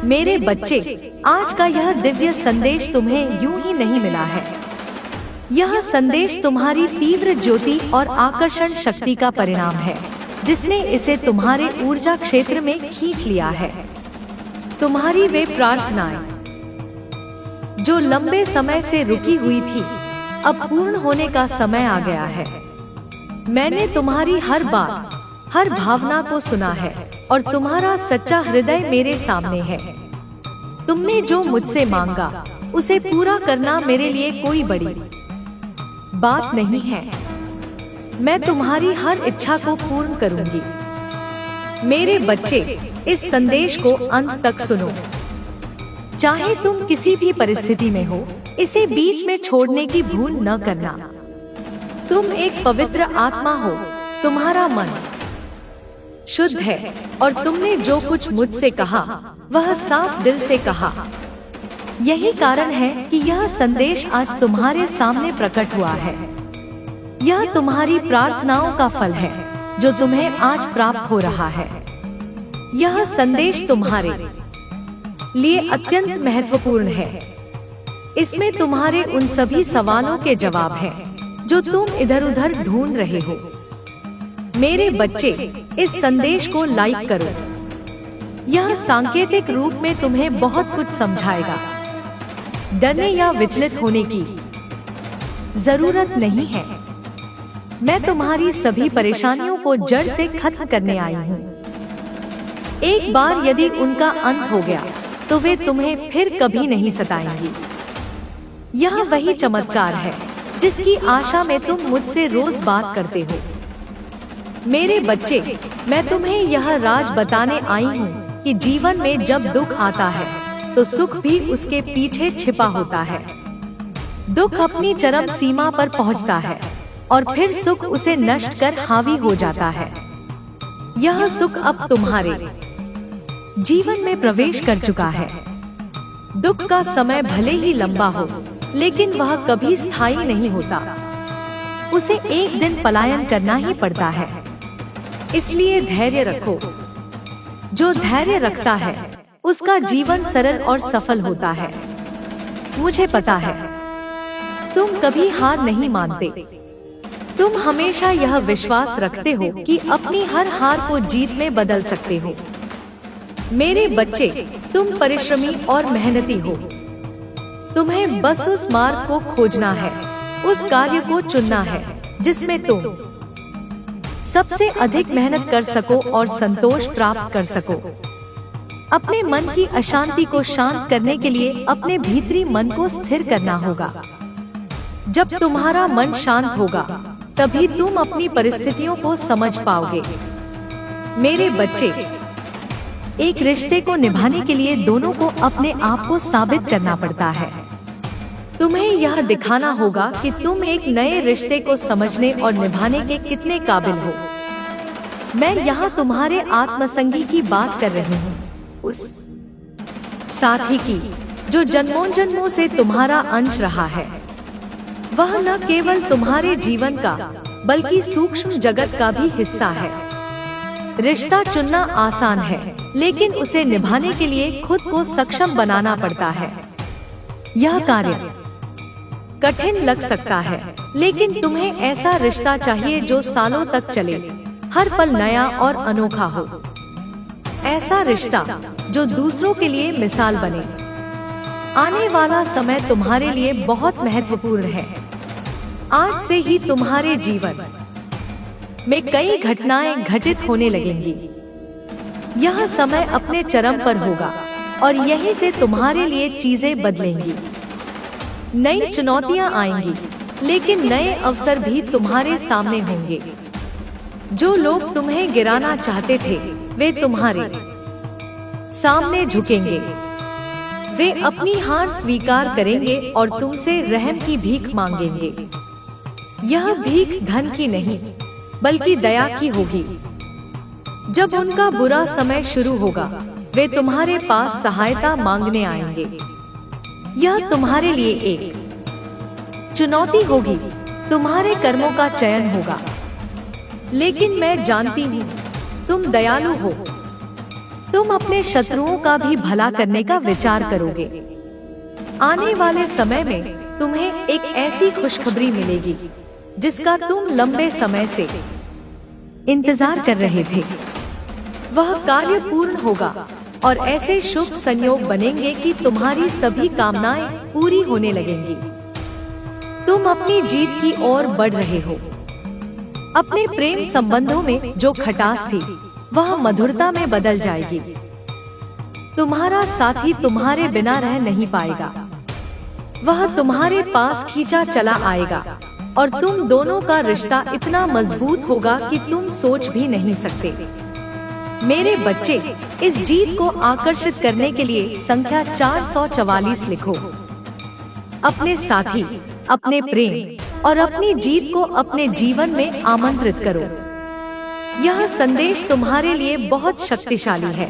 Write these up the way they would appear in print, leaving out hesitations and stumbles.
मेरे बच्चे, आज का यह दिव्य संदेश तुम्हें यूं ही नहीं मिला है। यह संदेश तुम्हारी तीव्र ज्योति और आकर्षण शक्ति का परिणाम है, जिसने इसे तुम्हारे ऊर्जा क्षेत्र में खींच लिया है। तुम्हारी वे प्रार्थनाएं जो लंबे समय से रुकी हुई थी, अब पूर्ण होने का समय आ गया है। मैंने तुम्हारी हर बात, हर भावना को सुना है और तुम्हारा सच्चा हृदय मेरे सामने है। तुमने जो मुझसे मांगा उसे पूरा करना मेरे लिए कोई बड़ी बात नहीं है। मैं तुम्हारी हर इच्छा को पूर्ण करूंगी। मेरे बच्चे, इस संदेश को अंत तक सुनो। चाहे तुम किसी भी परिस्थिति में हो, इसे बीच में छोड़ने की भूल न करना। तुम एक पवित्र आत्मा हो, तुम्हारा मन शुद्ध है और तुमने जो कुछ मुझसे कहा वह साफ दिल से कहा। यही कारण है कि यह संदेश आज तुम्हारे सामने प्रकट हुआ है। यह तुम्हारी प्रार्थनाओं का फल है जो तुम्हें आज प्राप्त हो रहा है। यह संदेश तुम्हारे लिए अत्यंत महत्वपूर्ण है। इसमें तुम्हारे उन सभी सवालों के जवाब हैं जो तुम इधर उधर ढूंढ रहे हो। मेरे बच्चे, इस संदेश को लाइक करो। यह सांकेतिक रूप में तुम्हें बहुत कुछ समझाएगा। डरने या विचलित होने की जरूरत नहीं है। मैं तुम्हारी सभी परेशानियों को जड़ से खत्म करने आई हूँ। एक बार यदि उनका अंत हो गया तो वे तुम्हें फिर कभी नहीं सताएंगी। यह वही चमत्कार है जिसकी आशा में तुम मुझसे रोज बात करते हो। मेरे बच्चे, मैं तुम्हें यह राज बताने आई हूँ कि जीवन में जब दुख आता है तो सुख भी उसके पीछे छिपा होता है। दुख अपनी चरम सीमा पर पहुँचता है और फिर सुख उसे नष्ट कर हावी हो जाता है। यह सुख अब तुम्हारे जीवन में प्रवेश कर चुका है। दुख का समय भले ही लंबा हो, लेकिन वह कभी स्थायी नहीं होता। उसे एक दिन पलायन करना ही पड़ता है। इसलिए धैर्य रखो। जो धैर्य रखता है उसका जीवन सरल और सफल होता है। मुझे पता है तुम कभी हार नहीं मानते। तुम हमेशा यह विश्वास रखते हो कि अपनी हर हार को जीत में बदल सकते हो। मेरे बच्चे, तुम परिश्रमी और मेहनती हो। तुम्हें बस उस मार्ग को खोजना है, उस कार्य को चुनना है जिसमें तुम सबसे अधिक मेहनत कर सको और संतोष प्राप्त कर सको। अपने मन की अशांति को शांत करने के लिए अपने भीतरी मन को स्थिर करना होगा। जब तुम्हारा मन शांत होगा, तभी तुम अपनी परिस्थितियों को समझ पाओगे। मेरे बच्चे, एक रिश्ते को निभाने के लिए दोनों को अपने आप को साबित करना पड़ता है। तुम्हें यह दिखाना होगा कि तुम एक नए रिश्ते को समझने और निभाने के कितने काबिल हो। मैं यहाँ तुम्हारे आत्मसंगी की बात कर रही हूँ, उस साथी की जो जन्मों जन्मों से तुम्हारा अंश रहा है। वह न केवल तुम्हारे जीवन का बल्कि सूक्ष्म जगत का भी हिस्सा है। रिश्ता चुनना आसान है, लेकिन उसे निभाने के लिए खुद को सक्षम बनाना पड़ता है। यह कार्य कठिन लग सकता है, लेकिन तुम्हें ऐसा रिश्ता चाहिए जो सालों तक चले, हर पल नया और अनोखा हो। ऐसा रिश्ता जो दूसरों के लिए मिसाल बने। आने वाला समय तुम्हारे लिए बहुत महत्वपूर्ण है। आज से ही तुम्हारे जीवन में कई घटनाएं घटित होने लगेंगी। यह समय अपने चरम पर होगा और यहीं से तुम्हारे लिए चीजें बदलेंगी। नई चुनौतियां आएंगी, लेकिन नए अवसर भी तुम्हारे सामने होंगे। जो लोग तुम्हें गिराना चाहते थे, वे तुम्हारे सामने झुकेंगे। वे अपनी हार स्वीकार करेंगे और तुमसे रहम की भीख मांगेंगे। यह भीख धन की नहीं, बल्कि दया की होगी। जब उनका बुरा समय शुरू होगा, वे तुम्हारे पास सहायता मांगने आएंगे। यह तुम्हारे लिए एक चुनौती होगी, तुम्हारे कर्मों का चयन होगा। लेकिन मैं जानती हूँ तुम दयालु हो। तुम अपने शत्रुओं का भी भला करने का विचार करोगे। आने वाले समय में तुम्हें एक ऐसी खुशखबरी मिलेगी जिसका तुम लंबे समय से इंतजार कर रहे थे। वह कार्य पूर्ण होगा और ऐसे शुभ संयोग बनेंगे कि तुम्हारी सभी कामनाएं पूरी होने लगेंगी। तुम अपनी जीत की ओर बढ़ रहे हो। अपने प्रेम संबंधों में जो खटास थी वह मधुरता में बदल जाएगी। तुम्हारा साथी तुम्हारे बिना रह नहीं पाएगा। वह तुम्हारे पास खींचा चला आएगा और तुम दोनों का रिश्ता इतना मजबूत होगा कि तुम सोच भी नहीं सकते। मेरे बच्चे, इस जीत को आकर्षित करने के लिए संख्या 444 लिखो। अपने साथी, अपने प्रेम और अपनी जीत को अपने जीवन में आमंत्रित करो। यह संदेश तुम्हारे लिए बहुत शक्तिशाली है।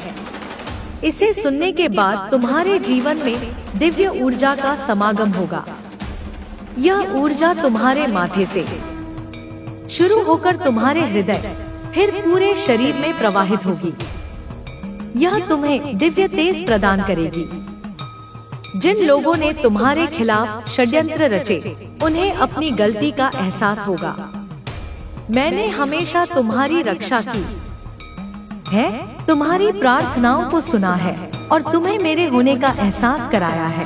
इसे सुनने के बाद तुम्हारे जीवन में दिव्य ऊर्जा का समागम होगा। यह ऊर्जा तुम्हारे माथे से शुरू होकर तुम्हारे हृदय फिर पूरे शरीर में प्रवाहित होगी। यह तुम्हें दिव्य तेज प्रदान करेगी। जिन लोगों ने तुम्हारे खिलाफ षड्यंत्र रचे, उन्हें अपनी गलती का एहसास होगा। मैंने हमेशा तुम्हारी रक्षा की है, तुम्हारी प्रार्थनाओं को सुना है और तुम्हें मेरे होने का एहसास कराया है।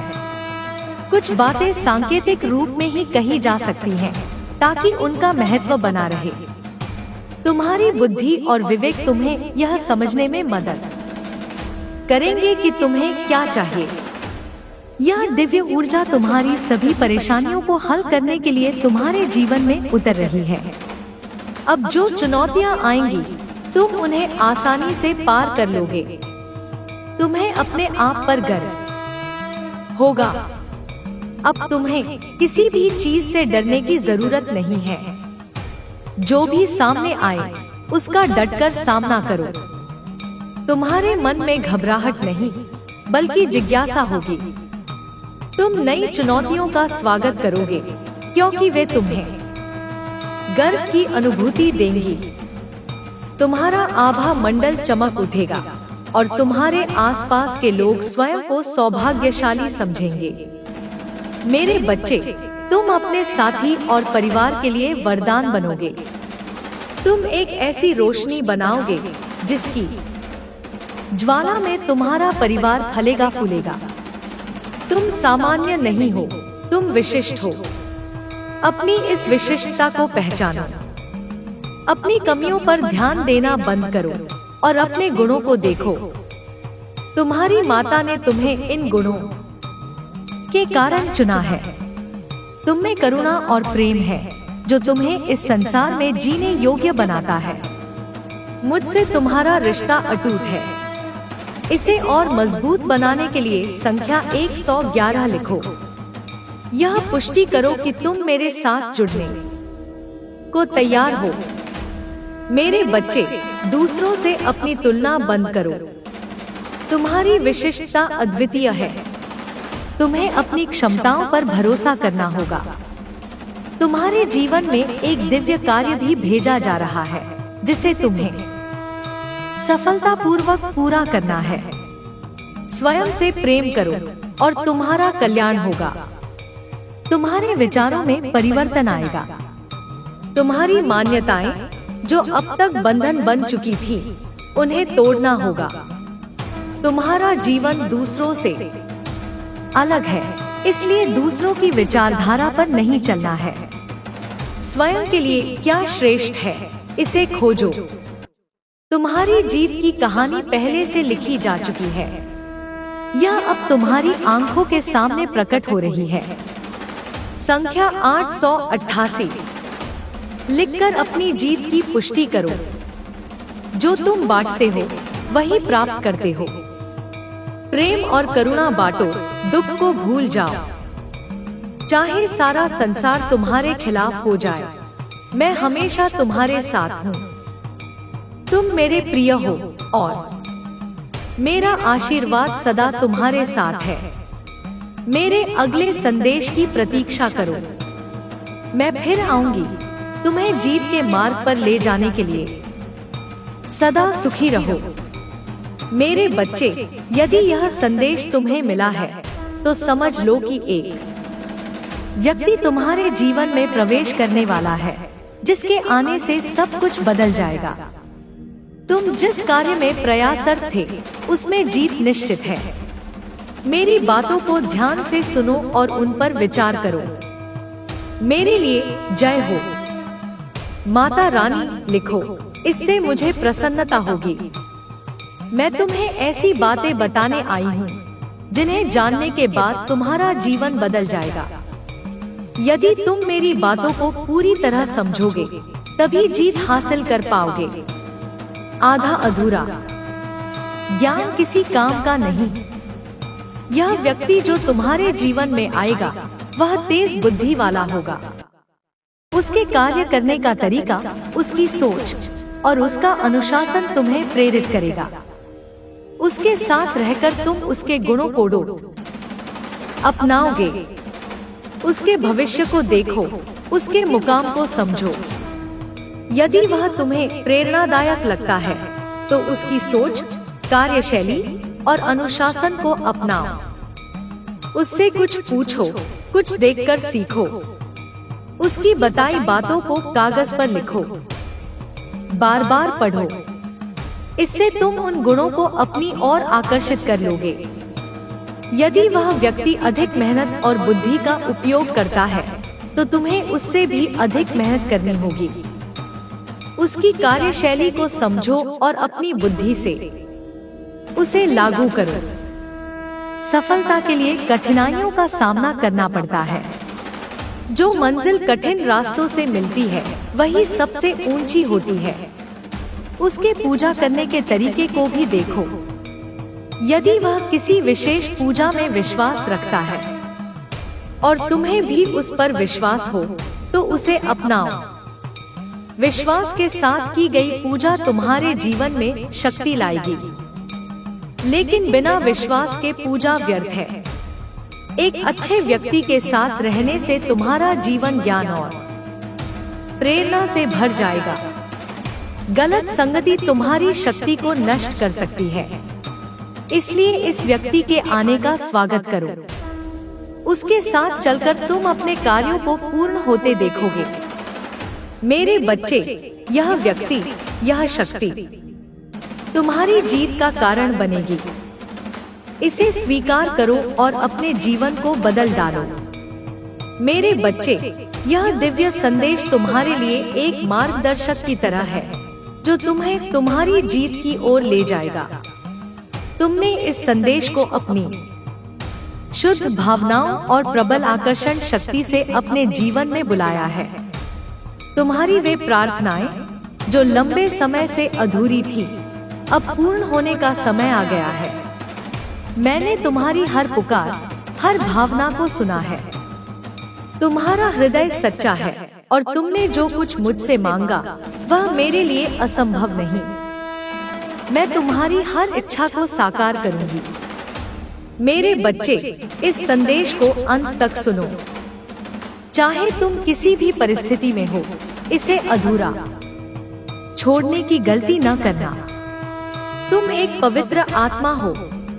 कुछ बातें सांकेतिक रूप में ही कही जा सकती हैं, ताकि उनका महत्व बना रहे। तुम्हारी बुद्धि और विवेक तुम्हें यह समझने में मदद करेंगे कि तुम्हें क्या चाहिए। यह दिव्य ऊर्जा तुम्हारी सभी परेशानियों को हल करने के लिए तुम्हारे जीवन में उतर रही है। अब जो चुनौतियां आएंगी, तुम उन्हें आसानी से पार कर लोगे। तुम्हें अपने आप पर गर्व होगा। अब तुम्हें किसी भी चीज से डरने की जरूरत नहीं है। जो भी सामने आए, उसका डटकर सामना करो। तुम्हारे मन में घबराहट नहीं, बल्कि जिज्ञासा होगी। तुम नई चुनौतियों का स्वागत करोगे, क्योंकि वे तुम्हें गर्व की अनुभूति देंगी। तुम्हारा आभा मंडल चमक उठेगा और तुम्हारे आसपास के लोग स्वयं को सौभाग्यशाली समझेंगे। मेरे बच्चे, तुम अपने साथी और परिवार के लिए वरदान बनोगे। तुम एक ऐसी रोशनी बनाओगे जिसकी ज्वाला में तुम्हारा परिवार फलेगा फूलेगा। तुम सामान्य नहीं हो, तुम विशिष्ट हो। अपनी इस विशिष्टता को पहचानो। अपनी कमियों पर ध्यान देना बंद करो और अपने गुणों को देखो। तुम्हारी माता ने तुम्हें इन गुणों के कारण चुना है। तुम में करुणा और प्रेम है, जो तुम्हें इस संसार में जीने योग्य बनाता है। मुझसे तुम्हारा रिश्ता अटूट है। इसे और मजबूत बनाने के लिए संख्या 111 लिखो। यह पुष्टि करो कि तुम मेरे साथ जुड़ने को तैयार हो। मेरे बच्चे, दूसरों से अपनी तुलना बंद करो। तुम्हारी विशिष्टता अद्वितीय है। तुम्हें अपनी क्षमताओं पर भरोसा करना होगा। तुम्हारे जीवन में एक दिव्य कार्य भी भेजा जा रहा है, जिसे तुम्हें सफलतापूर्वक पूरा करना है। स्वयं से प्रेम करो और तुम्हारा कल्याण होगा। तुम्हारे विचारों में परिवर्तन आएगा। तुम्हारी मान्यताएं, जो अब तक बंधन बन चुकी थी, उन्हें तोड़ना होगा। तुम्हारा जीवन दूसरों से अलग है, इसलिए दूसरों की विचारधारा पर नहीं चलना है। स्वयं के लिए क्या श्रेष्ठ है, इसे खोजो। तुम्हारी जीत की कहानी पहले से लिखी जा चुकी है। यह अब तुम्हारी आंखों के सामने प्रकट हो रही है। संख्या 888 लिखकर अपनी जीत की पुष्टि करो। जो तुम बांटते हो, वही प्राप्त करते हो। प्रेम और करुणा बांटो, दुख को भूल जाओ। चाहे सारा संसार तुम्हारे खिलाफ हो जाए, मैं हमेशा तुम्हारे साथ हूँ। तुम मेरे प्रिय हो और मेरा आशीर्वाद सदा तुम्हारे साथ है। मेरे अगले संदेश की प्रतीक्षा करो। मैं फिर आऊंगी तुम्हें जीत के मार्ग पर ले जाने के लिए। सदा सुखी रहो। मेरे बच्चे, यदि यह संदेश तुम्हें मिला है तो समझ लो कि एक व्यक्ति तुम्हारे जीवन में प्रवेश करने वाला है जिसके आने से सब कुछ बदल जाएगा। तुम जिस कार्य में प्रयासरत थे उसमें जीत निश्चित है। मेरी बातों को ध्यान से सुनो और उन पर विचार करो। मेरे लिए जय हो। माता रानी लिखो, इससे मुझे प्रसन्नता होगी। मैं तुम्हें ऐसी बातें बताने आई हूँ जिन्हें जानने के बाद तुम्हारा जीवन बदल जाएगा। यदि तुम मेरी बातों को पूरी तरह समझोगे तभी जीत हासिल कर पाओगे। आधा अधूरा ज्ञान किसी काम का नहीं। यह व्यक्ति जो तुम्हारे जीवन में आएगा वह तेज बुद्धि वाला होगा। उसके कार्य करने का तरीका, उसकी सोच और उसका अनुशासन तुम्हें प्रेरित करेगा। उसके साथ रहकर तुम उसके गुणों को अपनाओगे। उसके भविष्य को देखो, उसके मुकाम को समझो। यदि वह तुम्हें प्रेरणादायक लगता है तो उसकी सोच, कार्यशैली और अनुशासन को अपनाओ। उससे कुछ पूछो, कुछ देखकर सीखो। उसकी बताई बातों को कागज पर लिखो, बार बार पढ़ो। इससे तुम उन गुणों को अपनी ओर आकर्षित कर लोगे। यदि वह व्यक्ति अधिक मेहनत और बुद्धि का उपयोग करता है तो तुम्हें उससे भी अधिक मेहनत करनी होगी। उसकी कार्यशैली को समझो और अपनी बुद्धि से उसे लागू करो। सफलता के लिए कठिनाइयों का सामना करना पड़ता है। जो मंजिल कठिन रास्तों से मिलती है वही सबसे ऊंची होती है। उसके पूजा करने के तरीके को भी देखो। यदि वह किसी विशेष पूजा में विश्वास रखता है और तुम्हें भी उस पर विश्वास हो तो उसे अपनाओ। विश्वास के साथ की गई पूजा तुम्हारे जीवन में शक्ति लाएगी, लेकिन बिना विश्वास के पूजा व्यर्थ है। एक अच्छे व्यक्ति के साथ रहने से तुम्हारा जीवन ज्ञान और प्रेरणा से भर जाएगा। गलत संगति तुम्हारी शक्ति को नष्ट कर सकती है, इसलिए इस व्यक्ति के आने का स्वागत करो। उसके साथ चलकर तुम अपने कार्यों को पूर्ण होते देखोगे। मेरे बच्चे, यह व्यक्ति, यह शक्ति तुम्हारी जीत का कारण बनेगी। इसे स्वीकार करो और अपने जीवन को बदल डालो। मेरे बच्चे, यह दिव्य संदेश तुम्हारे लिए एक मार्गदर्शक की तरह है जो तुम्हें तुम्हारी जीत की ओर ले जाएगा। तुमने इस संदेश को अपनी शुद्ध भावनाओं और प्रबल आकर्षण शक्ति से अपने जीवन में बुलाया है। तुम्हारी वे प्रार्थनाएं जो लंबे समय से अधूरी थी, अब पूर्ण होने का समय आ गया है। मैंने तुम्हारी हर पुकार, हर भावना को सुना है। तुम्हारा हृदय सच्चा है और तुमने जो कुछ मुझसे मांगा वह मेरे लिए असंभव नहीं। मैं तुम्हारी हर इच्छा को साकार करूंगी। मेरे बच्चे, इस संदेश को अंत तक सुनो। चाहे तुम किसी भी परिस्थिति में हो, इसे अधूरा छोड़ने की गलती न करना। तुम एक पवित्र आत्मा हो,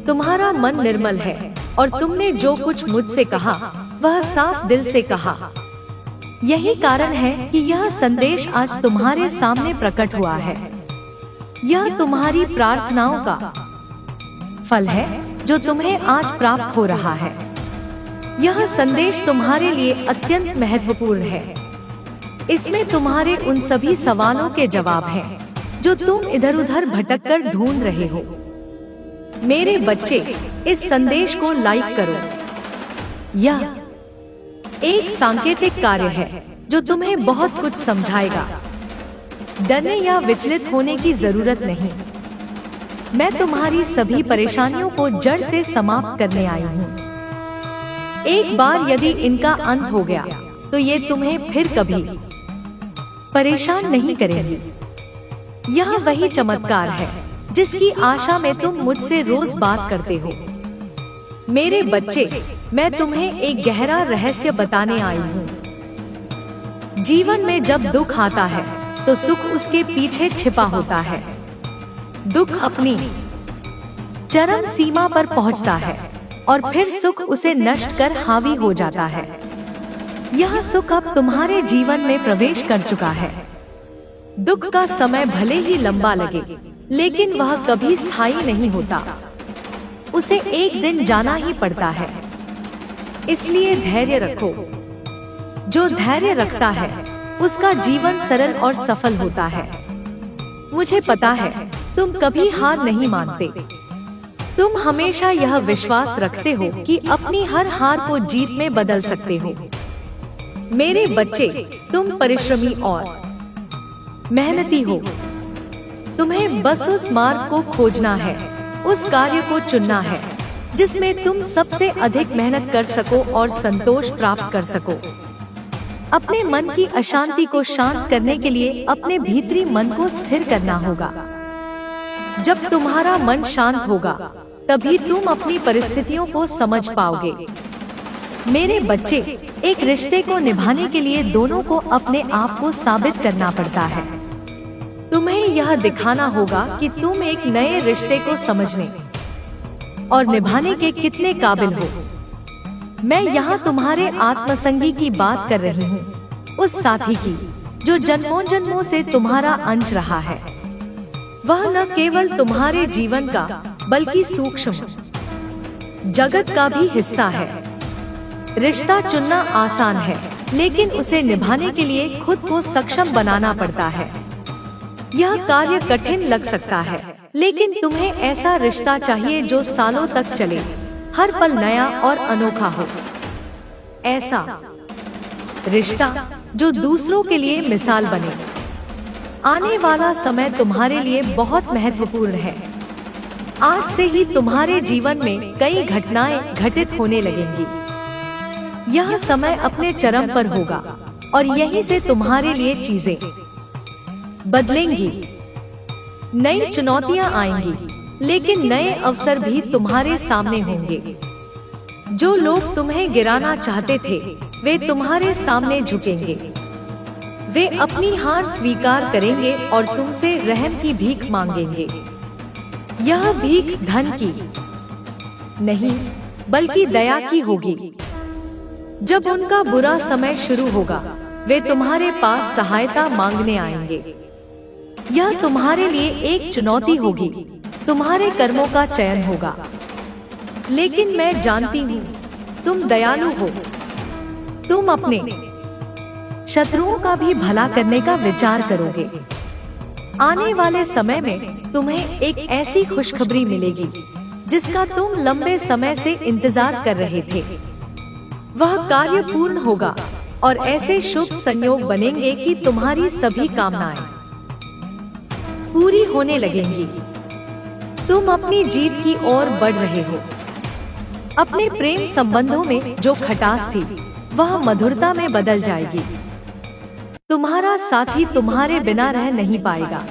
तुम्हारा मन निर्मल है और तुमने जो कुछ मुझसे कहा वह साफ दिल से कहा। यही कारण है कि यह संदेश आज तुम्हारे सामने प्रकट हुआ है। यह तुम्हारी प्रार्थनाओं का फल है जो तुम्हें आज प्राप्त हो रहा है। यह संदेश तुम्हारे लिए अत्यंत महत्वपूर्ण है। इसमें तुम्हारे उन सभी सवालों के जवाब हैं जो तुम इधर उधर भटककर ढूंढ रहे हो। मेरे बच्चे, इस संदेश को लाइक करो। यह एक सांकेतिक कार्य है जो तुम्हें बहुत कुछ समझाएगा। डरने या विचलित होने की जरूरत नहीं। मैं तुम्हारी सभी परेशानियों को जड़ से समाप्त करने आई हूँ। एक बार यदि इनका अंत हो गया तो ये तुम्हें फिर कभी परेशान नहीं करेंगी। यह वही चमत्कार है जिसकी आशा में तुम मुझसे रोज बात करते हो। मेरे बच्चे, मैं तुम्हें एक गहरा रहस्य बताने आई हूँ। जीवन में जब दुख आता है तो सुख उसके पीछे छिपा होता है। दुख अपनी चरम सीमा पर पहुंचता है और फिर सुख उसे नष्ट कर हावी हो जाता है। यह सुख अब तुम्हारे जीवन में प्रवेश कर चुका है। दुख का समय भले ही लंबा लगे, लेकिन वह कभी स्थायी नहीं होता। उसे एक दिन जाना ही पड़ता है। इसलिए धैर्य रखो। जो धैर्य रखता है उसका जीवन सरल और सफल होता है। मुझे पता है तुम कभी हार नहीं मानते। तुम हमेशा यह विश्वास रखते हो कि अपनी हर हार को जीत में बदल सकते हो। मेरे बच्चे, तुम परिश्रमी और मेहनती हो। तुम्हें बस उस मार्ग को खोजना है, उस कार्य को चुनना है जिसमें तुम सबसे अधिक मेहनत कर सको और संतोष प्राप्त कर सको। अपने मन की अशांति को शांत करने के लिए अपने भीतरी मन को स्थिर करना होगा। जब तुम्हारा मन शांत होगा तभी तुम अपनी परिस्थितियों को समझ पाओगे। मेरे बच्चे, एक रिश्ते को निभाने के लिए दोनों को अपने आप को साबित करना पड़ता है। तुम्हें यह दिखाना होगा कि तुम एक नए रिश्ते को समझने और निभाने के कितने काबिल हो। मैं यहाँ तुम्हारे आत्मसंगी की बात कर रही हूँ, उस साथी की जो जन्मों जन्मों से तुम्हारा अंश रहा है। वह न केवल तुम्हारे जीवन का बल्कि सूक्ष्म जगत का भी हिस्सा है। रिश्ता चुनना आसान है, लेकिन उसे निभाने के लिए खुद को सक्षम बनाना पड़ता है। यह कार्य कठिन लग सकता है, लेकिन तुम्हें ऐसा रिश्ता चाहिए जो सालों तक चले, हर पल नया और अनोखा हो। ऐसा रिश्ता जो दूसरों के लिए मिसाल बने। आने वाला समय तुम्हारे लिए बहुत महत्वपूर्ण है। आज से ही तुम्हारे जीवन में कई घटनाएं घटित होने लगेंगी। यह समय अपने चरम पर होगा और यहीं से तुम्हारे लिए चीजें बदलेंगी। नई चुनौतियां आएंगी, लेकिन नए अवसर भी तुम्हारे सामने होंगे। जो लोग तुम्हें गिराना चाहते थे वे तुम्हारे सामने झुकेंगे। वे अपनी हार स्वीकार करेंगे और तुमसे रहम की भीख मांगेंगे। यह भीख धन की नहीं बल्कि दया की होगी। जब उनका बुरा समय शुरू होगा वे तुम्हारे पास सहायता मांगने आएंगे। यह तुम्हारे लिए एक चुनौती होगी, तुम्हारे कर्मों का चयन होगा। लेकिन मैं जानती हूँ तुम दयालु हो। तुम अपने शत्रुओं का भी भला करने का विचार करोगे। आने वाले समय में तुम्हें एक ऐसी खुशखबरी मिलेगी जिसका तुम लंबे समय से इंतजार कर रहे थे। वह कार्य पूर्ण होगा और ऐसे शुभ संयोग बनेंगे कि तुम्हारी सभी कामनाएं पूरी होने लगेंगी। तुम अपनी जीत की ओर बढ़ रहे हो। अपने प्रेम संबंधों में जो खटास थी वह मधुरता में बदल जाएगी। तुम्हारा साथी तुम्हारे बिना रह नहीं पाएगा।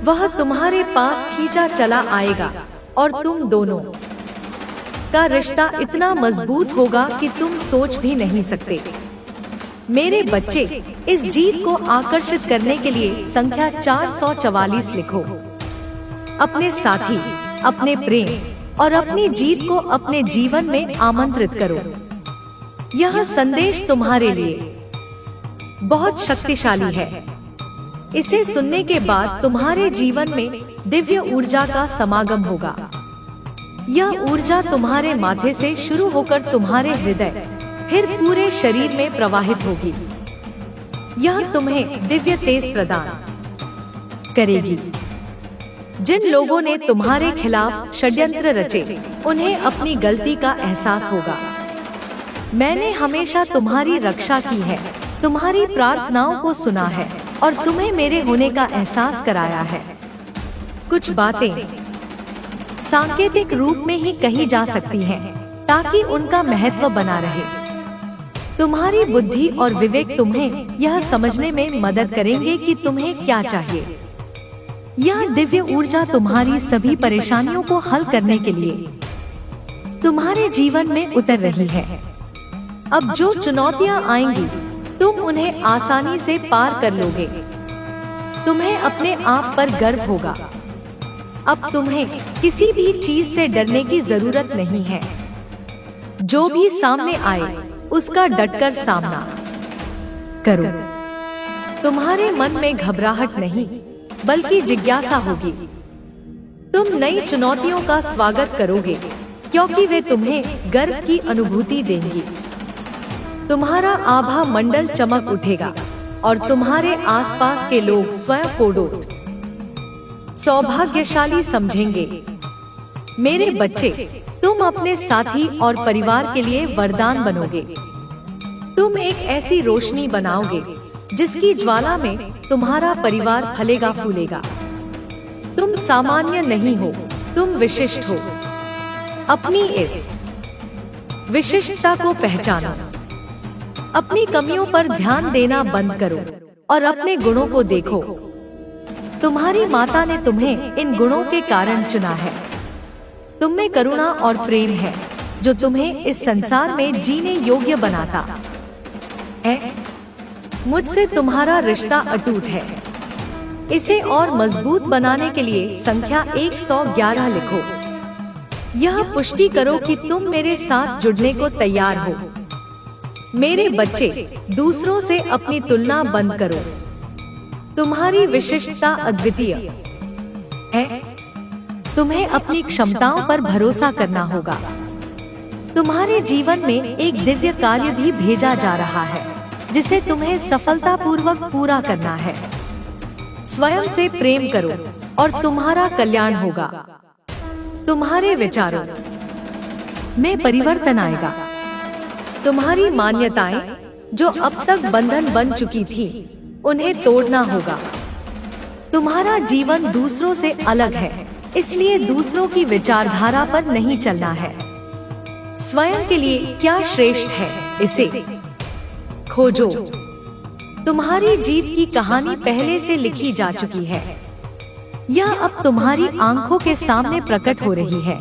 वह तुम्हारे पास खींचा चला आएगा और तुम दोनों का रिश्ता इतना मजबूत होगा कि तुम सोच भी नहीं सकते। मेरे बच्चे, इस जीत को आकर्षित करने के लिए संख्या 444 लिखो। अपने साथी, अपने प्रेम और अपनी जीत को अपने जीवन में आमंत्रित करो। यह संदेश तुम्हारे लिए बहुत शक्तिशाली है। इसे सुनने के बाद तुम्हारे जीवन में दिव्य ऊर्जा का समागम होगा। यह ऊर्जा तुम्हारे माथे से शुरू होकर तुम्हारे हृदय फिर पूरे शरीर में प्रवाहित होगी। यह तुम्हें दिव्य तेज प्रदान करेगी। जिन लोगों ने तुम्हारे खिलाफ षड्यंत्र रचे उन्हें अपनी गलती का एहसास होगा। मैंने हमेशा तुम्हारी रक्षा की है, तुम्हारी प्रार्थनाओं को सुना है और तुम्हें मेरे होने का एहसास कराया है। कुछ बातें सांकेतिक रूप में ही कही जा सकती हैं, ताकि उनका महत्व बना रहे। तुम्हारी बुद्धि और विवेक तुम्हें यह समझने में मदद करेंगे कि तुम्हें क्या चाहिए। यह दिव्य ऊर्जा तुम्हारी सभी परेशानियों को हल करने के लिए तुम्हारे जीवन में उतर रही है। अब जो चुनौतियां आएंगी तुम उन्हें आसानी से पार कर लोगे। तुम्हें अपने आप पर गर्व होगा। अब तुम्हें किसी भी चीज से डरने की जरूरत नहीं है। जो भी सामने आए उसका डटकर सामना करो। तुम्हारे मन में घबराहट नहीं बल्कि जिज्ञासा होगी। तुम नई चुनौतियों का स्वागत करोगे क्योंकि वे तुम्हें गर्व की अनुभूति देंगी। तुम्हारा आभा मंडल चमक उठेगा और तुम्हारे आसपास के लोग स्वयं को सौभाग्यशाली समझेंगे। मेरे बच्चे, तुम अपने साथी और परिवार के लिए वरदान बनोगे। तुम एक ऐसी रोशनी बनाओगे जिसकी ज्वाला में तुम्हारा परिवार फलेगा फूलेगा। तुम सामान्य नहीं हो, तुम विशिष्ट हो। अपनी इस विशिष्टता को पहचानो। अपनी कमियों पर ध्यान देना बंद करो और अपने गुणों को देखो। तुम्हारी माता ने तुम्हें इन गुणों के कारण चुना है। तुममें करुणा और प्रेम है जो तुम्हें इस संसार में जीने योग्य बनाता है। मुझसे तुम्हारा रिश्ता अटूट है। इसे और मजबूत बनाने के लिए संख्या 111 लिखो। यह पुष्टि करो कि तुम मेरे साथ जुड़ने को तैयार हो। मेरे बच्चे, दूसरों से अपनी तुलना बंद करो। तुम्हारी विशिष्टता अद्वितीय है। तुम्हें अपनी क्षमताओं पर भरोसा करना होगा। तुम्हारे जीवन में एक दिव्य कार्य भी भेजा जा रहा है जिसे तुम्हें सफलतापूर्वक पूरा करना है। स्वयं से प्रेम करो और तुम्हारा कल्याण होगा। तुम्हारे विचारों में परिवर्तन आएगा। तुम्हारी मान्यताएं जो अब तक बंधन बन चुकी थी, उन्हें तोड़ना होगा। तुम्हारा जीवन दूसरों से अलग है, इसलिए दूसरों की विचारधारा पर नहीं चलना है। स्वयं के लिए क्या श्रेष्ठ है, इसे खोजो। तुम्हारी जीत की कहानी पहले से लिखी जा चुकी है। यह अब तुम्हारी आंखों के सामने प्रकट हो रही है।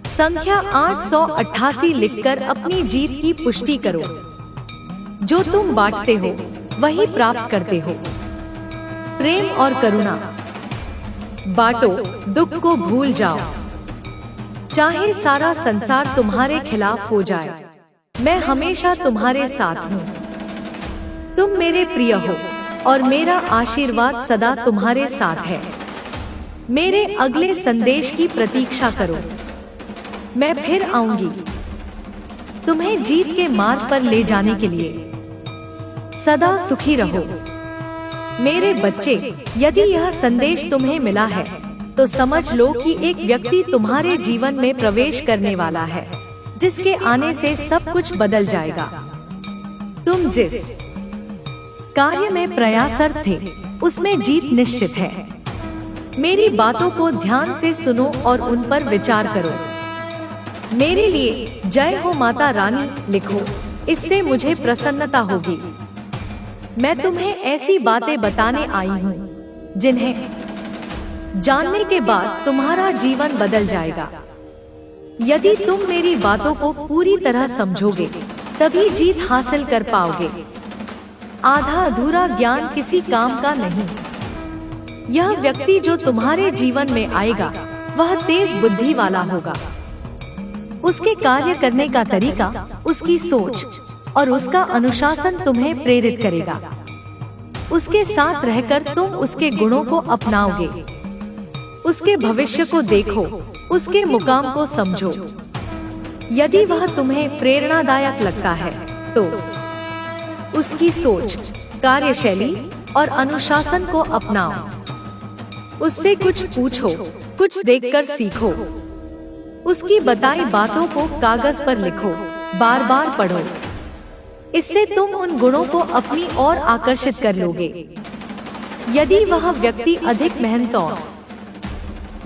संख्या 888 लिखकर अपनी जीत की पुष्टि करो। जो तुम बांटते हो वही प्राप्त करते हो। प्रेम और करुणा बांटो, दुख को भूल जाओ। चाहे सारा संसार तुम्हारे खिलाफ हो जाए, मैं हमेशा तुम्हारे साथ हूँ। तुम मेरे प्रिय हो और मेरा आशीर्वाद सदा तुम्हारे साथ है। मेरे अगले संदेश की प्रतीक्षा करो। मैं फिर आऊंगी तुम्हें जीत के मार्ग पर ले जाने के लिए। सदा सुखी रहो। मेरे बच्चे, यदि यह संदेश तुम्हें मिला है तो समझ लो कि एक व्यक्ति तुम्हारे जीवन में प्रवेश करने वाला है जिसके आने से सब कुछ बदल जाएगा। तुम जिस कार्य में प्रयासरत थे उसमें जीत निश्चित है। मेरी बातों को ध्यान से सुनो और उन पर विचार करो। मेरे लिए जय हो माता रानी लिखो, इससे मुझे प्रसन्नता होगी। मैं तुम्हें ऐसी बातें बताने आई हूँ जिन्हें जानने के बाद तुम्हारा जीवन बदल जाएगा। यदि तुम मेरी बातों को पूरी तरह समझोगे तभी जीत हासिल कर पाओगे। आधा अधूरा ज्ञान किसी काम का नहीं। यह व्यक्ति जो तुम्हारे जीवन में आएगा वह तेज बुद्धि वाला होगा। उसके कार्य करने का तरीका, उसकी सोच और उसका अनुशासन तुम्हें प्रेरित करेगा। उसके साथ रहकर तुम उसके गुणों को अपनाओगे। उसके भविष्य को देखो, उसके मुकाम को समझो। यदि वह तुम्हें प्रेरणादायक लगता है तो उसकी सोच, कार्यशैली और अनुशासन को अपनाओ। उससे कुछ पूछो, कुछ देखकर सीखो। उसकी बताई बातों को कागज पर लिखो, बार बार पढ़ो। इससे तुम उन गुणों को अपनी ओर आकर्षित कर लोगे। यदि वह व्यक्ति अधिक मेहनत और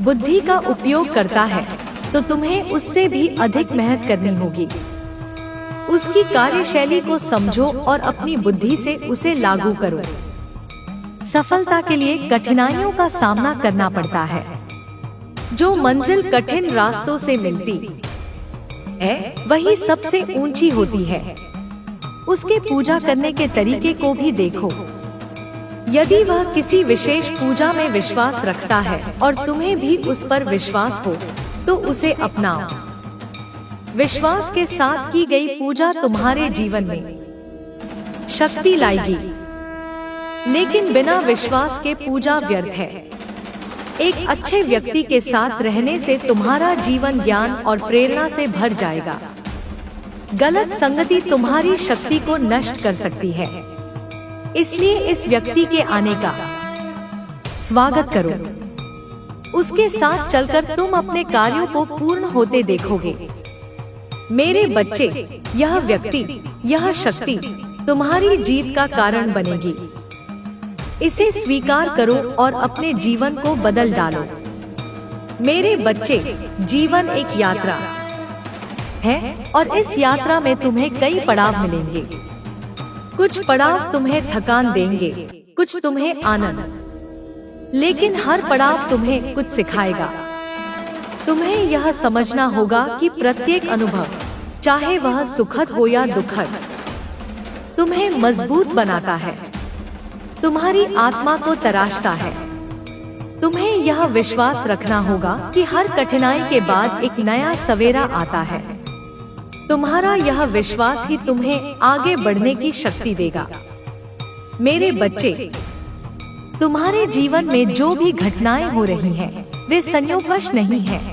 बुद्धि का उपयोग करता है तो तुम्हें उससे भी अधिक मेहनत करनी होगी। उसकी कार्यशैली को समझो और अपनी बुद्धि से उसे लागू करो। सफलता के लिए कठिनाइयों का सामना करना पड़ता है। जो मंजिल कठिन रास्तों से मिलती है वही सबसे ऊंची होती है। उसके पूजा करने के तरीके को भी देखो। यदि वह किसी विशेष पूजा में विश्वास रखता है और तुम्हें भी उस पर विश्वास हो, तो उसे अपनाओ। विश्वास के साथ की गई पूजा तुम्हारे जीवन में शक्ति लाएगी, लेकिन बिना विश्वास के पूजा व्यर्थ है। एक अच्छे व्यक्ति के साथ रहने से तुम्हारा जीवन ज्ञान और प्रेरणा से भर जाएगा। गलत संगति तुम्हारी शक्ति को नष्ट कर सकती है, इसलिए इस व्यक्ति के आने का स्वागत करो। उसके साथ चलकर तुम अपने कार्यों को पूर्ण होते देखोगे। मेरे बच्चे, यह व्यक्ति, यह शक्ति तुम्हारी जीत का कारण बनेगी। इसे स्वीकार करो और अपने जीवन को बदल डालो। मेरे बच्चे, जीवन एक यात्रा है और इस यात्रा में तुम्हें कई पड़ाव मिलेंगे। कुछ पड़ाव तुम्हें थकान देंगे, कुछ तुम्हें आनंद, लेकिन हर पड़ाव तुम्हें कुछ सिखाएगा। तुम्हें यह समझना होगा कि प्रत्येक अनुभव, चाहे वह सुखद हो या दुखद, तुम्हें मजबूत बनाता है, तुम्हारी आत्मा को तराशता है। तुम्हें यह विश्वास रखना होगा कि हर कठिनाई के बाद एक नया सवेरा आता है। तुम्हारा यह विश्वास ही तुम्हें आगे बढ़ने की शक्ति देगा। मेरे बच्चे, तुम्हारे जीवन में जो भी घटनाएं हो रही हैं, वे संयोगवश नहीं हैं।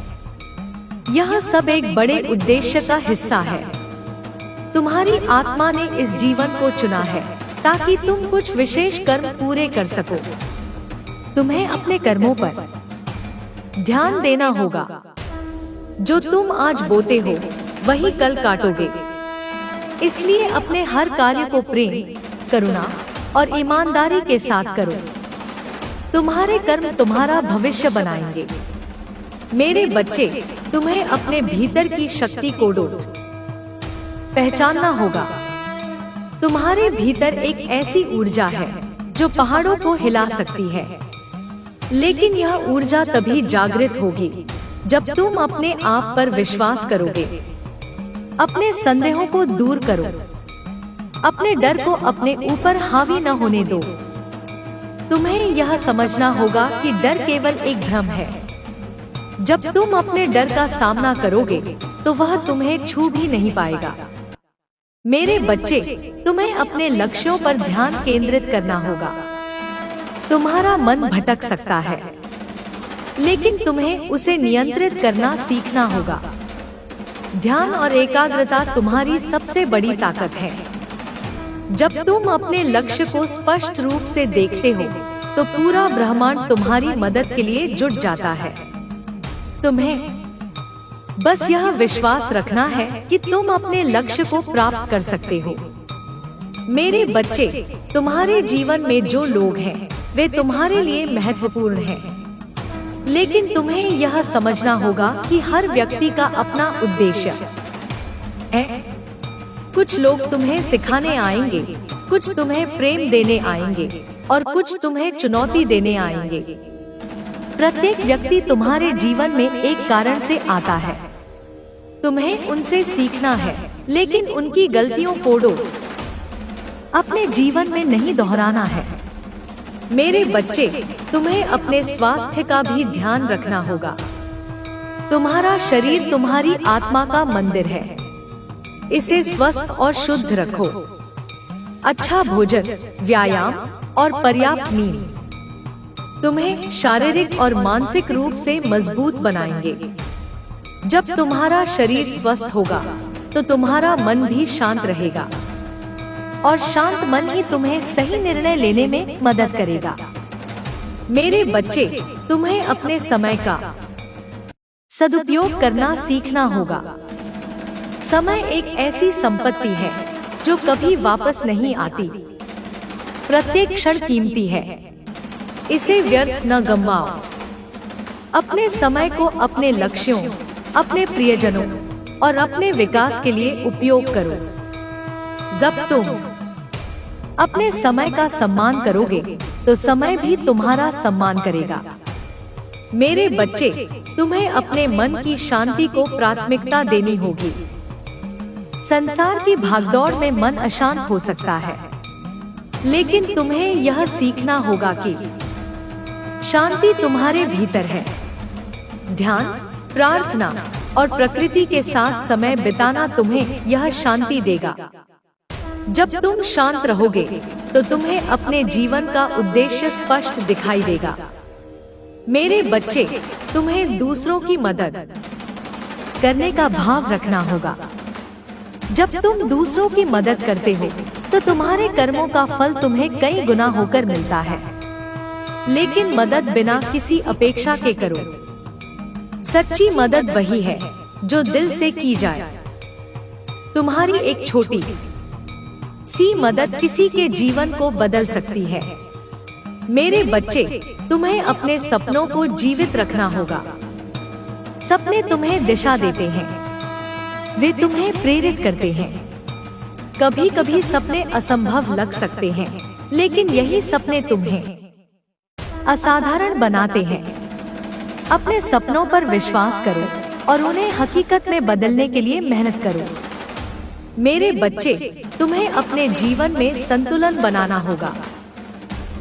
यह सब एक बड़े उद्देश्य का हिस्सा है। तुम्हारी आत्मा ने इस जीवन को चुना है ताकि तुम कुछ विशेष कर्म पूरे कर सको। तुम्हें अपने कर्मों पर ध्यान देना होगा। जो तुम आज बोते हो, वही कल काटोगे। इसलिए अपने हर कार्य को प्रेम, करुणा और ईमानदारी के साथ करो। तुम्हारे कर्म तुम्हारा भविष्य बनाएंगे। मेरे बच्चे, तुम्हें अपने भीतर की शक्ति को पहचानना होगा। तुम्हारे भीतर एक ऐसी ऊर्जा है जो पहाड़ों को हिला सकती है, लेकिन यह ऊर्जा तभी जागृत होगी जब तुम अपने आप पर विश्वास करोगे। अपने संदेहों को दूर करो। अपने डर को अपने ऊपर हावी न होने दो। तुम्हें यह समझना होगा कि डर केवल एक भ्रम है। जब तुम अपने डर का सामना करोगे, तो वह तुम्हें छू भी नहीं पाएगा। मेरे बच्चे, तुम्हें अपने लक्ष्यों पर ध्यान केंद्रित करना होगा। तुम्हारा मन भटक सकता है, लेकिन तुम्हें उसे नियंत्रित करना सीखना होगा। ध्यान और एकाग्रता तुम्हारी सबसे बड़ी ताकत है। जब तुम अपने लक्ष्य को स्पष्ट रूप से देखते हो, तो पूरा ब्रह्मांड तुम्हारी मदद के लिए जुट जाता है। तुम्हें बस यह विश्वास रखना है कि तुम अपने लक्ष्य को प्राप्त कर सकते हो। मेरे बच्चे, तुम्हारे जीवन में जो लोग हैं, वे तुम्हारे लिए महत्वपूर्ण हैं। लेकिन तुम्हें यह समझना होगा कि हर व्यक्ति का अपना उद्देश्य है। कुछ लोग तुम्हें सिखाने आएंगे, कुछ तुम्हें प्रेम देने आएंगे और कुछ तुम्हें चुनौती देने आएंगे। प्रत्येक व्यक्ति तुम्हारे जीवन में एक कारण से आता है। तुम्हें उनसे सीखना है, लेकिन उनकी गलतियों को अपने जीवन में नहीं दोहराना है। मेरे बच्चे, तुम्हें अपने स्वास्थ्य का भी ध्यान रखना होगा। तुम्हारा शरीर तुम्हारी आत्मा का मंदिर है। इसे स्वस्थ और शुद्ध रखो। अच्छा भोजन, व्यायाम और पर्याप्त नींद तुम्हें शारीरिक और मानसिक रूप से मजबूत बनाएंगे। जब तुम्हारा शरीर स्वस्थ होगा, तो तुम्हारा मन भी शांत रहेगा, और शांत मन ही तुम्हें सही निर्णय लेने में मदद करेगा। मेरे बच्चे, तुम्हें अपने समय का सदुपयोग करना सीखना होगा। समय एक ऐसी संपत्ति है जो कभी वापस नहीं आती। प्रत्येक क्षण कीमती है, इसे व्यर्थ न गंवाओ। अपने समय को अपने लक्ष्यों, अपने प्रियजनों और अपने विकास के लिए उपयोग करो। जब तुम अपने समय का सम्मान करोगे, तो समय भी तुम्हारा सम्मान करेगा। मेरे बच्चे, तुम्हें अपने मन की शांति को प्राथमिकता देनी होगी। संसार की भागदौड़ में मन अशांत हो सकता है, लेकिन तुम्हें यह सीखना होगा कि शांति तुम्हारे भीतर है। ध्यान, प्रार्थना और प्रकृति के साथ समय बिताना तुम्हें यह शांति देगा। जब तुम शांत रहोगे तो तुम्हें अपने जीवन का उद्देश्य स्पष्ट दिखाई देगा। मेरे बच्चे, तुम्हें दूसरों की मदद करने का भाव रखना होगा। जब तुम दूसरों की मदद करते हो तो तुम्हारे कर्मों का फल तुम्हें कई गुना होकर मिलता है। लेकिन मदद बिना किसी अपेक्षा के करो। सच्ची मदद वही है जो दिल से की जाए। तुम्हारी एक छोटी सी मदद किसी के जीवन को बदल सकती है। मेरे बच्चे, तुम्हें अपने सपनों को जीवित रखना होगा। सपने तुम्हें दिशा देते हैं, वे तुम्हें प्रेरित करते हैं। कभी कभी सपने असंभव लग सकते हैं, लेकिन यही सपने तुम्हें असाधारण बनाते हैं। अपने सपनों पर विश्वास करो और उन्हें हकीकत में बदलने के लिए मेहनत करो। मेरे बच्चे, तुम्हें अपने जीवन में संतुलन बनाना होगा।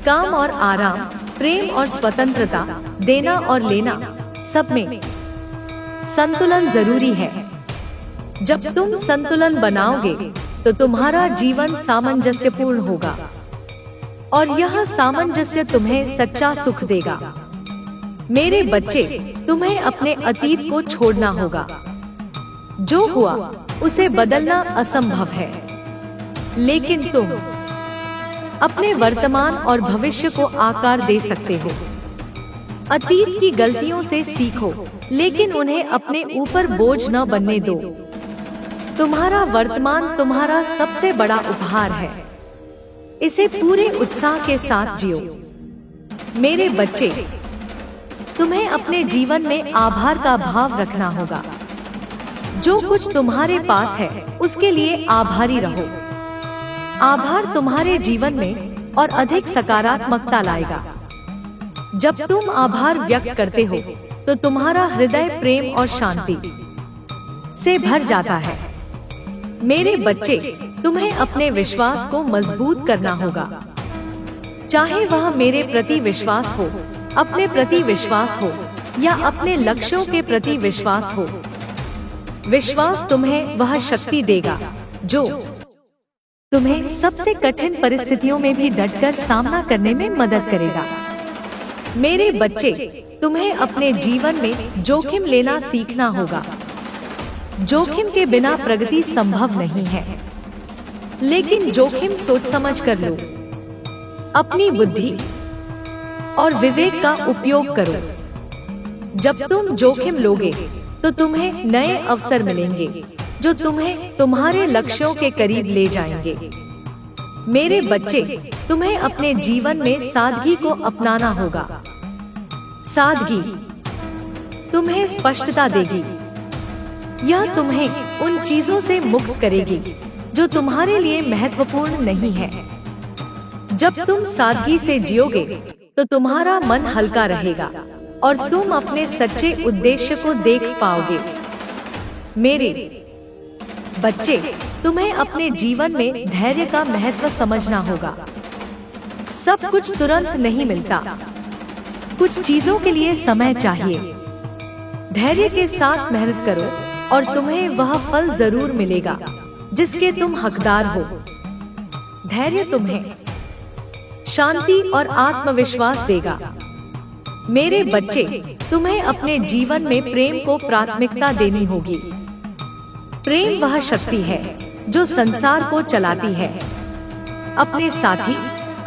काम और आराम, प्रेम और स्वतंत्रता, देना और लेना, सब में संतुलन जरूरी है। जब तुम संतुलन बनाओगे तो तुम्हारा जीवन सामंजस्यपूर्ण होगा और यह सामंजस्य तुम्हें सच्चा सुख देगा। मेरे बच्चे, तुम्हें अपने अतीत को छोड़ना होगा। जो हुआ उसे बदलना असंभव है, लेकिन तुम अपने वर्तमान और भविष्य को आकार दे सकते हो। अतीत की गलतियों से सीखो, लेकिन उन्हें अपने ऊपर बोझ न बनने दो। तुम्हारा वर्तमान तुम्हारा सबसे बड़ा उपहार है। इसे पूरे उत्साह के साथ जियो। मेरे बच्चे, तुम्हें अपने जीवन में आभार का भाव रखना होगा। जो कुछ तुम्हारे पास है उसके लिए आभारी रहो। आभार तुम्हारे जीवन में और अधिक सकारात्मकता लाएगा। जब तुम आभार व्यक्त करते हो तो तुम्हारा हृदय प्रेम और शांति से भर जाता है। मेरे बच्चे, तुम्हें अपने विश्वास को मजबूत करना होगा। चाहे वह मेरे प्रति विश्वास हो, अपने प्रति विश्वास हो या अपने लक्ष्यों के प्रति विश्वास हो। विश्वास तुम्हें वह शक्ति देगा जो तुम्हें सबसे कठिन परिस्थितियों में भी डटकर सामना करने में मदद करेगा। मेरे बच्चे, तुम्हें अपने जीवन में जोखिम लेना सीखना होगा। जोखिम के बिना प्रगति संभव नहीं है, लेकिन जोखिम सोच समझ कर लो। अपनी बुद्धि और विवेक का उपयोग करो। जब तुम जोखिम लोगे तो तुम्हें नए अवसर मिलेंगे जो तुम्हें तुम्हारे लक्ष्यों के करीब ले जाएंगे। मेरे बच्चे, तुम्हें अपने जीवन में सादगी को अपनाना होगा। सादगी तुम्हें स्पष्टता देगी। यह तुम्हें उन चीजों से मुक्त करेगी जो तुम्हारे लिए महत्वपूर्ण नहीं है। जब तुम सादगी से जियोगे तो तुम्हारा मन हल्का रहेगा और तुम अपने सच्चे उद्देश्य को देख पाओगे। मेरे बच्चे, तुम्हें अपने जीवन में धैर्य का महत्व समझना होगा। सब कुछ तुरंत नहीं मिलता, कुछ चीजों के लिए समय चाहिए। धैर्य के साथ मेहनत करो और तुम्हें वह फल जरूर मिलेगा जिसके तुम हकदार हो। धैर्य तुम्हें शांति और आत्मविश्वास देगा। मेरे बच्चे, तुम्हें अपने जीवन में प्रेम को प्राथमिकता देनी होगी। प्रेम वह शक्ति है जो संसार को चलाती है। अपने साथी,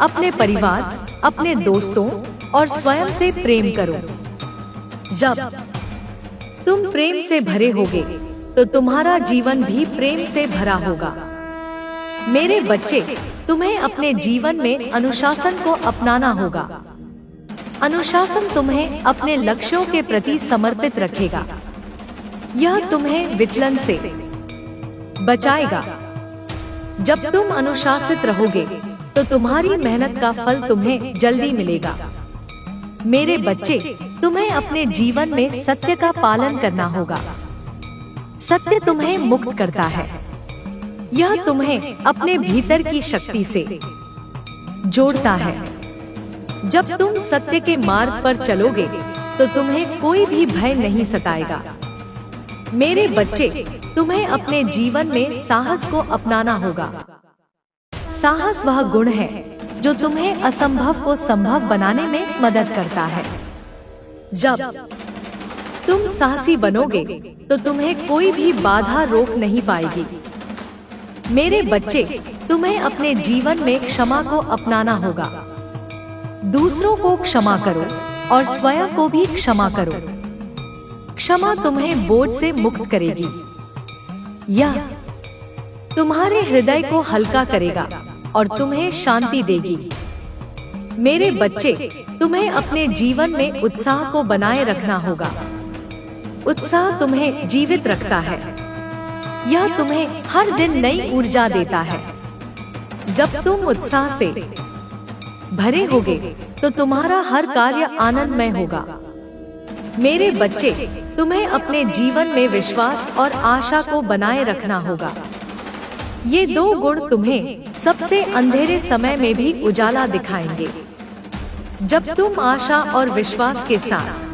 अपने परिवार, अपने दोस्तों और स्वयं से प्रेम करो। जब तुम प्रेम से भरे होगे तो तुम्हारा जीवन भी प्रेम से भरा होगा। मेरे बच्चे, तुम्हें अपने जीवन में अनुशासन को अपनाना होगा। अनुशासन तुम्हें अपने लक्ष्यों के प्रति समर्पित रखेगा। यह तुम्हें विचलन से बचाएगा। जब तुम अनुशासित रहोगे तो तुम्हारी मेहनत का फल तुम्हें जल्दी मिलेगा। मेरे बच्चे, तुम्हें अपने जीवन में सत्य का पालन करना होगा। सत्य तुम्हें मुक्त करता है। यह तुम्हें अपने भीतर की शक्ति से जोड़ता है। जब तुम सत्य के मार्ग पर चलोगे तो तुम्हें कोई भी भय नहीं सताएगा। मेरे बच्चे, तुम्हें अपने जीवन में साहस को अपनाना होगा। साहस वह गुण है जो तुम्हें असंभव को संभव बनाने में मदद करता है। जब तुम साहसी बनोगे तो तुम्हें कोई भी बाधा रोक नहीं पाएगी। मेरे बच्चे, तुम्हें अपने जीवन में क्षमा को अपनाना होगा। दूसरों को क्षमा करो और स्वयं को भी क्षमा करो। क्षमा तुम्हें बोझ से मुक्त करेगी। यह तुम्हारे हृदय को हल्का करेगा और तुम्हें शांति देगी। मेरे बच्चे, तुम्हें अपने जीवन में उत्साह को बनाए रखना होगा। उत्साह तुम्हें जीवित रखता है। यह तुम्हें हर दिन नई ऊर्जा देता है। जब तुम उत्साह से भरे होगे तो तुम्हारा हर कार्य आनंदमय होगा। मेरे बच्चे, तुम्हें अपने जीवन में विश्वास और आशा को बनाए रखना होगा। ये दो गुण तुम्हें सबसे अंधेरे समय में भी उजाला दिखाएंगे। जब तुम आशा और विश्वास के साथ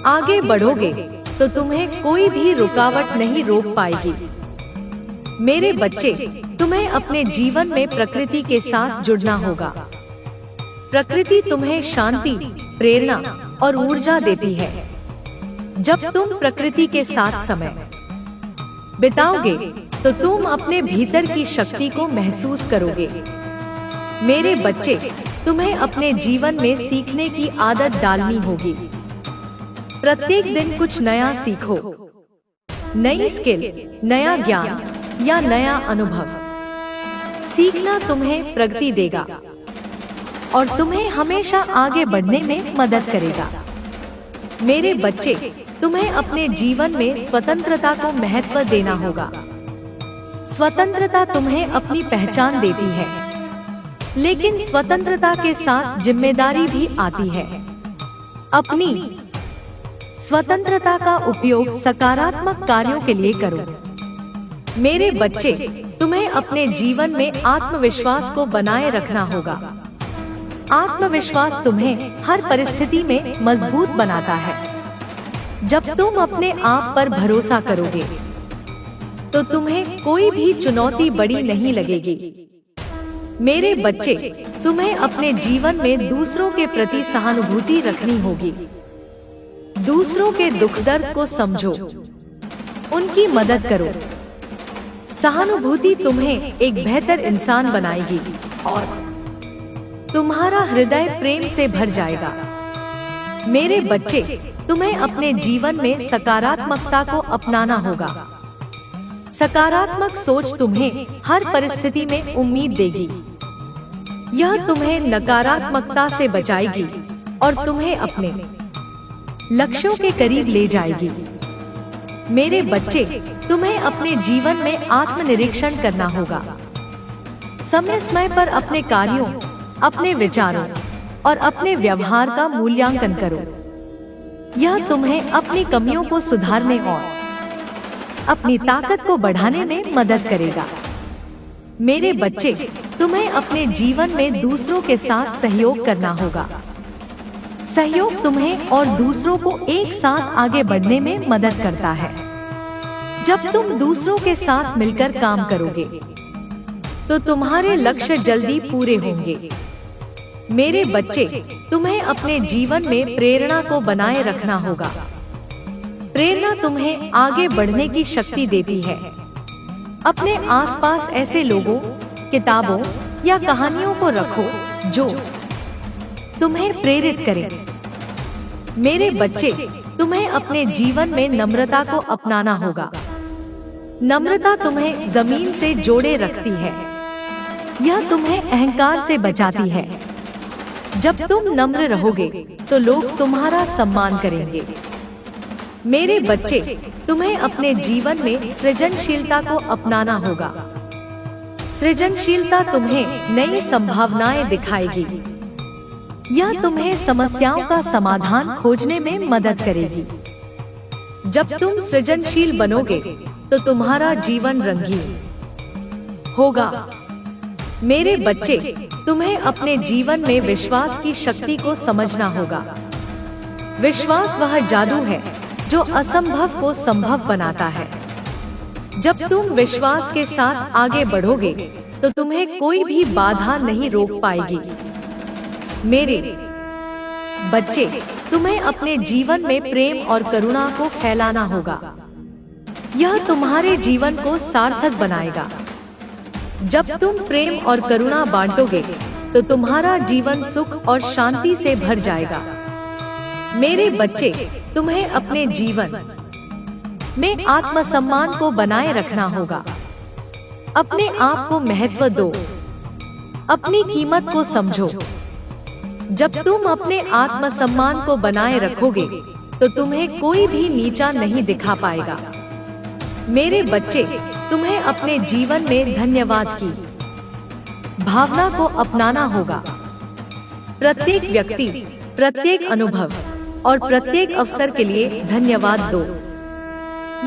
आगे बढ़ोगे तो तुम्हें कोई भी रुकावट नहीं रोक पाएगी। मेरे बच्चे, तुम्हें अपने जीवन में प्रकृति के साथ जुड़ना होगा। प्रकृति तुम्हें शांति, प्रेरणा और ऊर्जा देती है। जब तुम प्रकृति के साथ समय बिताओगे तो तुम अपने भीतर की शक्ति को महसूस करोगे। मेरे बच्चे, तुम्हें अपने जीवन में सीखने की आदत डालनी होगी। प्रत्येक दिन कुछ नया सीखो। नई स्किल, नया ज्ञान या नया अनुभव। सीखना तुम्हें प्रगति देगा और तुम्हें हमेशा आगे बढ़ने में मदद करेगा। मेरे बच्चे, तुम्हें अपने जीवन में स्वतंत्रता को महत्व देना होगा। स्वतंत्रता तुम्हें अपनी पहचान देती है, लेकिन स्वतंत्रता के साथ जिम्मेदारी भी आती है। अपनी स्वतंत्रता का उपयोग सकारात्मक कार्यों के लिए करो। मेरे बच्चे, तुम्हें अपने जीवन में आत्मविश्वास को बनाए रखना होगा। आत्मविश्वास तुम्हें हर परिस्थिति में मजबूत बनाता है। जब तुम अपने आप पर भरोसा करोगे तो तुम्हें कोई भी चुनौती बड़ी नहीं लगेगी। मेरे बच्चे, तुम्हें अपने जीवन में दूसरों के प्रति सहानुभूति रखनी होगी। दूसरों के दुख दर्द को समझो, उनकी मदद करो। सहानुभूति तुम्हें एक बेहतर इंसान बनाएगी और तुम्हारा हृदय प्रेम से भर जाएगा। मेरे बच्चे, तुम्हें अपने जीवन में सकारात्मकता को अपनाना होगा। सकारात्मक सोच तुम्हें हर परिस्थिति में उम्मीद देगी। यह तुम्हें नकारात्मकता से बचाएगी और तुम्हें अपने लक्ष्यों के करीब ले जाएगी। मेरे बच्चे, तुम्हें अपने जीवन में आत्मनिरीक्षण करना होगा। समय समय पर अपने कार्यों, अपने विचारों और अपने व्यवहार का मूल्यांकन करो। यह तुम्हें अपनी कमियों को सुधारने और अपनी ताकत को बढ़ाने में मदद करेगा। मेरे बच्चे, तुम्हें अपने जीवन में दूसरों के साथ सहयोग करना होगा। सहयोग तुम्हें और दूसरों को एक साथ आगे बढ़ने में मदद करता है। जब तुम दूसरों के साथ मिलकर काम करोगे तो तुम्हारे लक्ष्य जल्दी पूरे होंगे। मेरे बच्चे, तुम्हें अपने जीवन में प्रेरणा को बनाए रखना होगा। प्रेरणा तुम्हें आगे बढ़ने की शक्ति देती है। अपने आसपास ऐसे लोगों, किताबों या कहानियों को रखो जो तुम्हें प्रेरित करें। मेरे बच्चे, तुम्हें अपने जीवन में नम्रता को अपनाना होगा। नम्रता तुम्हें जमीन से जोड़े रखती है। यह तुम्हें अहंकार से बचाती है। जब तुम नम्र रहोगे तो लोग तुम्हारा सम्मान करेंगे। मेरे बच्चे, तुम्हें अपने जीवन में सृजनशीलता को अपनाना होगा। सृजनशीलता तुम्हें नई संभावनाएं दिखाएगी। यह तुम्हें समस्याओं का समाधान खोजने में मदद करेगी। जब तुम सृजनशील बनोगे तो तुम्हारा जीवन रंगीन होगा। मेरे बच्चे, तुम्हें अपने जीवन में विश्वास की शक्ति को समझना होगा। विश्वास वह जादू है जो असंभव को संभव बनाता है। जब तुम विश्वास के साथ आगे बढ़ोगे तो तुम्हें कोई भी बाधा नहीं रोक पाएगी। मेरे बच्चे, तुम्हें अपने जीवन में प्रेम और करुणा को फैलाना होगा। यह तुम्हारे जीवन को सार्थक बनाएगा। जब तुम प्रेम और करुणा बांटोगे तो तुम्हारा जीवन सुख और शांति से भर जाएगा। मेरे बच्चे, तुम्हें अपने जीवन में आत्मसम्मान को बनाए रखना होगा। अपने आप को महत्व दो, अपनी कीमत को समझो। जब तुम अपने आत्मसम्मान को बनाए रखोगे तो तुम्हें कोई भी नीचा नहीं दिखा पाएगा। मेरे बच्चे, तुम्हें अपने जीवन में धन्यवाद की भावना को अपनाना होगा। प्रत्येक व्यक्ति, प्रत्येक अनुभव और प्रत्येक अवसर के लिए धन्यवाद दो।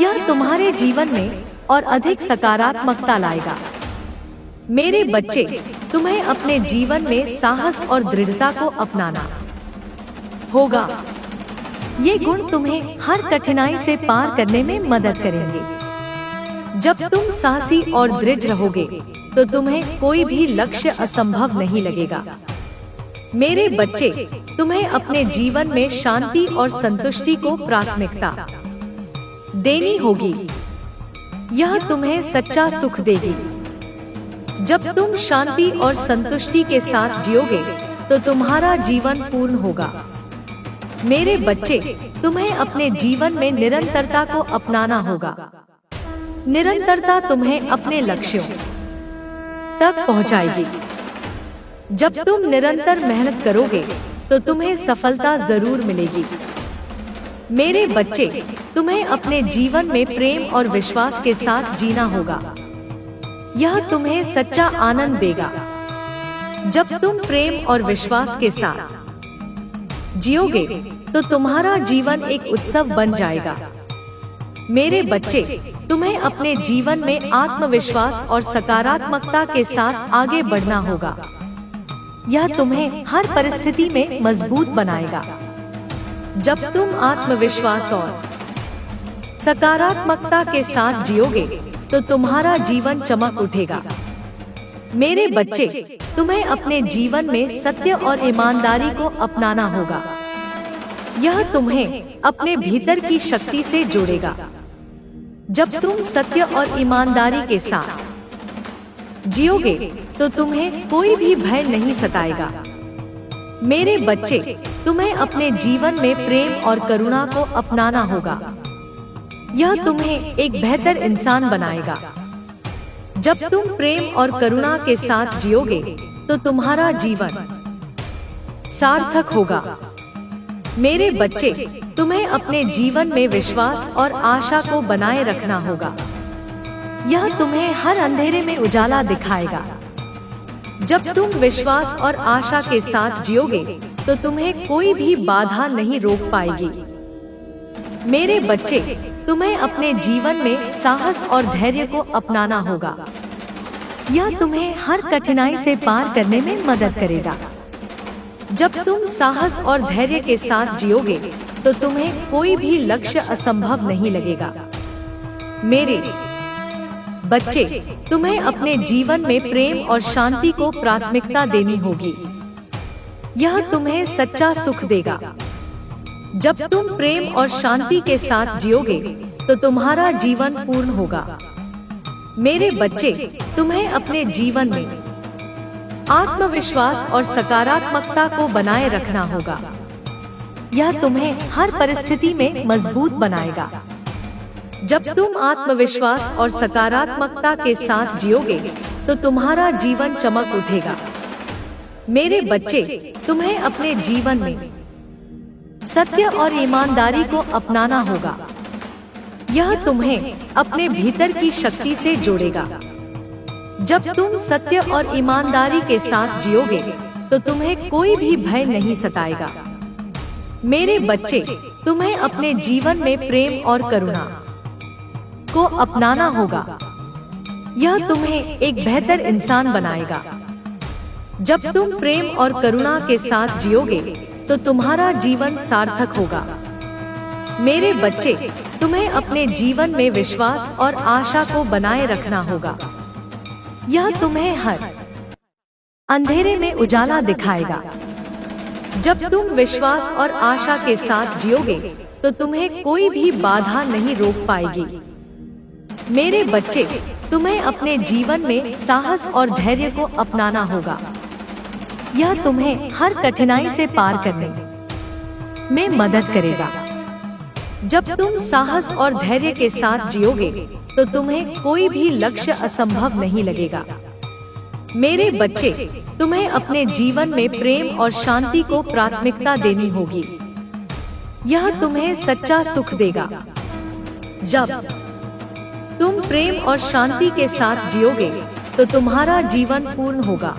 यह तुम्हारे जीवन में और अधिक सकारात्मकता लाएगा। मेरे बच्चे, तुम्हें अपने जीवन में साहस और दृढ़ता को अपनाना होगा। ये गुण तुम्हें हर कठिनाई से पार करने में मदद करेंगे। जब तुम साहसी और दृढ़ रहोगे तो तुम्हें कोई भी लक्ष्य असंभव नहीं लगेगा। मेरे बच्चे, तुम्हें अपने जीवन में शांति और संतुष्टि को प्राथमिकता देनी होगी। यह तुम्हें सच्चा सुख देगी। जब तुम शांति और संतुष्टि के साथ जियोगे तो तुम्हारा जीवन पूर्ण होगा। मेरे बच्चे, तुम्हें अपने जीवन में निरंतरता को अपनाना होगा। निरंतरता तुम्हें अपने लक्ष्यों तक पहुंचाएगी। जब तुम निरंतर मेहनत करोगे तो तुम्हें सफलता जरूर मिलेगी। मेरे बच्चे, तुम्हें अपने जीवन में प्रेम और विश्वास के साथ जीना होगा। यह तुम्हें सच्चा आनंद देगा। जब तुम प्रेम और विश्वास के साथ जियोगे तो तुम्हारा जीवन एक उत्सव बन जाएगा। मेरे बच्चे, तुम्हें अपने जीवन में आत्मविश्वास और सकारात्मकता के साथ आगे बढ़ना होगा। यह तुम्हें हर परिस्थिति में मजबूत बनाएगा। जब तुम आत्मविश्वास और सकारात्मकता के साथ जियोगे तो तुम्हारा जीवन चमक उठेगा। मेरे बच्चे, तुम्हें अपने जीवन में सत्य और ईमानदारी को अपनाना होगा। यह तुम्हें अपने भीतर की शक्ति से जोड़ेगा। जब तुम सत्य और ईमानदारी के साथ जियोगे तो तुम्हें कोई भी भय नहीं सताएगा। मेरे बच्चे, तुम्हें अपने जीवन में प्रेम और करुणा को अपनाना होगा। यह तुम्हें एक बेहतर इंसान बनाएगा। जब तुम प्रेम और करुणा के साथ जियोगे तो तुम्हारा जीवन सार्थक होगा। मेरे बच्चे, तुम्हें अपने जीवन में विश्वास और आशा को बनाए रखना होगा। यह तुम्हें हर अंधेरे में उजाला दिखाएगा। जब तुम विश्वास और आशा के साथ जियोगे तो तुम्हें कोई भी बाधा नहीं रोक पाएगी। मेरे बच्चे, तुम्हें अपने जीवन में साहस और धैर्य को अपनाना होगा। यह तुम्हें हर कठिनाई से पार करने में मदद करेगा। जब तुम साहस और धैर्य के साथ जियोगे तो तुम्हें कोई भी लक्ष्य असंभव नहीं लगेगा। मेरे बच्चे, तुम्हें अपने जीवन में प्रेम और शांति को प्राथमिकता देनी होगी। यह तुम्हें सच्चा सुख देगा। जब तुम प्रेम और शांति के साथ जियोगे तो तुम्हारा जीवन पूर्ण होगा। मेरे बच्चे, तुम्हें अपने जीवन में आत्मविश्वास और सकारात्मकता को बनाए रखना होगा। यह तुम्हें हर परिस्थिति में मजबूत बनाएगा। जब तुम आत्मविश्वास और सकारात्मकता के साथ जियोगे तो तुम्हारा जीवन चमक उठेगा। मेरे बच्चे, तुम्हें अपने जीवन में सत्य और ईमानदारी को अपनाना होगा। यह तुम्हें अपने भीतर की शक्ति से जोड़ेगा। जब तुम सत्य और ईमानदारी के साथ जियोगे तो तुम्हें कोई भी भय नहीं सताएगा। मेरे बच्चे, तुम्हें अपने जीवन में प्रेम और करुणा को अपनाना होगा। यह तुम्हें एक बेहतर इंसान बनाएगा। जब तुम प्रेम और करुणा के साथ जियोगे तो तुम्हारा जीवन सार्थक होगा। मेरे बच्चे, तुम्हें अपने जीवन में विश्वास और आशा को बनाए रखना होगा। यह तुम्हें हर अंधेरे में उजाला दिखाएगा। जब तुम विश्वास और आशा के साथ जियोगे तो तुम्हें कोई भी बाधा नहीं रोक पाएगी। मेरे बच्चे, तुम्हें अपने जीवन में साहस और धैर्य को अपनाना होगा। यह तुम्हें हर कठिनाई से पार करने में मदद करेगा। जब तुम साहस और धैर्य के साथ जियोगे तो तुम्हें कोई भी लक्ष्य असंभव नहीं लगेगा। मेरे बच्चे, तुम्हें अपने जीवन में प्रेम और शांति को प्राथमिकता देनी होगी। यह तुम्हें सच्चा सुख देगा। जब तुम प्रेम और शांति के साथ जियोगे तो तुम्हारा जीवन पूर्ण होगा।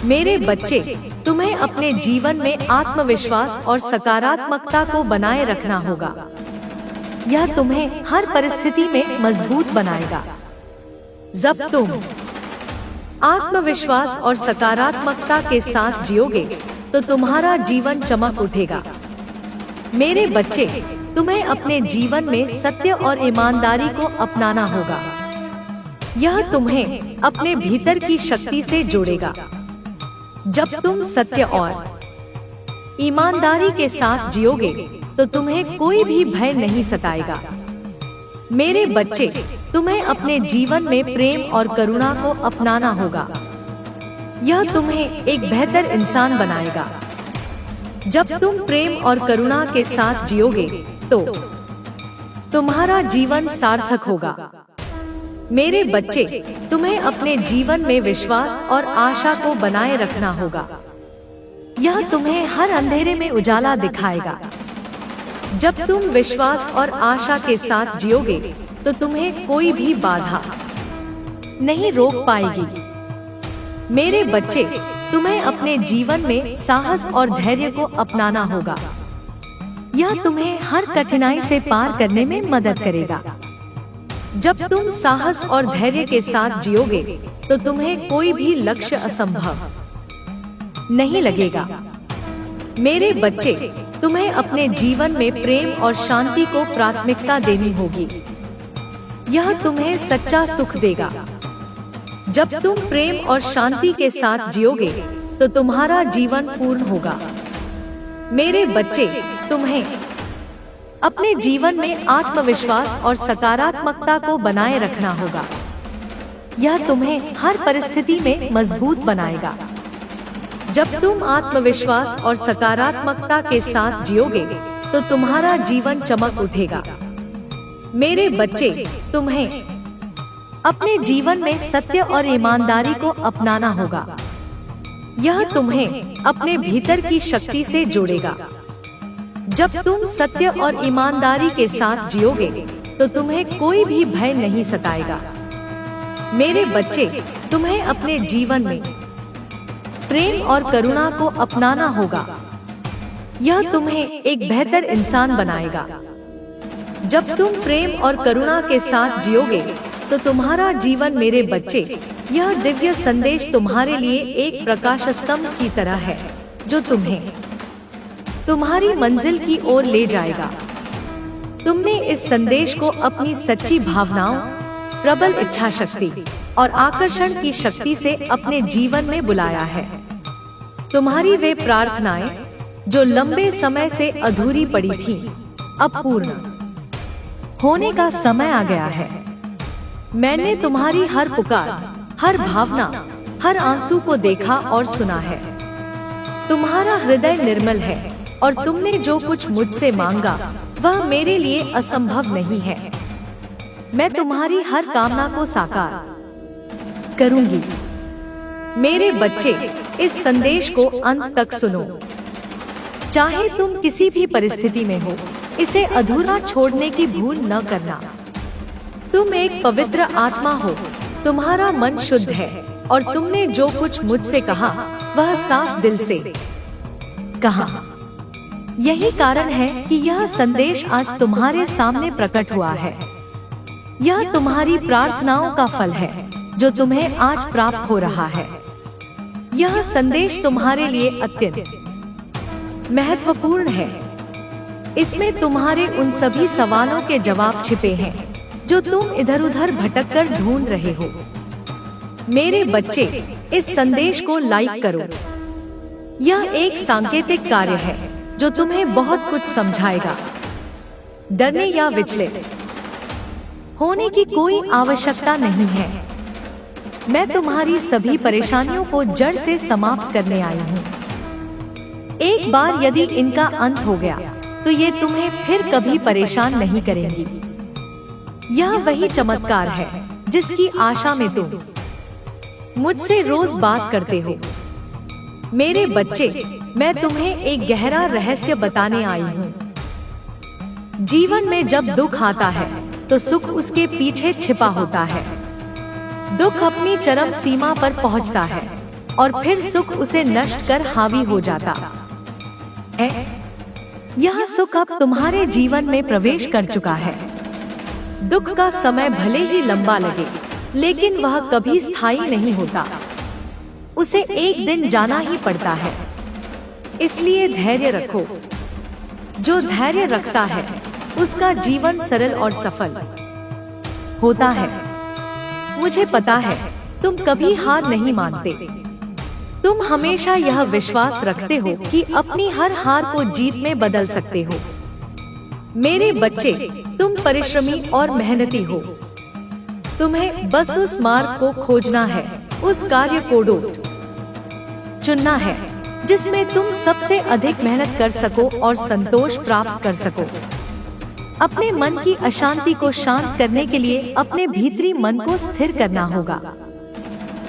मेरे बच्चे, तुम्हें अपने जीवन में आत्मविश्वास और सकारात्मकता को बनाए रखना होगा। यह तुम्हें हर परिस्थिति में मजबूत बनाएगा। जब तुम आत्मविश्वास और सकारात्मकता के साथ जियोगे तो तुम्हारा जीवन चमक उठेगा। मेरे बच्चे, तुम्हें अपने जीवन में सत्य और ईमानदारी को अपनाना होगा। यह तुम्हें अपने भीतर की शक्ति से जोड़ेगा। जब तुम सत्य और ईमानदारी के साथ जियोगे तो तुम्हें कोई भी भय नहीं सताएगा। मेरे बच्चे, तुम्हें अपने जीवन में प्रेम और करुणा को अपनाना होगा। यह तुम्हें एक बेहतर इंसान बनाएगा। जब तुम प्रेम और करुणा के साथ जियोगे तो तुम्हारा जीवन सार्थक होगा। मेरे बच्चे, तुम्हें अपने जीवन में विश्वास और आशा को बनाए रखना होगा। यह तुम्हें हर अंधेरे में उजाला दिखाएगा। जब तुम विश्वास और आशा के साथ जियोगे तो तुम्हें कोई भी बाधा नहीं रोक पाएगी। मेरे बच्चे, तुम्हें अपने जीवन में साहस और धैर्य को अपनाना होगा। यह तुम्हें हर कठिनाई से पार करने में मदद करेगा। जब तुम साहस और धैर्य के साथ जियोगे तो तुम्हें कोई भी लक्ष्य असंभव नहीं लगेगा। मेरे बच्चे, तुम्हें अपने जीवन में प्रेम और शांति को प्राथमिकता देनी होगी। यह तुम्हें सच्चा सुख देगा। जब तुम प्रेम और शांति के साथ जियोगे तो तुम्हारा जीवन पूर्ण होगा। मेरे बच्चे, तुम्हें अपने जीवन में आत्मविश्वास और सकारात्मकता को बनाए रखना होगा। यह तुम्हें हर परिस्थिति में मजबूत बनाएगा। जब तुम आत्मविश्वास और सकारात्मकता के साथ जियोगे तो तुम्हारा जीवन चमक उठेगा। मेरे बच्चे, तुम्हें अपने जीवन में सत्य और ईमानदारी को अपनाना होगा। यह तुम्हें अपने भीतर की शक्ति से जोड़ेगा। जब तुम सत्य और ईमानदारी के साथ जियोगे तो तुम्हें कोई भी भय नहीं सताएगा। मेरे बच्चे, तुम्हें अपने जीवन में प्रेम और करुणा को अपनाना होगा। यह तुम्हें एक बेहतर इंसान बनाएगा। जब तुम प्रेम और करुणा के साथ जियोगे तो तुम्हारा जीवन, मेरे बच्चे, यह दिव्य संदेश तुम्हारे लिए एक प्रकाश स्तंभ की तरह है जो तुम्हें तुम्हारी मंजिल की ओर ले जाएगा। तुमने इस संदेश को अपनी सच्ची भावनाओं, प्रबल इच्छा शक्ति और आकर्षण की शक्ति से अपने जीवन में बुलाया है। तुम्हारी वे प्रार्थनाएं जो लंबे समय से अधूरी पड़ी थी, अब पूर्ण होने का समय आ गया है। मैंने तुम्हारी हर पुकार, हर भावना, हर आंसू को देखा और सुना है। तुम्हारा हृदय निर्मल है और तुमने जो कुछ मुझसे मांगा वह मेरे लिए असंभव नहीं है। मैं तुम्हारी हर कामना को साकार करूंगी। मेरे बच्चे, इस संदेश को अंत तक सुनो। चाहे तुम किसी भी परिस्थिति में हो, इसे अधूरा छोड़ने की भूल न करना। तुम एक पवित्र आत्मा हो, तुम्हारा मन शुद्ध है और तुमने जो कुछ मुझसे कहा वह साफ दिल से कहा। यही कारण है कि यह संदेश आज तुम्हारे सामने प्रकट हुआ है। यह तुम्हारी प्रार्थनाओं का फल है जो तुम्हें आज प्राप्त हो रहा है। यह संदेश तुम्हारे लिए अत्यंत महत्वपूर्ण है। इसमें तुम्हारे उन सभी सवालों के जवाब छिपे हैं जो तुम इधर उधर भटक कर ढूंढ रहे हो। मेरे बच्चे, इस संदेश को लाइक करो। यह एक सांकेतिक कार्य है जो तुम्हें बहुत कुछ समझाएगा। डरने या विचलित होने की कोई आवश्यकता नहीं है। मैं तुम्हारी सभी परेशानियों को जड़ से समाप्त करने आई हूँ। एक बार यदि इनका अंत हो गया तो ये तुम्हें फिर कभी परेशान नहीं करेंगी। यह वही चमत्कार है जिसकी आशा में तुम मुझसे रोज बात करते हो। मेरे बच्चे, मैं तुम्हें एक गहरा रहस्य बताने आई हूँ। जीवन में जब दुख आता है तो सुख उसके पीछे छिपा होता है। दुख अपनी चरम सीमा पर पहुँचता है और फिर सुख उसे नष्ट कर हावी हो जाता है। यह सुख अब तुम्हारे जीवन में प्रवेश कर चुका है। दुख का समय भले ही लंबा लगे, लेकिन वह कभी स्थायी नहीं होता। उसे एक दिन जाना ही पड़ता है। इसलिए धैर्य रखो। जो धैर्य रखता है उसका जीवन सरल और सफल होता है। मुझे पता है तुम कभी हार नहीं मानते। तुम हमेशा यह विश्वास रखते हो कि अपनी हर हार को जीत में बदल सकते हो। मेरे बच्चे, तुम परिश्रमी और मेहनती हो। तुम्हें बस उस मार्ग को खोजना है, उस कार्य को चुनना है जिसमें तुम सबसे अधिक मेहनत कर सको और संतोष प्राप्त कर सको। अपने मन की अशांति को शांत करने के लिए अपने भीतरी मन को स्थिर करना होगा।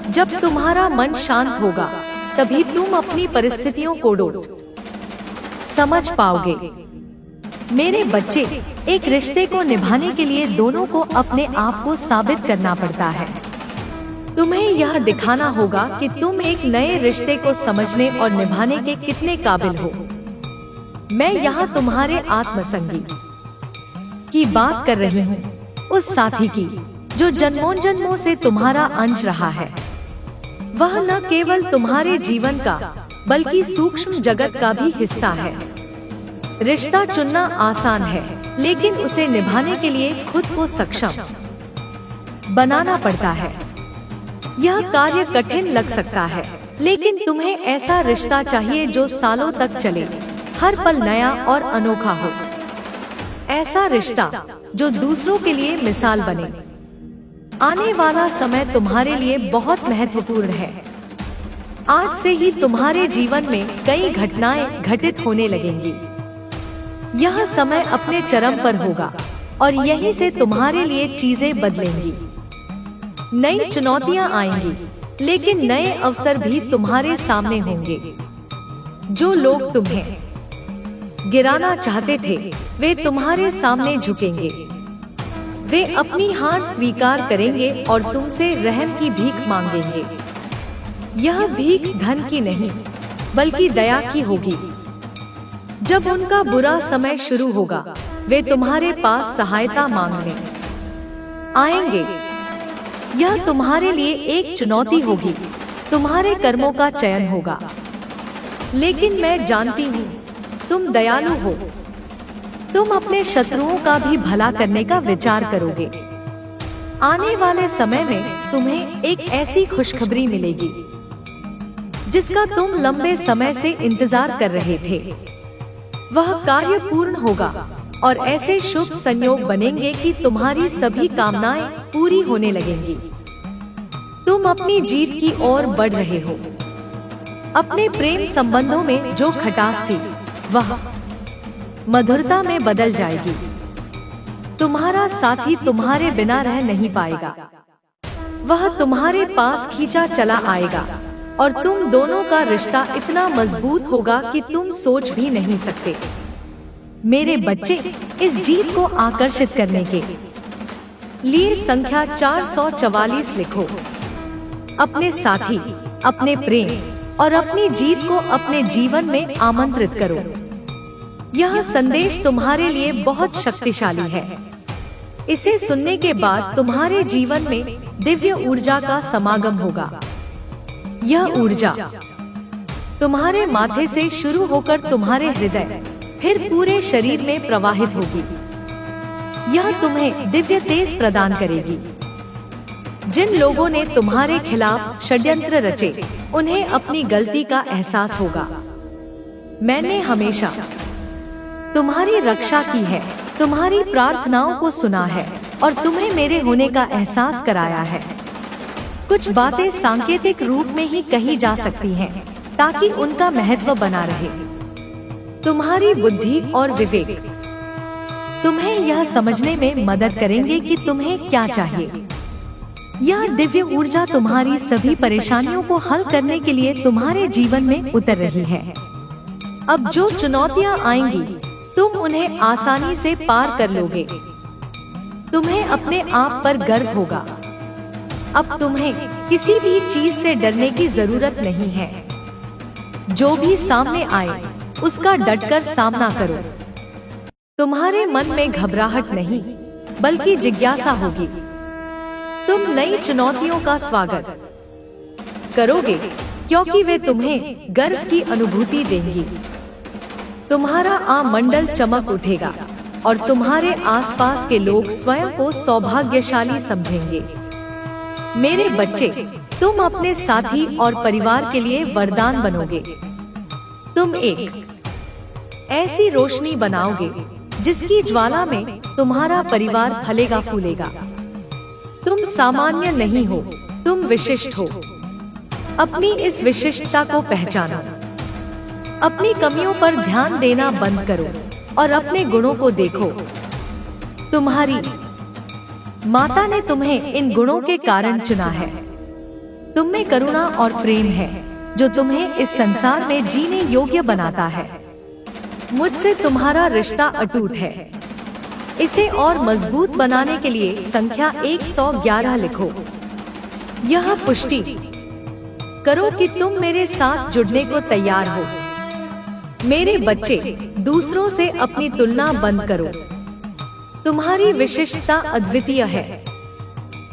जब तुम्हारा मन शांत होगा तभी तुम अपनी परिस्थितियों को समझ पाओगे। मेरे बच्चे, एक रिश्ते को निभाने के लिए दोनों को अपने आप को साबित करना पड़ता है। तुम्हें यह दिखाना होगा कि तुम एक नए रिश्ते को समझने और निभाने के कितने काबिल हो। मैं यहाँ तुम्हारे आत्मसंगी की बात कर रही हूँ, उस साथी की जो जन्मों जन्मों से तुम्हारा अंश रहा है। वह न केवल तुम्हारे जीवन का बल्कि सूक्ष्म जगत का भी हिस्सा है। रिश्ता चुनना आसान है, लेकिन उसे निभाने के लिए खुद को सक्षम बनाना पड़ता है। यह कार्य कठिन लग सकता है, लेकिन तुम्हें ऐसा रिश्ता चाहिए जो सालों तक चले, हर पल नया और अनोखा हो। ऐसा रिश्ता जो दूसरों के लिए मिसाल बने। आने वाला समय तुम्हारे लिए बहुत महत्वपूर्ण है। आज से ही तुम्हारे जीवन में कई घटनाएं घटित होने लगेंगी। यह समय अपने चरम पर होगा और यहीं से तुम्हारे लिए चीजें बदलेंगी। नई चुनौतियां आएंगी, लेकिन नए अवसर भी तुम्हारे सामने होंगे। जो लोग तुम्हें गिराना चाहते थे, वे तुम्हारे सामने झुकेंगे। वे अपनी हार स्वीकार करेंगे और तुमसे रहम की भीख मांगेंगे। यह भीख धन की नहीं, बल्कि दया की होगी। जब उनका बुरा समय शुरू होगा, वे तुम्हारे पास सहायता मांगने आएंगे। यह तुम्हारे लिए एक चुनौती होगी, तुम्हारे कर्मों का चयन होगा। लेकिन मैं जानती हूँ तुम दयालु हो। तुम अपने शत्रुओं का भी भला करने का विचार करोगे। आने वाले समय में तुम्हें एक ऐसी खुशखबरी मिलेगी जिसका तुम लंबे समय से इंतजार कर रहे थे। वह कार्य पूर्ण होगा और ऐसे शुभ संयोग बनेंगे कि तुम्हारी सभी कामनाएं पूरी होने लगेंगी। तुम अपनी जीत की ओर बढ़ रहे हो। अपने प्रेम संबंधों में जो खटास थी, वह मधुरता में बदल जाएगी। तुम्हारा साथी तुम्हारे बिना रह नहीं पाएगा। वह तुम्हारे पास खींचा चला आएगा और तुम दोनों का रिश्ता इतना मजबूत होगा कि तुम सोच भी नहीं सकते। मेरे बच्चे, इस जीत को आकर्षित करने के लिए संख्या 444 लिखो। अपने साथी, अपने प्रेम और अपनी जीत को अपने जीवन में आमंत्रित करो। यह संदेश तुम्हारे लिए बहुत शक्तिशाली है। इसे सुनने के बाद तुम्हारे जीवन में दिव्य ऊर्जा का समागम होगा। यह ऊर्जा तुम्हारे माथे से शुरू होकर तुम्हारे हृदय फिर पूरे शरीर में प्रवाहित होगी। यह तुम्हें दिव्य तेज प्रदान करेगी। जिन लोगों ने तुम्हारे खिलाफ षड्यंत्र रचे, उन्हें अपनी गलती का एहसास होगा। मैंने हमेशा तुम्हारी रक्षा की है, तुम्हारी प्रार्थनाओं को सुना है और तुम्हें मेरे होने का एहसास कराया है। कुछ बातें सांकेतिक रूप में ही कही जा सकती हैं, ताकि उनका महत्व बना रहे। तुम्हारी बुद्धि और विवेक तुम्हें यह समझने में मदद करेंगे कि तुम्हें क्या चाहिए। यह दिव्य ऊर्जा तुम्हारी सभी परेशानियों को हल करने के लिए तुम्हारे जीवन में उतर रही है। अब जो चुनौतियां आएंगी, तुम उन्हें आसानी से पार कर लोगे। तुम्हें अपने आप पर गर्व होगा। अब तुम्हें किसी भी चीज से डरने की जरूरत नहीं है। जो भी सामने आए, उसका डटकर सामना करो। तुम्हारे मन में घबराहट नहीं, बल्कि जिज्ञासा होगी। तुम नई चुनौतियों का स्वागत करोगे, क्योंकि वे तुम्हें गर्व की अनुभूति देंगी। तुम्हारा आमंडल चमक उठेगा और तुम्हारे आसपास के लोग स्वयं को सौभाग्यशाली समझेंगे। मेरे बच्चे, तुम अपने साथी और परिवार के लिए वरदान बनोगे। तुम एक ऐसी रोशनी बनाओगे जिसकी ज्वाला में तुम्हारा परिवार फलेगा फूलेगा। तुम सामान्य नहीं हो, तुम विशिष्ट हो। अपनी इस विशिष्टता को पहचानो। अपनी कमियों पर ध्यान देना बंद करो और अपने गुणों को देखो। तुम्हारी माता ने तुम्हें इन गुणों के कारण चुना है। तुम में करुणा और प्रेम है, जो तुम्हें इस संसार में जीने योग्य बनाता है। मुझसे तुम्हारा रिश्ता अटूट है। इसे और मजबूत बनाने के लिए संख्या 111 लिखो। यह पुष्टि करो कि तुम मेरे साथ जुड़ने को तैयार हो। मेरे बच्चे, दूसरों से अपनी तुलना बंद करो। तुम्हारी विशिष्टता अद्वितीय है।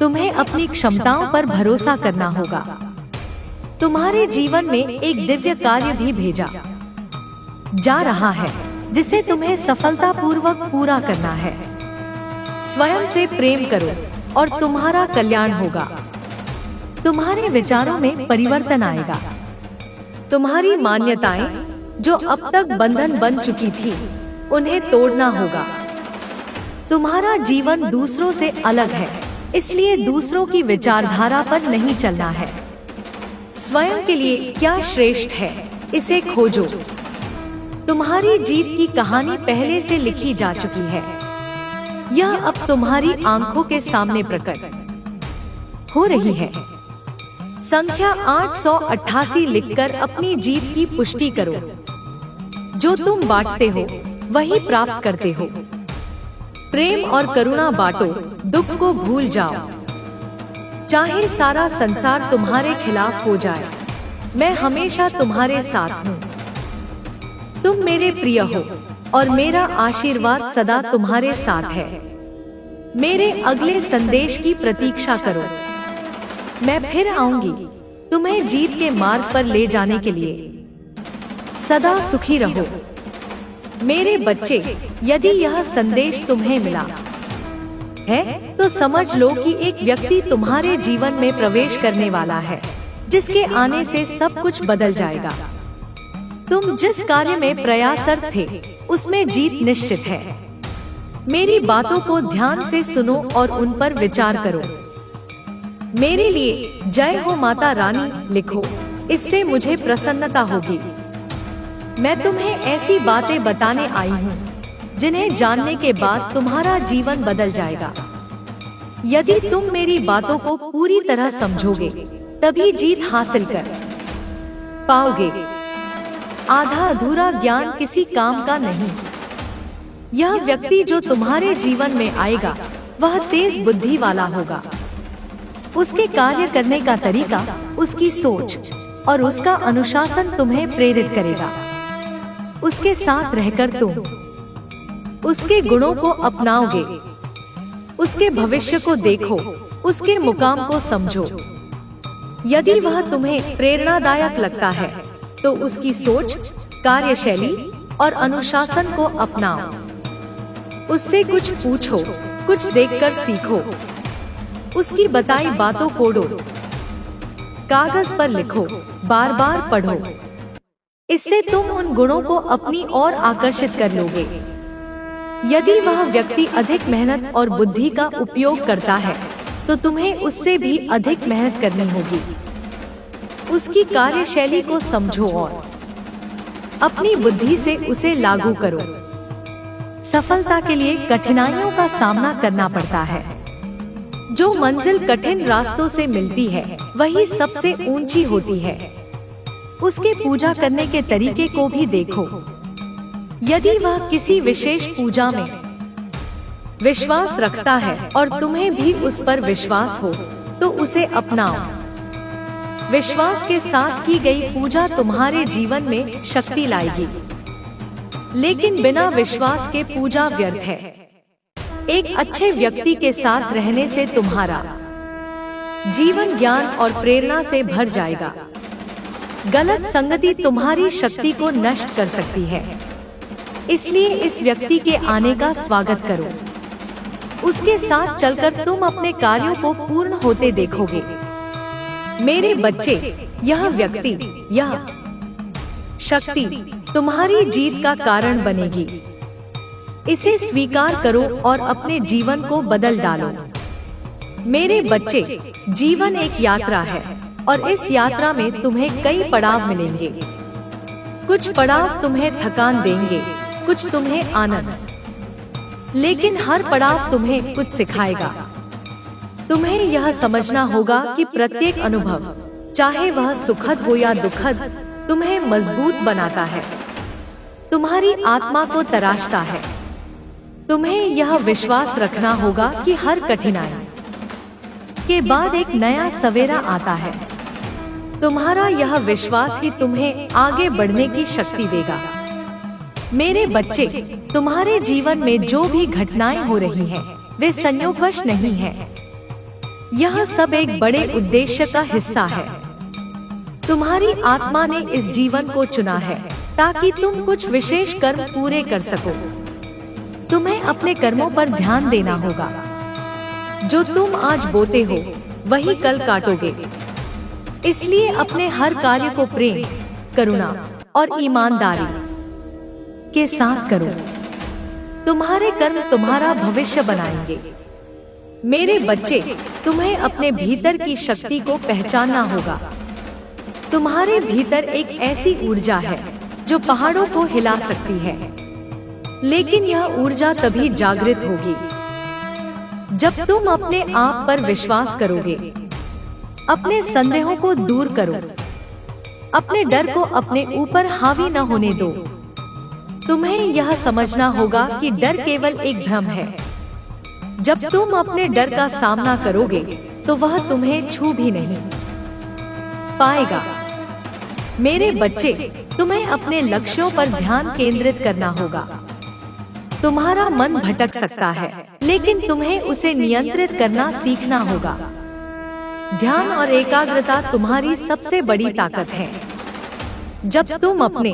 तुम्हें अपनी क्षमताओं पर भरोसा करना होगा। तुम्हारे जीवन में एक दिव्य कार्य भी भेजा जा रहा है, जिसे तुम्हें सफलतापूर्वक पूरा करना है। स्वयं से प्रेम करो और तुम्हारा कल्याण होगा। तुम्हारे विचारों में परिवर्तन आएगा। तुम्हारी मान्यताएं, जो अब तक बंधन बन चुकी थी, उन्हें तोड़ना होगा। तुम्हारा जीवन दूसरों से अलग है, इसलिए दूसरों की विचारधारा पर नहीं चलना है। स्वयं के लिए क्या श्रेष्ठ है, इसे खोजो। तुम्हारी जीत की कहानी पहले से लिखी जा चुकी है। यह अब तुम्हारी आंखों के सामने प्रकट हो रही है। संख्या 888 लिखकर अपनी जीत की पुष्टि करो। जो तुम बांटते हो, वही प्राप्त करते हो। प्रेम और करुणा बांटो, दुख को भूल जाओ। चाहे सारा संसार तुम्हारे खिलाफ हो जाए, मैं हमेशा तुम्हारे साथ हूँ। तुम मेरे प्रिय हो और मेरा आशीर्वाद सदा तुम्हारे साथ है। मेरे अगले संदेश की प्रतीक्षा करो। मैं फिर आऊंगी तुम्हें जीत के मार्ग पर ले जाने के लिए। सदा सुखी रहो। मेरे बच्चे, यदि यह संदेश तुम्हें मिला है, तो समझ लो कि एक व्यक्ति तुम्हारे जीवन में प्रवेश करने वाला है, जिसके आने से सब कुछ बदल जाएगा। तुम जिस कार्य में प्रयासरत थे, उसमें जीत निश्चित है। मेरी बातों को ध्यान से सुनो और उन पर विचार करो। मेरे लिए जय हो माता रानी लिखो, इससे मुझे प्रसन्नता होगी। मैं तुम्हें ऐसी बातें बताने आई हूँ, जिन्हें जानने के बाद तुम्हारा जीवन बदल जाएगा। यदि तुम मेरी बातों को पूरी तरह समझोगे, तभी जीत हासिल कर पाओगे। आधा अधूरा ज्ञान किसी काम का नहीं। यह व्यक्ति जो तुम्हारे जीवन में आएगा, वह तेज बुद्धि वाला होगा। उसके कार्य करने का तरीका, उसकी सोच और उसका अनुशासन तुम्हें प्रेरित करेगा। उसके साथ रहकर तुम उसके गुणों को अपनाओगे। उसके भविष्य को देखो, उसके मुकाम को समझो। यदि वह तुम्हें प्रेरणादायक लगता है तो उसकी सोच, कार्यशैली और अनुशासन को अपनाओ। उससे कुछ पूछो, कुछ देखकर सीखो, उसकी बताई बातों को कोडो, कागज पर लिखो, बार बार पढ़ो। इससे तुम उन गुणों को अपनी ओर आकर्षित कर लोगे। यदि वह व्यक्ति अधिक मेहनत और बुद्धि का उपयोग करता है तो तुम्हें उससे भी अधिक मेहनत करनी होगी। उसकी कार्यशैली को समझो और अपनी बुद्धि से उसे लागू करो। सफलता के लिए कठिनाइयों का सामना करना पड़ता है। जो मंजिल कठिन रास्तों से मिलती है वही सबसे ऊंची होती है। उसके पूजा करने के तरीके को भी देखो। यदि वह किसी विशेष पूजा में विश्वास रखता है और तुम्हें भी उस पर विश्वास हो तो उसे अपनाओ। विश्वास के साथ की गई पूजा तुम्हारे जीवन में शक्ति लाएगी, लेकिन बिना विश्वास के पूजा व्यर्थ है। एक अच्छे व्यक्ति के साथ रहने से तुम्हारा जीवन ज्ञान और प्रेरणा से भर जाएगा। गलत संगति तुम्हारी शक्ति को नष्ट कर सकती है, इसलिए इस व्यक्ति के आने का स्वागत करो। उसके साथ चलकर तुम अपने कार्यों को पूर्ण होते देखोगे। मेरे बच्चे, यह व्यक्ति, यह शक्ति तुम्हारी जीत का कारण बनेगी। इसे स्वीकार करो और अपने जीवन को बदल डालो। मेरे बच्चे, जीवन एक यात्रा है और इस यात्रा में तुम्हें कई पड़ाव मिलेंगे। कुछ पड़ाव तुम्हें थकान देंगे, कुछ तुम्हें आनंद, लेकिन हर पड़ाव तुम्हें कुछ सिखाएगा। तुम्हें यह समझना होगा कि प्रत्येक अनुभव, चाहे वह सुखद हो या दुखद, तुम्हें मजबूत बनाता है, तुम्हारी आत्मा को तराशता है। तुम्हें यह विश्वास रखना होगा कि हर कठिनाई के बाद एक नया सवेरा आता है। तुम्हारा यह विश्वास ही तुम्हें आगे बढ़ने की शक्ति देगा। मेरे बच्चे, तुम्हारे जीवन में जो भी घटनाएं हो रही हैं, वे संयोगवश नहीं हैं। यह सब एक बड़े उद्देश्य का हिस्सा है। तुम्हारी आत्मा ने इस जीवन को चुना है ताकि तुम कुछ विशेष कर्म पूरे कर सको। तुम्हें अपने कर्मों पर ध्यान देना होगा। जो तुम आज बोते हो वही कल काटोगे। इसलिए अपने हर कार्य को प्रेम, करुणा और ईमानदारी के साथ करो। तुम्हारे कर्म तुम्हारा भविष्य बनाएंगे। मेरे बच्चे, तुम्हें अपने भीतर की शक्ति को पहचानना होगा। तुम्हारे भीतर एक ऐसी ऊर्जा है जो पहाड़ों को हिला सकती है, लेकिन यह ऊर्जा तभी जागृत होगी जब तुम अपने आप पर विश्वास करोगे। अपने संदेहों को दूर करो। अपने डर को अपने ऊपर हावी न होने दो। तुम्हें यह समझना होगा कि डर केवल एक भ्रम है। जब तुम अपने डर का सामना करोगे तो वह तुम्हें छू भी नहीं पाएगा। मेरे बच्चे, तुम्हें अपने लक्ष्यों पर ध्यान केंद्रित करना होगा। तुम्हारा मन भटक सकता है, लेकिन तुम्हें उसे नियंत्रित करना सीखना होगा। ध्यान और एकाग्रता तुम्हारी सबसे बड़ी ताकत है। जब तुम अपने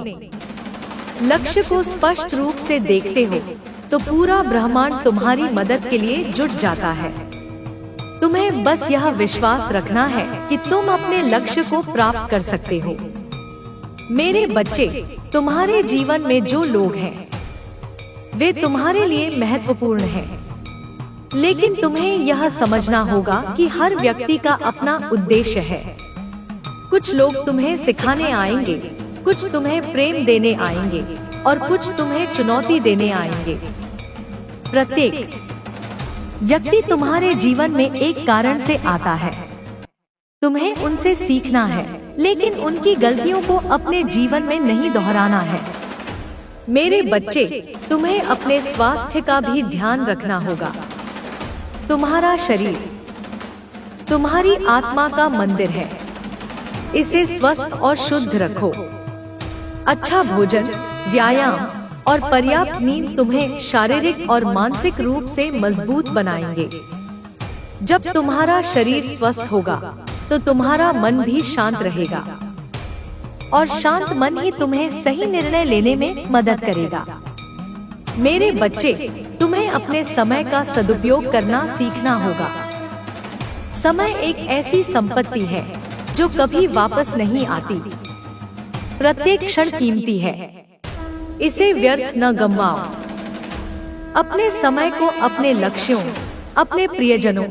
लक्ष्य को स्पष्ट रूप से देखते हो तो पूरा ब्रह्मांड तुम्हारी मदद के लिए जुट जाता है। तुम्हें बस यह विश्वास रखना है कि तुम अपने लक्ष्य को प्राप्त कर सकते हो। मेरे बच्चे, तुम्हारे जीवन में जो लोग हैं वे तुम्हारे लिए महत्वपूर्ण हैं, लेकिन तुम्हें यह समझना होगा कि हर व्यक्ति का अपना उद्देश्य है। कुछ लोग तुम्हें सिखाने आएंगे, कुछ तुम्हें प्रेम देने आएंगे और कुछ तुम्हें चुनौती देने आएंगे। प्रत्येक व्यक्ति तुम्हारे जीवन में एक कारण से आता है। तुम्हें उनसे सीखना है, लेकिन उनकी गलतियों को अपने जीवन में नहीं दोहराना है। मेरे बच्चे, तुम्हें अपने स्वास्थ्य का भी ध्यान रखना होगा। तुम्हारा शरीर तुम्हारी आत्मा का मंदिर है। इसे स्वस्थ और शुद्ध रखो। अच्छा भोजन, व्यायाम और पर्याप्त नींद तुम्हें शारीरिक और मानसिक रूप से मजबूत बनाएंगे। जब तुम्हारा शरीर स्वस्थ होगा तो तुम्हारा मन भी शांत रहेगा, और शांत मन ही तुम्हें सही निर्णय लेने में मदद करेगा। मेरे बच्चे, तुम्हें अपने समय का सदुपयोग करना सीखना होगा। समय एक ऐसी संपत्ति है जो कभी वापस नहीं आती। प्रत्येक क्षण कीमती है, इसे व्यर्थ न गंवाओ। अपने समय को अपने लक्ष्यों, अपने प्रियजनों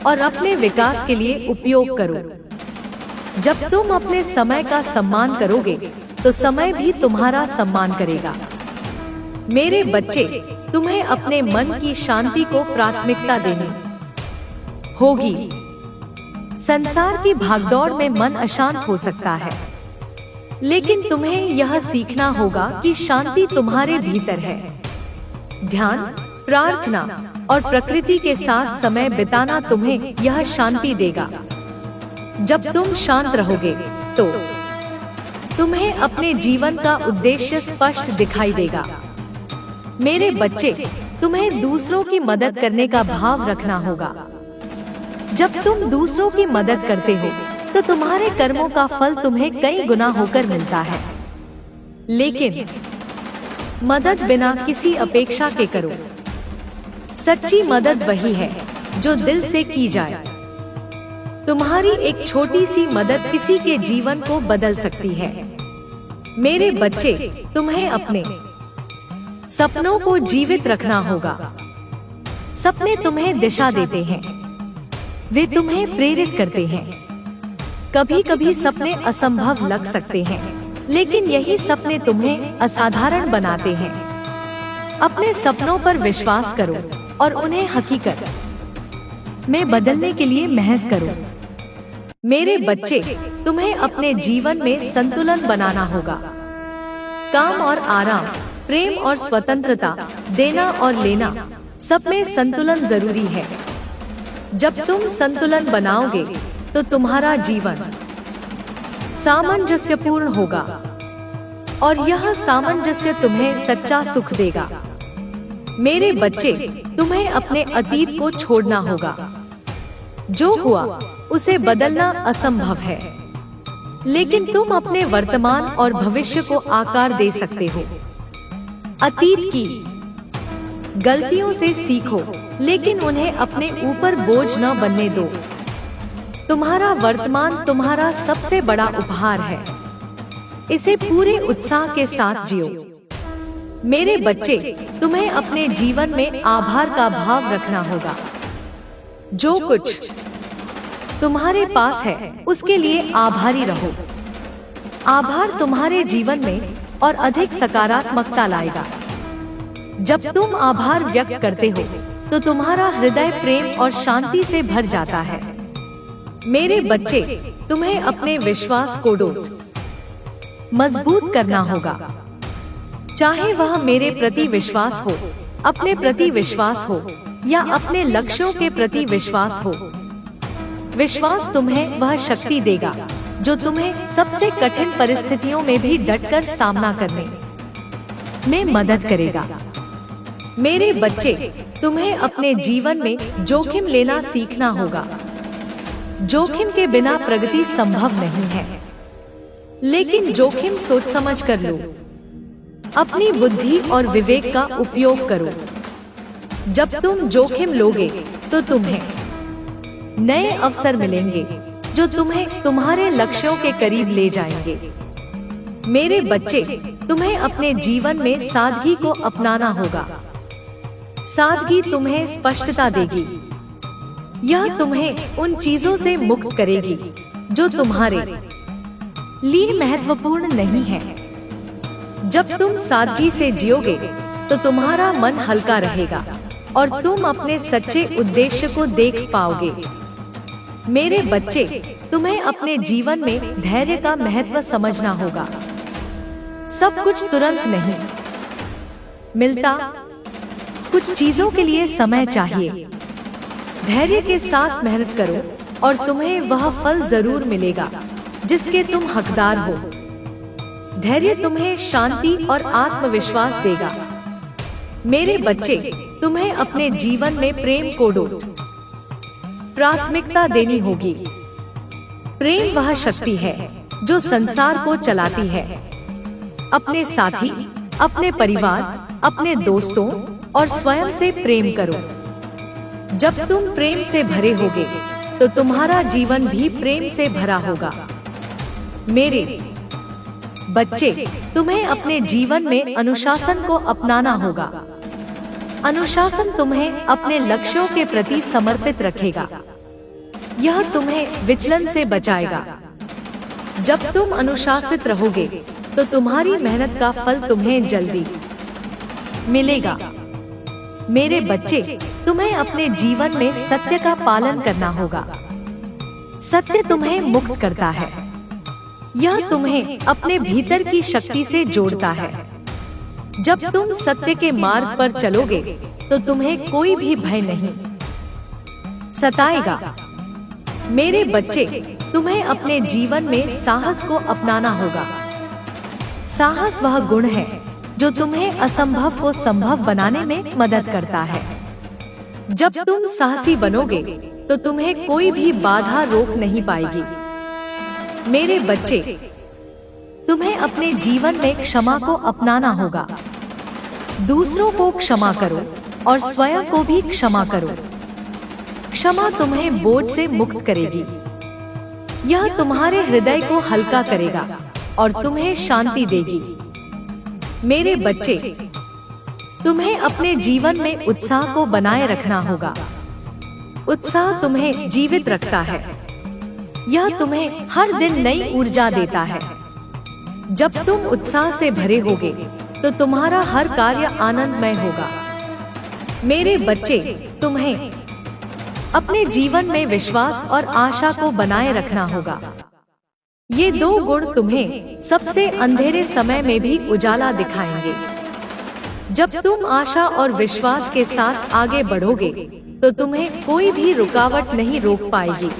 और अपने विकास के लिए उपयोग करो। जब तुम अपने समय का सम्मान करोगे तो समय भी तुम्हारा सम्मान करेगा। मेरे बच्चे, तुम्हें अपने मन की शांति को प्राथमिकता देनी होगी। संसार की भागदौड़ में मन अशांत हो सकता है, लेकिन तुम्हें यह सीखना होगा कि शांति तुम्हारे भीतर है। ध्यान, प्रार्थना और प्रकृति के साथ समय बिताना तुम्हें यह शांति देगा। जब तुम शांत रहोगे तो तुम्हें अपने जीवन का उद्देश्य स्पष्ट दिखाई देगा। मेरे बच्चे, तुम्हें दूसरों की मदद करने का भाव रखना होगा। जब तुम दूसरों की मदद करते हो तो तुम्हारे कर्मों का फल तुम्हें कई गुना होकर मिलता है। लेकिन मदद बिना किसी अपेक्षा के करो। सच्ची मदद वही है जो दिल से की जाए। तुम्हारी एक छोटी सी मदद किसी के जीवन को बदल सकती है। मेरे बच्चे, तुम्हें अपने सपनों को जीवित रखना होगा। सपने तुम्हें दिशा देते हैं, वे तुम्हें प्रेरित करते हैं। कभी कभी सपने असंभव लग सकते हैं, लेकिन यही सपने तुम्हें असाधारण बनाते हैं। अपने सपनों पर विश्वास करो और उन्हें हकीकत में बदलने के लिए मेहनत करो। मेरे बच्चे, तुम्हें अपने जीवन में संतुलन बनाना होगा। काम और आराम, प्रेम और स्वतंत्रता, देना और लेना, सब में संतुलन जरूरी है। जब तुम संतुलन बनाओगे तो तुम्हारा जीवन सामंजस्यपूर्ण होगा, और यह सामंजस्य तुम्हें सच्चा सुख देगा। मेरे बच्चे, तुम्हें अपने अतीत को छोड़ना होगा। जो हुआ उसे बदलना असंभव है, लेकिन तुम अपने वर्तमान और भविष्य को आकार दे सकते हो। अतीत की गलतियों से सीखो, लेकिन उन्हें अपने ऊपर बोझ न बनने दो। तुम्हारा वर्तमान तुम्हारा सबसे बड़ा उपहार है, इसे पूरे उत्साह के साथ जियो। मेरे बच्चे, तुम्हें अपने जीवन में आभार का भाव रखना होगा। जो कुछ तुम्हारे पास है उसके लिए आभारी रहो। आभार तुम्हारे जीवन में और अधिक सकारात्मकता लाएगा। जब तुम आभार व्यक्त करते हो तो तुम्हारा हृदय प्रेम और शांति से भर जाता है। मेरे बच्चे, तुम्हें अपने विश्वास को मजबूत करना होगा। चाहे वह मेरे प्रति विश्वास हो, अपने प्रति विश्वास हो या अपने लक्ष्यों के प्रति विश्वास हो। विश्वास तुम्हें वह शक्ति देगा जो तुम्हें सबसे कठिन परिस्थितियों में भी डटकर सामना करने में मदद करेगा। मेरे बच्चे, तुम्हें अपने जीवन में जोखिम लेना सीखना होगा। जोखिम के बिना प्रगति संभव नहीं है, लेकिन जोखिम सोच समझ कर लो। अपनी बुद्धि और विवेक का उपयोग करो। जब तुम जोखिम लोगे तो तुम्हें नए अवसर मिलेंगे जो तुम्हें तुम्हारे लक्ष्यों के करीब ले जाएंगे। मेरे बच्चे, तुम्हें अपने जीवन में सादगी को अपनाना होगा। सादगी तुम्हें स्पष्टता देगी। यह तुम्हें उन चीजों से मुक्त करेगी जो तुम्हारे लिए महत्वपूर्ण नहीं है। जब तुम सादगी से जियोगे तो तुम्हारा मन हल्का रहेगा और तुम अपने सच्चे उद्देश्य को देख पाओगे। मेरे बच्चे, तुम्हें अपने जीवन में धैर्य का महत्व समझना होगा। सब कुछ तुरंत नहीं मिलता, कुछ चीजों के लिए समय चाहिए। धैर्य के साथ मेहनत करो और तुम्हें वह फल जरूर मिलेगा जिसके तुम हकदार हो। धैर्य तुम्हें शांति और आत्मविश्वास देगा। मेरे बच्चे, तुम्हें अपने जीवन में प्रेम को प्राथमिकता देनी होगी। प्रेम वह शक्ति है जो संसार को चलाती है। अपने साथी, अपने परिवार, अपने दोस्तों और स्वयं से प्रेम करो। जब तुम प्रेम से भरे होगे तो तुम्हारा जीवन भी प्रेम से भरा होगा। मेरे बच्चे, तुम्हें अपने जीवन में अनुशासन को अपनाना होगा। अनुशासन तुम्हें अपने लक्ष्यों के प्रति समर्पित रखेगा। यह तुम्हें विचलन से बचाएगा। जब तुम अनुशासित रहोगे तो तुम्हारी मेहनत का फल तुम्हें जल्दी मिलेगा। मेरे बच्चे, तुम्हें अपने जीवन में सत्य का पालन करना होगा। सत्य तुम्हें मुक्त करता है। यह तुम्हें अपने भीतर की शक्ति से जोड़ता है। जब तुम सत्य के मार्ग पर चलोगे तो तुम्हें कोई भी भय नहीं सताएगा। मेरे बच्चे, तुम्हें अपने जीवन में साहस को अपनाना होगा। साहस वह गुण है जो तुम्हें असंभव को संभव बनाने में मदद करता है। जब तुम साहसी बनोगे तो तुम्हें कोई भी बाधा रोक नहीं पाएगी। मेरे बच्चे, तुम्हें अपने जीवन में क्षमा को अपनाना होगा। दूसरों को क्षमा करो और स्वयं को भी क्षमा करो। क्षमा तुम्हें बोझ से मुक्त करेगी। यह तुम्हारे हृदय को हल्का करेगा और तुम्हें शांति देगी। मेरे बच्चे, तुम्हें अपने जीवन में उत्साह को बनाए रखना होगा। उत्साह तुम्हें जीवित रखता है। यह तुम्हें हर दिन नई ऊर्जा देता है। जब तुम उत्साह से भरे होगे तो तुम्हारा हर कार्य आनंदमय होगा। मेरे बच्चे, तुम्हें अपने जीवन में विश्वास और आशा को बनाए रखना होगा। ये दो गुण तुम्हें सबसे अंधेरे समय में भी उजाला दिखाएंगे। जब तुम आशा और विश्वास के साथ आगे बढ़ोगे तो तुम्हें कोई भी रुकावट नहीं रोक पाएगी।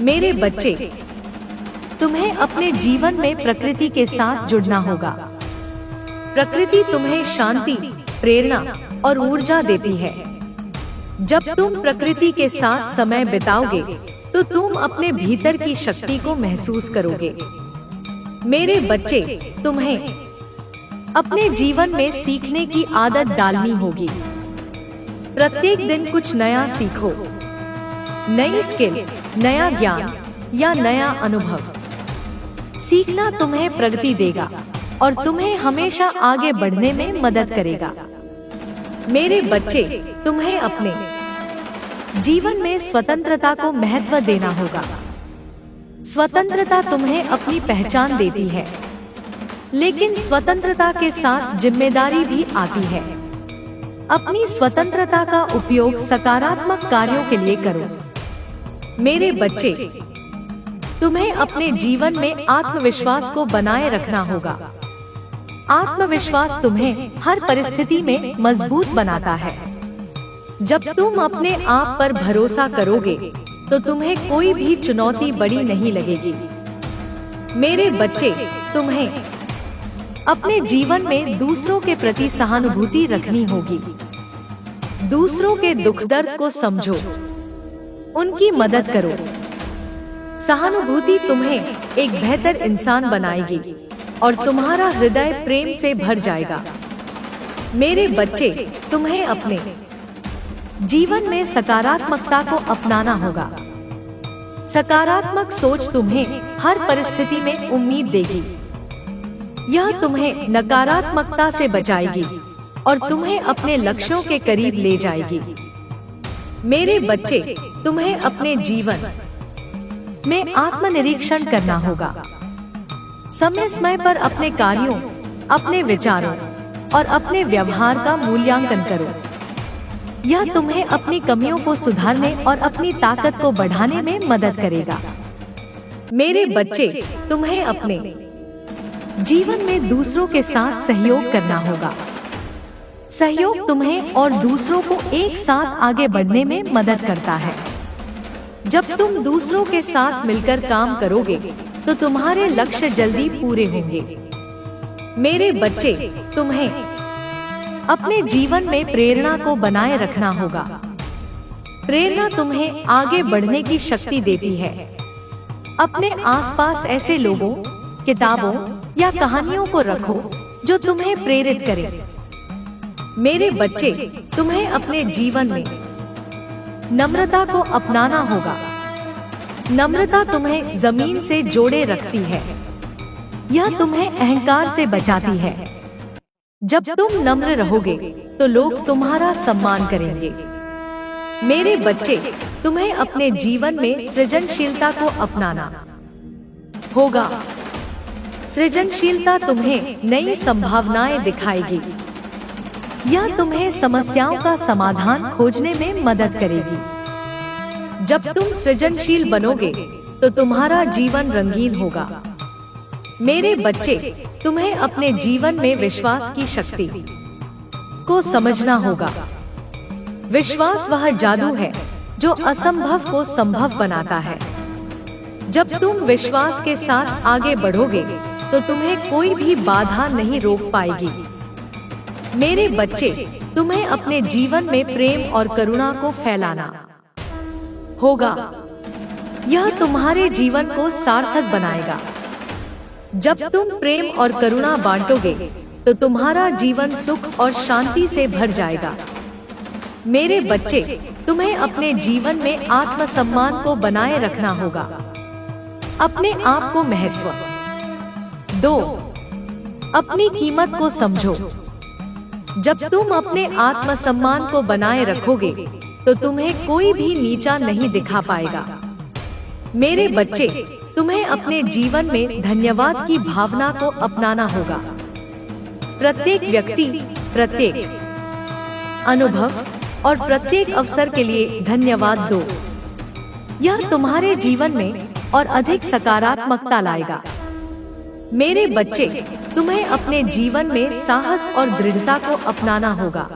मेरे बच्चे, तुम्हें अपने जीवन में प्रकृति के साथ जुड़ना होगा। प्रकृति तुम्हें शांति, प्रेरणा और ऊर्जा देती है। जब तुम प्रकृति के साथ समय बिताओगे तो तुम अपने भीतर की शक्ति को महसूस करोगे। मेरे बच्चे, तुम्हें अपने जीवन में सीखने की आदत डालनी होगी। प्रत्येक दिन कुछ नया सीखो। नई स्किल, नया ज्ञान या नया अनुभव। सीखना तुम्हें प्रगति देगा और तुम्हें हमेशा आगे बढ़ने में मदद करेगा। मेरे बच्चे, तुम्हें अपने जीवन में स्वतंत्रता को महत्व देना होगा। स्वतंत्रता तुम्हें अपनी पहचान देती है, लेकिन स्वतंत्रता के साथ जिम्मेदारी भी आती है। अपनी स्वतंत्रता का उपयोग सकारात्मक कार्यों के लिए करो। मेरे बच्चे, तुम्हें अपने जीवन में आत्मविश्वास को बनाए रखना होगा। आत्मविश्वास तुम्हें हर परिस्थिति में मजबूत बनाता है। जब तुम अपने आप पर भरोसा करोगे तो तुम्हें कोई भी चुनौती बड़ी नहीं लगेगी। मेरे बच्चे, तुम्हें अपने जीवन में दूसरों के प्रति सहानुभूति रखनी होगी। दूसरों के दुख दर्द को समझो, उनकी मदद करो। सहानुभूति तुम्हें एक बेहतर इंसान बनाएगी और तुम्हारा हृदय प्रेम से भर जाएगा। मेरे बच्चे, तुम्हें अपने जीवन में सकारात्मकता को अपनाना होगा। सकारात्मक सोच तुम्हें हर परिस्थिति में उम्मीद देगी। यह तुम्हें नकारात्मकता से बचाएगी और तुम्हें अपने लक्ष्यों के करीब ले जाएगी। मेरे बच्चे, तुम्हें अपने जीवन में आत्मनिरीक्षण करना होगा। समय समय पर अपने कार्यों, अपने विचारों और अपने व्यवहार का मूल्यांकन करो। यह तुम्हें अपनी कमियों को सुधारने और अपनी ताकत को बढ़ाने में मदद करेगा। मेरे बच्चे, तुम्हें अपने जीवन में दूसरों के साथ सहयोग करना होगा। सहयोग तुम्हें और दूसरों को एक साथ आगे बढ़ने में मदद करता है। जब तुम दूसरों के साथ मिलकर काम करोगे तो तुम्हारे लक्ष्य जल्दी पूरे होंगे। मेरे बच्चे, तुम्हें अपने जीवन में प्रेरणा को बनाए रखना होगा। प्रेरणा तुम्हें आगे बढ़ने की शक्ति देती है। अपने आसपास ऐसे लोगों, किताबों या कहानियों को रखो जो तुम्हें प्रेरित करें। मेरे बच्चे, तुम्हें अपने जीवन में नम्रता को अपनाना होगा। नम्रता तुम्हें जमीन से जोड़े रखती है। यह तुम्हें अहंकार से बचाती है। जब तुम नम्र रहोगे तो लोग तुम्हारा सम्मान करेंगे। मेरे बच्चे, तुम्हें अपने जीवन में सृजनशीलता को अपनाना होगा। सृजनशीलता तुम्हें नई संभावनाएं दिखाएगी। यह तुम्हें समस्याओं का समाधान खोजने में मदद करेगी। जब तुम सृजनशील बनोगे तो तुम्हारा जीवन रंगीन होगा। मेरे बच्चे, तुम्हें अपने जीवन में विश्वास की शक्ति को समझना होगा। विश्वास वह जादू है जो असंभव को संभव बनाता है। जब तुम विश्वास के साथ आगे बढ़ोगे तो तुम्हें कोई भी बाधा नहीं रोक पाएगी। मेरे बच्चे, तुम्हें अपने जीवन में प्रेम और करुणा को फैलाना होगा। यह तुम्हारे जीवन को सार्थक बनाएगा। जब तुम प्रेम और करुणा बांटोगे तो तुम्हारा जीवन सुख और शांति से भर जाएगा। मेरे बच्चे, तुम्हें अपने जीवन में आत्मसम्मान को बनाए रखना होगा। अपने आप को महत्व दो। अपनी कीमत को समझो। जब तुम अपने आत्मसम्मान को बनाए रखोगे तो तुम्हें कोई भी नीचा नहीं दिखा पाएगा। मेरे बच्चे, तुम्हें अपने जीवन में धन्यवाद की भावना को अपनाना होगा। प्रत्येक व्यक्ति, प्रत्येक अनुभव और प्रत्येक अवसर के लिए धन्यवाद दो। यह तुम्हारे जीवन में और अधिक सकारात्मकता लाएगा। मेरे बच्चे, तुम्हें अपने जीवन में साहस और दृढ़ता को अपनाना होगा।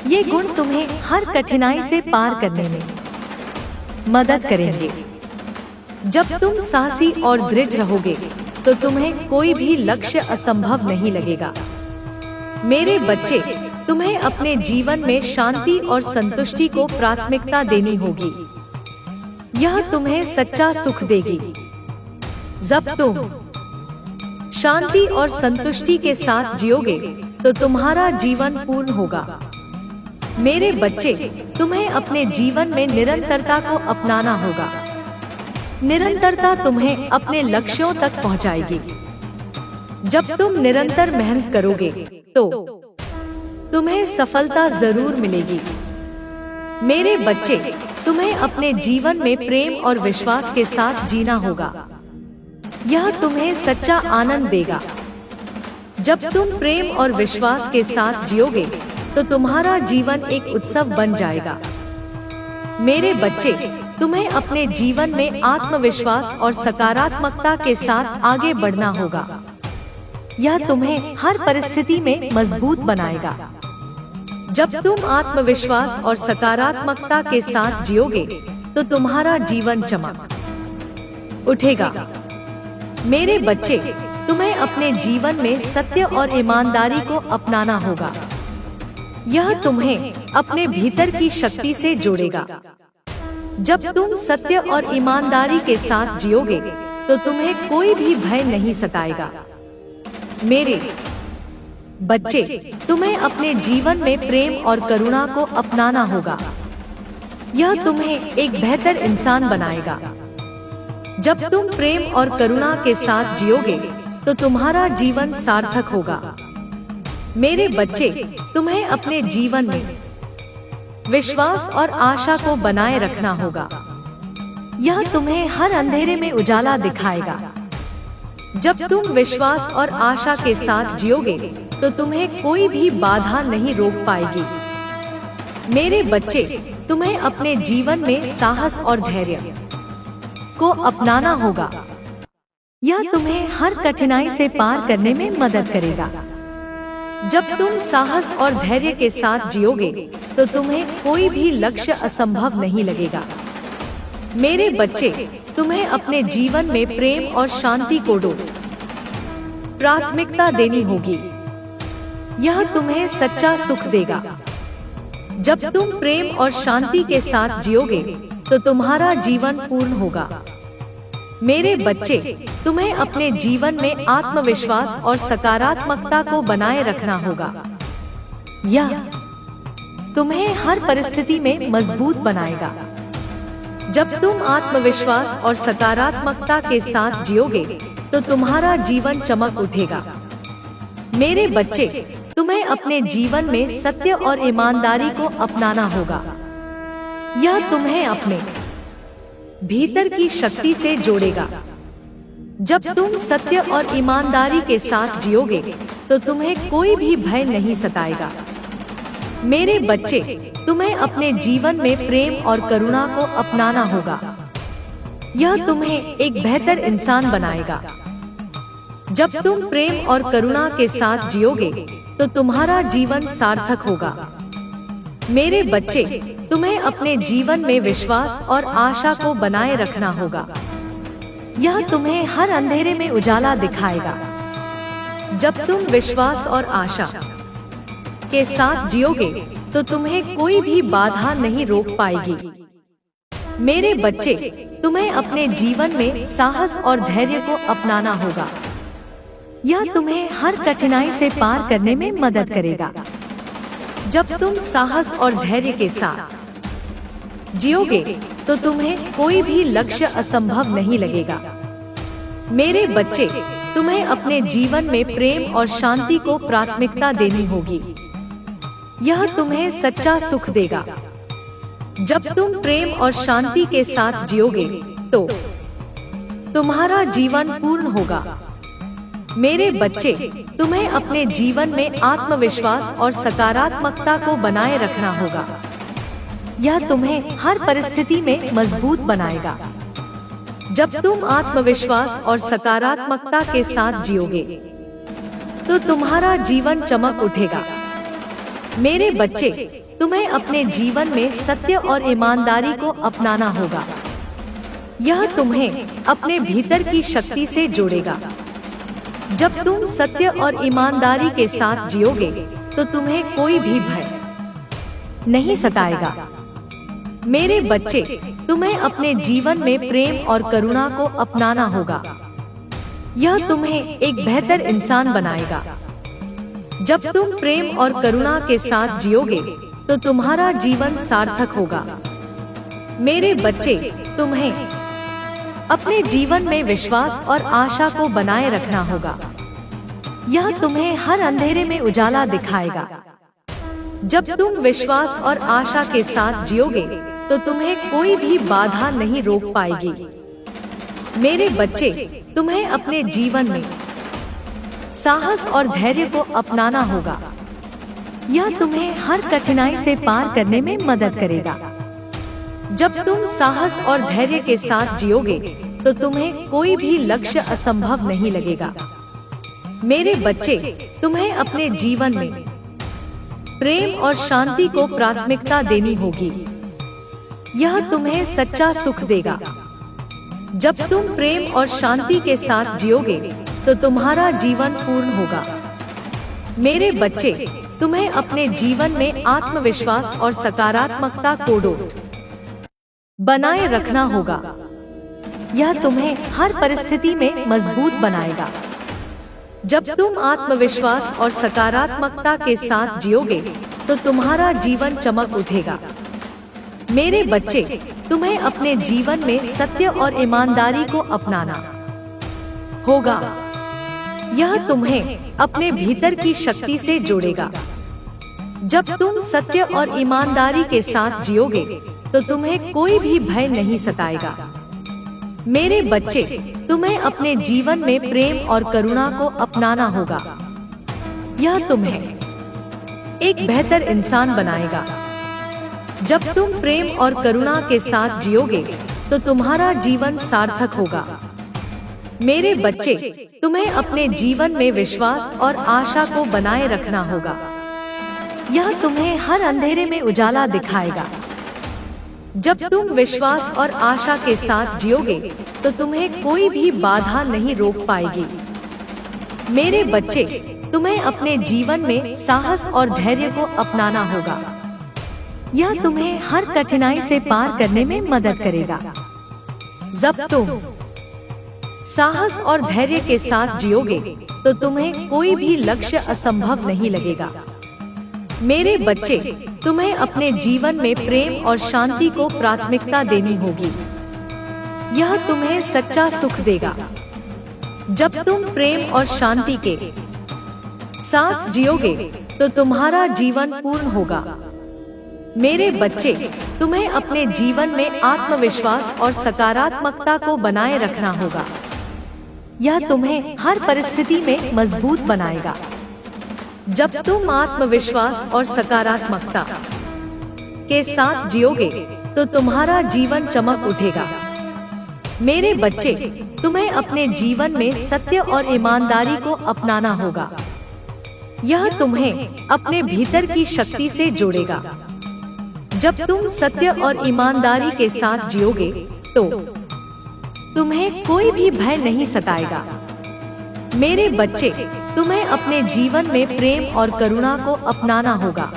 ये गुण तुम्हें हर कठिनाई से पार करने में मदद करेंगे। जब तुम साहसी और दृढ़ रहोगे तो तुम्हें कोई भी लक्ष्य असंभव नहीं लगेगा। मेरे बच्चे, तुम्हें अपने जीवन में शांति और संतुष्टि को प्राथमिकता देनी होगी। यह तुम्हें सच्चा सुख देगी। जब तुम शांति और संतुष्टि के साथ जियोगे तो तुम्हारा जीवन पूर्ण होगा। मेरे बच्चे, तुम्हें अपने जीवन में निरंतरता को अपनाना होगा। निरंतरता तुम्हें अपने लक्ष्यों तक पहुंचाएगी। जब तुम निरंतर मेहनत करोगे तो तुम्हें सफलता जरूर मिलेगी। मेरे बच्चे, तुम्हें अपने जीवन में प्रेम और विश्वास के साथ जीना होगा। यह तुम्हें सच्चा आनंद देगा। जब तुम प्रेम और विश्वास के साथ जियोगे तो तुम्हारा जीवन एक उत्सव बन जाएगा। मेरे बच्चे, तुम्हें अपने जीवन में आत्मविश्वास और सकारात्मकता के साथ आगे बढ़ना होगा। यह तुम्हें हर परिस्थिति में मजबूत बनाएगा। जब तुम आत्मविश्वास और सकारात्मकता के साथ जियोगे तो तुम्हारा जीवन चमक उठेगा। मेरे बच्चे, तुम्हें अपने जीवन में सत्य और ईमानदारी को अपनाना होगा। यह तुम्हें अपने भीतर की शक्ति से जोड़ेगा। जब तुम सत्य और ईमानदारी के साथ जियोगे तो तुम्हें कोई भी भय नहीं सताएगा। मेरे बच्चे, तुम्हें अपने जीवन में प्रेम और करुणा को अपनाना होगा। यह तुम्हें एक बेहतर इंसान बनाएगा। जब तुम प्रेम और करुणा के साथ जियोगे तो तुम्हारा जीवन सार्थक होगा। मेरे बच्चे, तुम्हें अपने जीवन में विश्वास और आशा को बनाए रखना होगा। यह तुम्हें हर अंधेरे में उजाला दिखाएगा। जब तुम विश्वास और आशा के साथ जियोगे तो तुम्हें कोई भी बाधा नहीं रोक पाएगी। मेरे बच्चे, तुम्हें अपने जीवन में साहस और धैर्य को अपनाना होगा। यह तुम्हें हर कठिनाई से पार करने में मदद करेगा। जब तुम साहस और धैर्य के साथ जियोगे तो तुम्हें कोई भी लक्ष्य असंभव नहीं लगेगा। मेरे बच्चे, तुम्हें अपने जीवन में प्रेम और शांति को प्राथमिकता देनी होगी। यह तुम्हें सच्चा सुख देगा। जब तुम प्रेम और शांति के साथ जियोगे तो तुम्हारा जीवन पूर्ण होगा। मेरे बच्चे, तुम्हें अपने जीवन में आत्मविश्वास और सकारात्मकता को बनाए रखना होगा। यह तुम्हें हर परिस्थिति में मजबूत बनाएगा। जब तुम आत्मविश्वास और सकारात्मकता के साथ जियोगे तो तुम्हारा जीवन चमक उठेगा। मेरे बच्चे, तुम्हें अपने जीवन में सत्य और ईमानदारी को अपनाना होगा। यह तुम्हें अपने भीतर की शक्ति से जोड़ेगा। जब तुम सत्य और ईमानदारी के साथ जियोगे तो तुम्हें कोई भी भय नहीं सताएगा। मेरे बच्चे, तुम्हें अपने जीवन में प्रेम और करुणा को अपनाना होगा। यह तुम्हें एक बेहतर इंसान बनाएगा। जब तुम प्रेम और करुणा के साथ जियोगे तो तुम्हारा जीवन सार्थक होगा। मेरे बच्चे, तुम्हें अपने जीवन में विश्वास और आशा को बनाए रखना होगा। यह तुम्हें हर अंधेरे में उजाला दिखाएगा। जब तुम विश्वास और आशा के साथ जियोगे तो तुम्हें कोई भी बाधा नहीं रोक पाएगी। मेरे बच्चे, तुम्हें अपने जीवन में साहस और धैर्य को अपनाना होगा। यह तुम्हें हर कठिनाई से पार करने में मदद करेगा। जब तुम साहस और धैर्य के साथ जियोगे तो तुम्हें कोई भी लक्ष्य असंभव नहीं लगेगा। मेरे बच्चे, तुम्हें अपने जीवन में प्रेम और शांति को प्राथमिकता देनी होगी। यह तुम्हें सच्चा सुख देगा। जब तुम प्रेम और शांति के साथ जियोगे तो तुम्हारा जीवन पूर्ण होगा। मेरे बच्चे, तुम्हें अपने जीवन में आत्मविश्वास और सकारात्मकता को बनाए रखना होगा। यह तुम्हें हर परिस्थिति में मजबूत बनाएगा। जब तुम आत्मविश्वास और सकारात्मकता के साथ जियोगे तो तुम्हारा जीवन चमक उठेगा। मेरे बच्चे, तुम्हें अपने जीवन में सत्य और ईमानदारी को अपनाना होगा। यह तुम्हें अपने भीतर की शक्ति से जोड़ेगा। जब तुम सत्य और ईमानदारी के साथ जियोगे तो तुम्हें कोई भी भय नहीं सताएगा। मेरे बच्चे, तुम्हें अपने जीवन में प्रेम और करुणा को अपनाना होगा। यह तुम्हें एक बेहतर इंसान बनाएगा। जब तुम प्रेम और करुणा के साथ जियोगे तो तुम्हारा जीवन सार्थक होगा। मेरे बच्चे, तुम्हें अपने जीवन में विश्वास और आशा को बनाए रखना होगा। यह तुम्हें हर अंधेरे में उजाला दिखाएगा। जब तुम विश्वास और आशा के साथ जियोगे तो तुम्हें कोई भी बाधा नहीं रोक पाएगी। मेरे बच्चे, तुम्हें अपने जीवन में साहस और धैर्य को अपनाना होगा। यह तुम्हें हर कठिनाई से पार करने में मदद करेगा। जब तुम साहस और धैर्य के साथ जियोगे तो तुम्हें कोई भी लक्ष्य असंभव नहीं लगेगा। मेरे बच्चे, तुम्हें अपने जीवन में प्रेम और शांति को प्राथमिकता देनी होगी। यह तुम्हें सच्चा सुख देगा। जब तुम प्रेम और शांति के साथ जियोगे तो तुम्हारा जीवन पूर्ण होगा। मेरे बच्चे, तुम्हें अपने जीवन में आत्मविश्वास और सकारात्मकता को बनाए रखना होगा। यह तुम्हें हर परिस्थिति में मजबूत बनाएगा। जब तुम आत्मविश्वास और सकारात्मकता के साथ जियोगे तो तुम्हारा जीवन चमक उठेगा। मेरे बच्चे, तुम्हें अपने जीवन में सत्य और ईमानदारी को अपनाना होगा। यह तुम्हें अपने भीतर की शक्ति से जोड़ेगा। जब तुम सत्य और ईमानदारी के साथ जियोगे तो तुम्हें कोई भी भय नहीं सताएगा। मेरे बच्चे, तुम्हें अपने जीवन में प्रेम और करुणा को अपनाना होगा। यह तुम्हें एक बेहतर इंसान बनाएगा। जब तुम प्रेम और करुणा के साथ जियोगे तो तुम्हारा जीवन सार्थक होगा। मेरे बच्चे, तुम्हें अपने जीवन में विश्वास और आशा को बनाए रखना होगा। यह तुम्हें हर अंधेरे में उजाला दिखाएगा। जब तुम विश्वास और आशा के साथ जियोगे तो तुम्हें कोई भी बाधा नहीं रोक पाएगी। मेरे बच्चे, तुम्हें अपने जीवन में साहस और धैर्य को अपनाना होगा। यह तुम्हें हर कठिनाई से पार करने में मदद करेगा। जब तुम साहस और धैर्य के साथ जियोगे तो तुम्हें कोई भी लक्ष्य असंभव नहीं लगेगा। मेरे बच्चे, तुम्हें अपने जीवन में प्रेम और शांति को प्राथमिकता देनी होगी। यह तुम्हें सच्चा सुख देगा। जब तुम प्रेम और शांति के साथ जियोगे तो तुम्हारा जीवन पूर्ण होगा। मेरे बच्चे, तुम्हें अपने जीवन में आत्मविश्वास और सकारात्मकता को बनाए रखना होगा। यह तुम्हें हर परिस्थिति में मजबूत बनाएगा। जब तुम आत्मविश्वास और सकारात्मकता के साथ जियोगे तो तुम्हारा जीवन चमक उठेगा। मेरे बच्चे, तुम्हें अपने जीवन में सत्य और ईमानदारी को अपनाना होगा। यह तुम्हें अपने भीतर की शक्ति से जोड़ेगा। जब तुम सत्य और ईमानदारी के साथ जियोगे तो तुम्हें कोई भी भय नहीं सताएगा। मेरे बच्चे, तुम्हें अपने जीवन में प्रेम और करुणा को अपनाना होगा।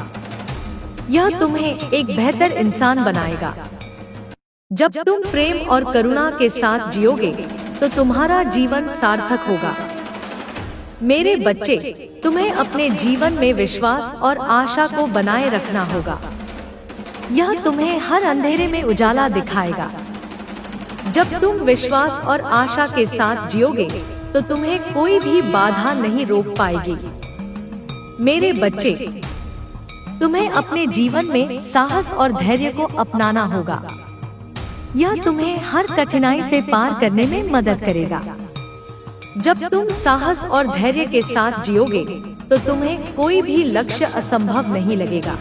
यह तुम्हें एक बेहतर इंसान बनाएगा। जब तुम प्रेम और करुणा के साथ जियोगे तो तुम्हारा जीवन सार्थक होगा। मेरे बच्चे, तुम्हें अपने जीवन में विश्वास और आशा को बनाए रखना होगा। यह तुम्हें हर अंधेरे में उजाला दिखाएगा। जब तुम विश्वास और आशा के साथ जियोगे तो तुम्हें कोई भी बाधा नहीं रोक पाएगी। मेरे बच्चे, तुम्हें अपने जीवन में साहस और धैर्य को अपनाना होगा। यह तुम्हें हर कठिनाई से पार करने में मदद करेगा। जब तुम साहस और धैर्य के साथ जियोगे तो तुम्हें कोई भी लक्ष्य असंभव नहीं लगेगा।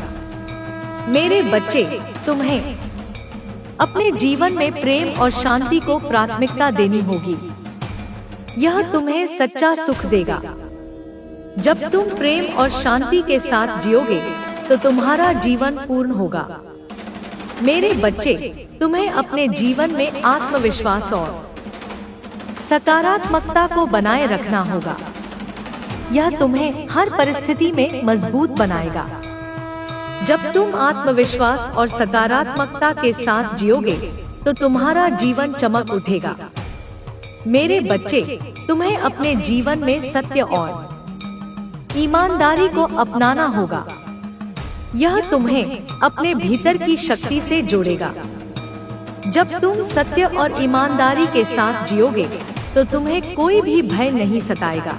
मेरे बच्चे, तुम्हें अपने जीवन में प्रेम और शांति को प्राथमिकता देनी होगी। यह तुम्हें सच्चा सुख देगा। जब तुम प्रेम और शांति के साथ जियोगे तो तुम्हारा जीवन पूर्ण होगा। मेरे बच्चे, तुम्हें अपने जीवन में आत्मविश्वास और सकारात्मकता को बनाए रखना होगा। यह तुम्हें हर परिस्थिति में मजबूत बनाएगा। जब तुम आत्मविश्वास और सकारात्मकता के साथ जियोगे तो तुम्हारा जीवन चमक उठेगा। मेरे बच्चे, तुम्हें अपने जीवन में सत्य और ईमानदारी को अपनाना होगा। यह तुम्हें अपने भीतर की शक्ति से जोड़ेगा। जब तुम सत्य और ईमानदारी के साथ जियोगे तो तुम्हें कोई भी भय नहीं सताएगा।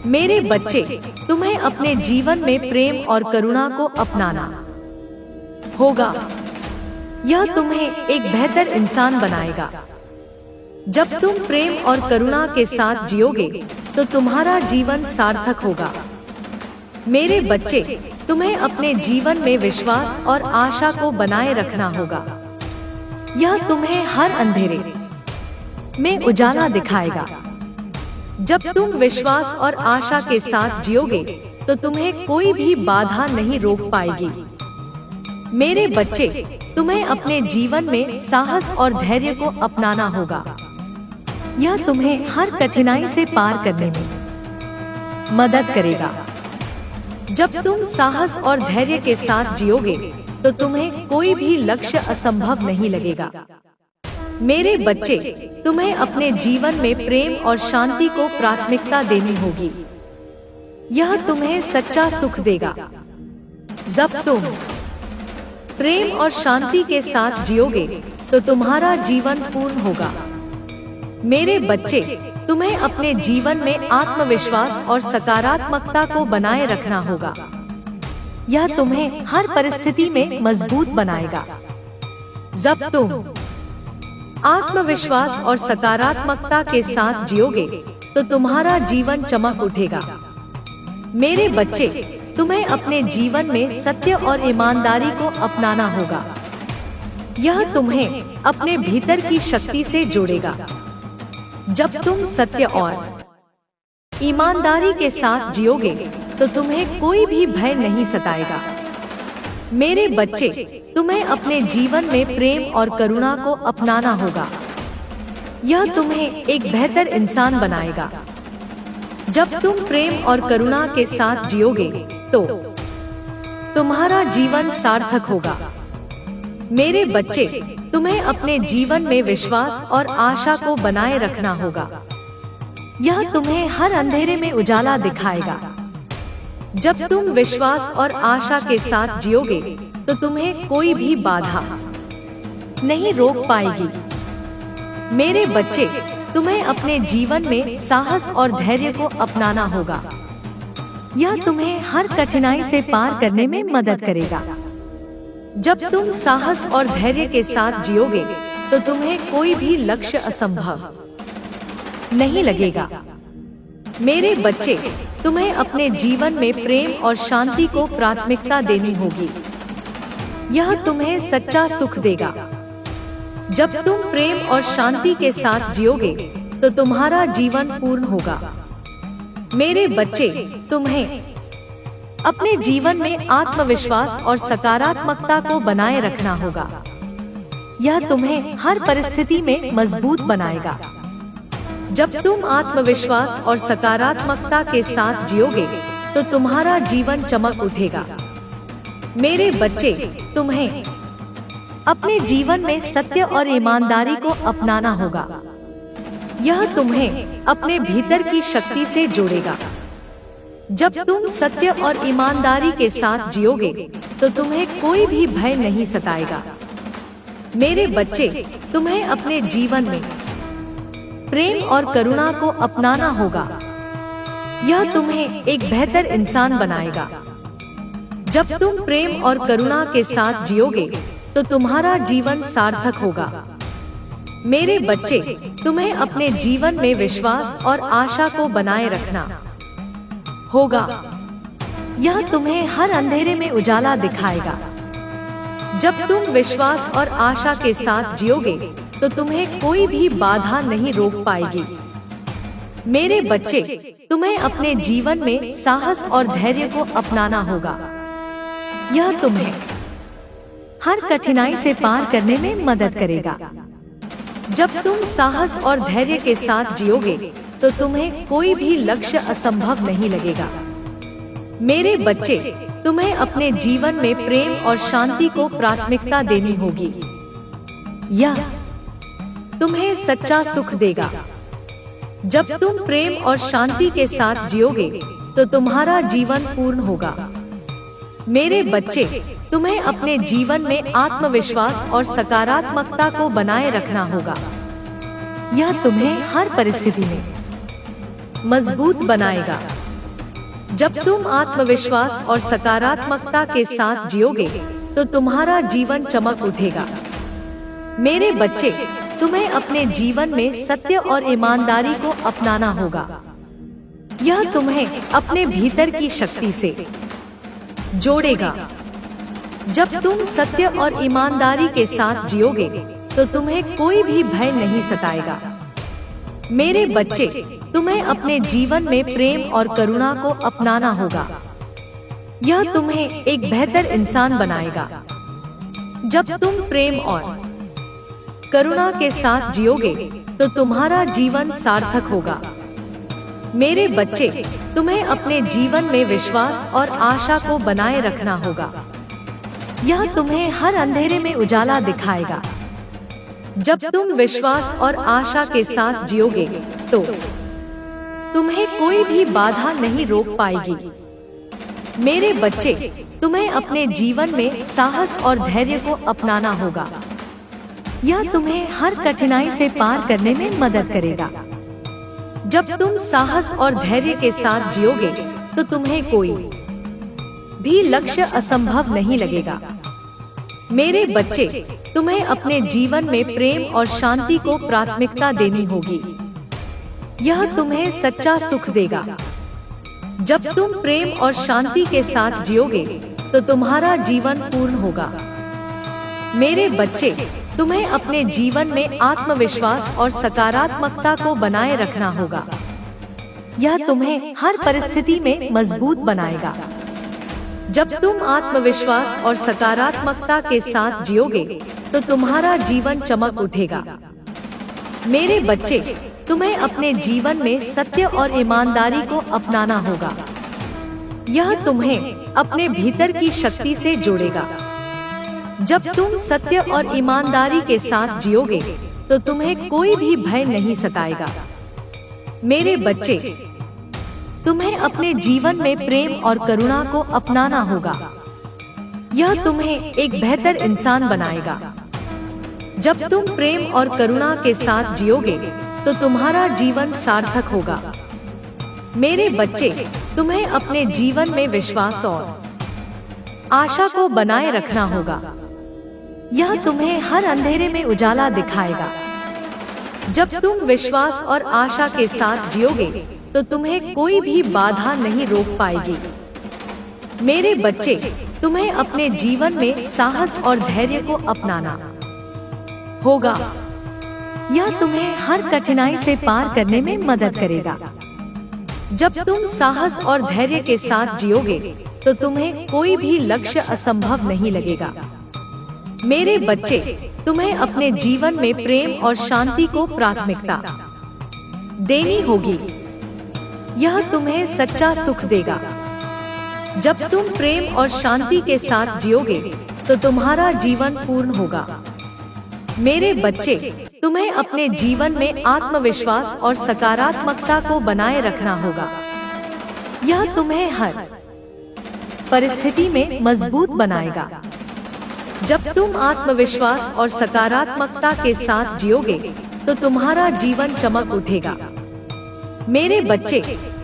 मेरे बच्चे, तुम्हें अपने जीवन में प्रेम और करुणा को अपनाना होगा। यह तुम्हें एक बेहतर इंसान बनाएगा। जब तुम प्रेम और करुणा के साथ जियोगे तो तुम्हारा जीवन सार्थक होगा। मेरे बच्चे, तुम्हें अपने जीवन में विश्वास और आशा को बनाए रखना होगा। यह तुम्हें हर अंधेरे में उजाला दिखाएगा। जब तुम विश्वास और आशा के साथ जियोगे तो तुम्हें कोई भी बाधा नहीं रोक पाएगी। मेरे बच्चे, तुम्हें अपने जीवन में साहस और धैर्य को अपनाना होगा। यह तुम्हें हर कठिनाई से पार करने में मदद करेगा। जब तुम साहस और धैर्य के साथ जियोगे तो तुम्हें कोई भी लक्ष्य असंभव नहीं लगेगा। मेरे बच्चे, तुम्हें अपने जीवन में प्रेम और शांति को प्राथमिकता देनी होगी। यह तुम्हें सच्चा सुख देगा। जब तुम प्रेम और शांति के साथ जियोगे तो तुम्हारा जीवन पूर्ण होगा। मेरे बच्चे, तुम्हें अपने जीवन में आत्मविश्वास और सकारात्मकता को बनाए रखना होगा। यह तुम्हें हर परिस्थिति में मजबूत बनाएगा। जब तुम आत्मविश्वास और सकारात्मकता के साथ जियोगे तो तुम्हारा जीवन चमक उठेगा। मेरे बच्चे, तुम्हें अपने जीवन में सत्य और ईमानदारी को अपनाना होगा। यह तुम्हें अपने भीतर की शक्ति से जोड़ेगा। जब तुम सत्य और ईमानदारी के साथ जियोगे तो तुम्हें कोई भी भय नहीं सताएगा। मेरे बच्चे, तुम्हें अपने जीवन में प्रेम और करुणा को अपनाना होगा। यह तुम्हें एक बेहतर इंसान बनाएगा। जब तुम प्रेम और करुणा के साथ जियोगे तो तुम्हारा जीवन सार्थक होगा। मेरे बच्चे, तुम्हें अपने जीवन में विश्वास और आशा को बनाए रखना होगा। यह तुम्हें हर अंधेरे में उजाला दिखाएगा। जब तुम विश्वास और आशा के साथ जियोगे तो तुम्हें कोई भी बाधा नहीं रोक पाएगी। मेरे बच्चे, तुम्हें अपने जीवन में साहस और धैर्य को अपनाना होगा। यह तुम्हें हर कठिनाई से पार करने में मदद करेगा। जब तुम साहस और धैर्य के साथ जियोगे तो तुम्हें कोई भी लक्ष्य असंभव नहीं लगेगा। मेरे बच्चे, तुम्हें अपने जीवन में प्रेम और शांति को प्राथमिकता देनी होगी। यह तुम्हें सच्चा सुख देगा। जब तुम प्रेम और शांति के साथ जियोगे तो तुम्हारा जीवन पूर्ण होगा। मेरे बच्चे, तुम्हें अपने जीवन में आत्मविश्वास और सकारात्मकता को बनाए रखना होगा। यह तुम्हें हर परिस्थिति में मजबूत बनाएगा। जब तुम आत्मविश्वास और सकारात्मकता के साथ जियोगे तो तुम्हारा जीवन चमक उठेगा। मेरे बच्चे, तुम्हें अपने जीवन में सत्य और ईमानदारी को अपनाना होगा। यह तुम्हें अपने भीतर की शक्ति से जोड़ेगा। जब तुम सत्य और ईमानदारी के साथ जियोगे तो तुम्हें कोई भी भय नहीं सताएगा। मेरे बच्चे, तुम्हें अपने जीवन में प्रेम और करुणा को अपनाना होगा। यह तुम्हें एक बेहतर इंसान बनाएगा। जब तुम प्रेम और करुणा के साथ जियोगे तो तुम्हारा जीवन सार्थक होगा। मेरे बच्चे, तुम्हें अपने जीवन में विश्वास और आशा को बनाए रखना होगा। यह तुम्हें हर अंधेरे में उजाला दिखाएगा। जब तुम विश्वास और आशा के साथ जियोगे तो तुम्हें कोई भी बाधा नहीं रोक पाएगी। मेरे बच्चे, तुम्हें अपने जीवन में साहस और धैर्य को अपनाना होगा। यह तुम्हें हर कठिनाई से पार करने में मदद करेगा। जब तुम साहस और धैर्य के साथ जियोगे तो तुम्हें कोई भी लक्ष्य असंभव नहीं लगेगा। मेरे बच्चे, तुम्हें अपने जीवन में प्रेम और शांति को प्राथमिकता देनी होगी। यह तुम्हें सच्चा सुख देगा। जब तुम प्रेम और शांति के साथ जियोगे तो तुम्हारा जीवन पूर्ण होगा। मेरे बच्चे, तुम्हें अपने जीवन में आत्मविश्वास और सकारात्मकता को बनाए रखना होगा। यह तुम्हें हर परिस्थिति में मजबूत बनाएगा। जब तुम आत्मविश्वास और सकारात्मकता के साथ जियोगे तो तुम्हारा जीवन चमक उठेगा। मेरे बच्चे, तुम्हें अपने जीवन में सत्य और ईमानदारी को अपनाना होगा। यह तुम्हें अपने भीतर की शक्ति से जोड़ेगा। जब तुम सत्य और ईमानदारी के साथ जियोगे तो तुम्हें कोई भी भय नहीं सताएगा। मेरे बच्चे, तुम्हें अपने जीवन में प्रेम और करुणा को अपनाना होगा। यह तुम्हें एक बेहतर इंसान बनाएगा। जब तुम प्रेम और करुणा के साथ जियोगे तो तुम्हारा जीवन सार्थक होगा। मेरे बच्चे, तुम्हें अपने जीवन में विश्वास और आशा को बनाए रखना होगा। यह तुम्हें हर अंधेरे में उजाला दिखाएगा। जब तुम विश्वास और आशा के साथ जियोगे तो तुम्हें कोई भी बाधा नहीं रोक पाएगी। मेरे बच्चे, तुम्हें अपने जीवन में साहस और धैर्य को अपनाना होगा। यह तुम्हें हर कठिनाई से पार करने में मदद करेगा। जब तुम साहस और धैर्य के साथ जियोगे तो तुम्हें कोई भी लक्ष्य असंभव नहीं लगेगा। मेरे बच्चे, तुम्हें अपने जीवन में प्रेम और शांति को प्राथमिकता देनी होगी। यह तुम्हें सच्चा सुख देगा। जब तुम प्रेम और शांति के साथ जियोगे तो तुम्हारा जीवन पूर्ण होगा। मेरे बच्चे, तुम्हें अपने जीवन में आत्मविश्वास और सकारात्मकता को बनाए रखना होगा। यह तुम्हें हर परिस्थिति में मजबूत बनाएगा। जब तुम आत्मविश्वास और सकारात्मकता के साथ जियोगे तो तुम्हारा जीवन चमक उठेगा। मेरे बच्चे, तुम्हें अपने जीवन में सत्य और ईमानदारी को अपनाना होगा। यह तुम्हें अपने भीतर की शक्ति से जोड़ेगा। जब तुम सत्य और ईमानदारी के साथ जियोगे तो तुम्हें कोई भी भय नहीं सताएगा। मेरे बच्चे, तुम्हें अपने जीवन में प्रेम और करुणा को अपनाना होगा। यह तुम्हें एक बेहतर इंसान बनाएगा। जब तुम प्रेम और करुणा के साथ जियोगे तो तुम्हारा जीवन सार्थक होगा। मेरे बच्चे, तुम्हें अपने जीवन में विश्वास और आशा को बनाए रखना होगा। यह तुम्हें हर अंधेरे में उजाला दिखाएगा। जब तुम विश्वास और आशा के साथ जियोगे तो तुम्हें कोई भी बाधा नहीं रोक पाएगी। मेरे बच्चे, तुम्हें अपने जीवन में साहस और धैर्य को अपनाना होगा। यह तुम्हें हर कठिनाई से पार करने में मदद करेगा। जब तुम साहस और धैर्य के साथ जियोगे तो तुम्हें कोई भी लक्ष्य असंभव नहीं लगेगा। मेरे बच्चे, तुम्हें अपने जीवन में प्रेम और शांति को प्राथमिकता देनी होगी। यह तुम्हें सच्चा सुख देगा। जब तुम प्रेम और शांति के साथ जियोगे तो तुम्हारा जीवन पूर्ण होगा। मेरे बच्चे, तुम्हें अपने जीवन में आत्मविश्वास और सकारात्मकता को बनाए रखना होगा। यह तुम्हें हर परिस्थिति में मजबूत बनाएगा। जब तुम आत्मविश्वास और सकारात्मकता के साथ जियोगे तो तुम्हारा जीवन चमक उठेगा। मेरे बच्चे,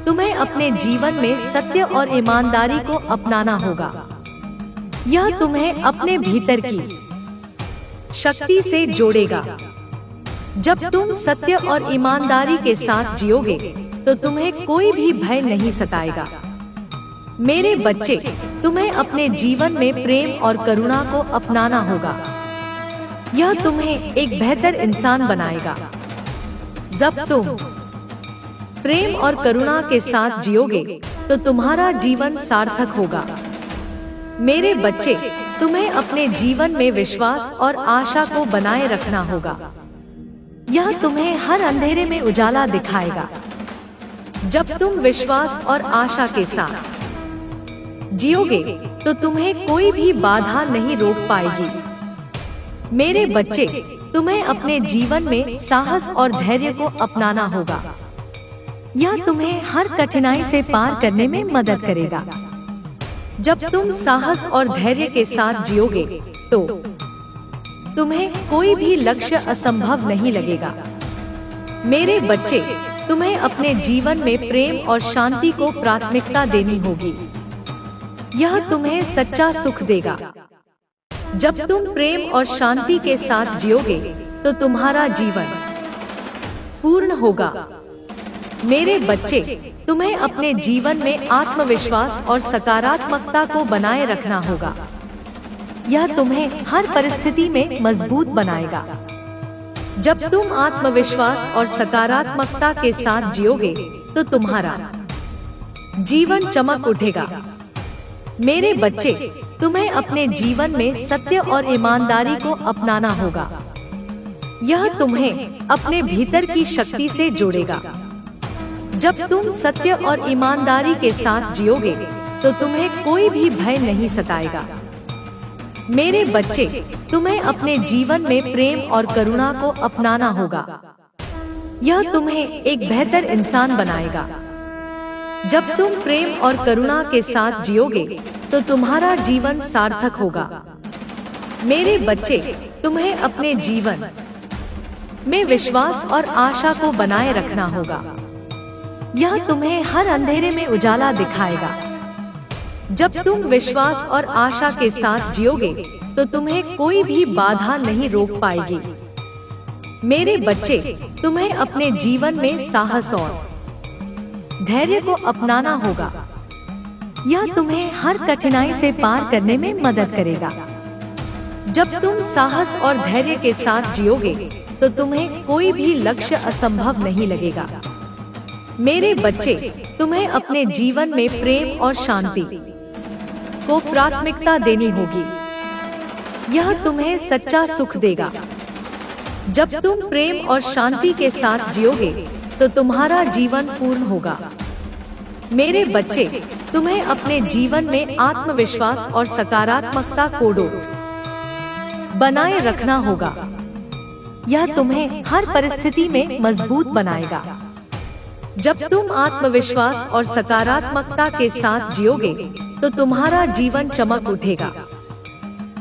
तुम्हें अपने जीवन में सत्य और ईमानदारी को अपनाना होगा। यह तुम्हें अपने भीतर की शक्ति से जोड़ेगा। जब तुम सत्य और ईमानदारी के साथ जियोगे तो तुम्हें कोई भी भय नहीं सताएगा। मेरे बच्चे, तुम्हें अपने जीवन में प्रेम और करुणा को अपनाना होगा। यह तुम्हें एक बेहतर इंसान बनाएगा। जब तुम प्रेम और करुणा के साथ जियोगे तो तुम्हारा जीवन सार्थक होगा। मेरे बच्चे, तुम्हें अपने जीवन में विश्वास और आशा को बनाए रखना होगा। यह तुम्हें हर अंधेरे में उजाला दिखाएगा। जब तुम विश्वास और आशा के साथ जियोगे तो तुम्हें कोई भी बाधा नहीं रोक पाएगी। मेरे बच्चे, तुम्हें अपने जीवन में साहस और धैर्य को अपनाना होगा। यह तुम्हें हर कठिनाई से पार करने में मदद करेगा। जब तुम साहस और धैर्य के साथ जियोगे तो तुम्हें कोई भी लक्ष्य असंभव नहीं लगेगा। मेरे बच्चे, तुम्हें अपने जीवन में प्रेम और शांति को प्राथमिकता देनी होगी। यह तुम्हें सच्चा सुख देगा। जब तुम प्रेम और शांति के साथ जियोगे तो तुम्हारा जीवन पूर्ण होगा। मेरे बच्चे, तुम्हें अपने जीवन में आत्मविश्वास और सकारात्मकता को बनाए रखना होगा। यह तुम्हें हर परिस्थिति में मजबूत बनाएगा। जब तुम आत्मविश्वास और सकारात्मकता के साथ जियोगे तो तुम्हारा जीवन चमक उठेगा। मेरे बच्चे, तुम्हें अपने जीवन में सत्य और ईमानदारी को अपनाना होगा। यह तुम्हें अपने भीतर की शक्ति से जोड़ेगा। जब तुम सत्य और ईमानदारी के साथ जियोगे तो तुम्हें कोई भी भय नहीं सताएगा। मेरे बच्चे, तुम्हें अपने जीवन में प्रेम और करुणा को अपनाना होगा। यह तुम्हें एक बेहतर इंसान बनाएगा। जब तुम प्रेम और करुणा के साथ जियोगे तो तुम्हारा जीवन सार्थक होगा। मेरे बच्चे, तुम्हें अपने जीवन में विश्वास और आशा को बनाए रखना होगा। यह तुम्हें हर अंधेरे में उजाला दिखाएगा। जब तुम विश्वास और आशा के साथ जियोगे तो तुम्हें कोई भी बाधा नहीं रोक पाएगी। मेरे बच्चे, तुम्हें अपने जीवन में साहस और धैर्य को अपनाना होगा। यह तुम्हें हर कठिनाई से पार करने में मदद करेगा। जब तुम साहस और धैर्य के साथ जियोगे तो तुम्हें कोई भी लक्ष्य असंभव नहीं लगेगा। मेरे बच्चे, तुम्हें अपने जीवन में प्रेम और शांति को प्राथमिकता देनी होगी। यह तुम्हें सच्चा सुख देगा। जब तुम प्रेम और शांति के साथ जियोगे तो तुम्हारा जीवन पूर्ण होगा। मेरे बच्चे, तुम्हें अपने जीवन में आत्मविश्वास और सकारात्मकता को बनाए रखना होगा। यह तुम्हें हर परिस्थिति में मजबूत बनाएगा। जब तुम आत्मविश्वास और सकारात्मकता के साथ जियोगे तो तुम्हारा जीवन चमक उठेगा।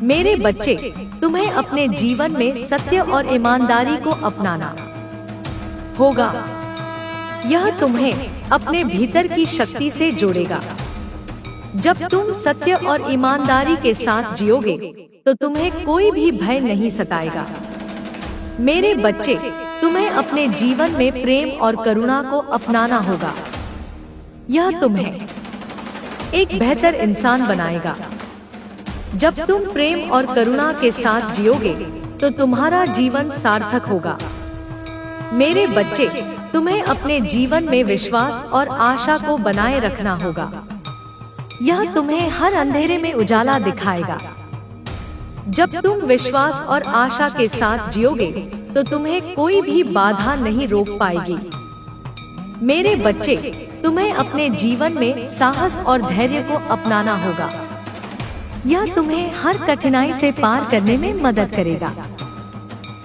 मेरे बच्चे, तुम्हें अपने जीवन में सत्य और ईमानदारी को अपनाना होगा। यह तुम्हें अपने भीतर की शक्ति से जोड़ेगा। जब तुम सत्य और ईमानदारी के साथ जियोगे तो तुम्हें कोई भी भय नहीं सताएगा। मेरे बच्चे, तुम्हें अपने जीवन में प्रेम और करुणा को अपनाना होगा। यह तुम्हें एक बेहतर इंसान बनाएगा। जब तुम प्रेम और करुणा के साथ जियोगे तो तुम्हारा जीवन सार्थक होगा। मेरे बच्चे, तुम्हें अपने जीवन में विश्वास और आशा को बनाए रखना होगा। यह तुम्हें हर अंधेरे में उजाला दिखाएगा। जब तुम विश्वास और आशा के साथ जियोगे तो तुम्हें कोई भी बाधा नहीं रोक पाएगी। मेरे बच्चे, तुम्हें अपने जीवन में साहस और धैर्य को अपनाना होगा। यह तुम्हें हर कठिनाई से पार करने में मदद करेगा।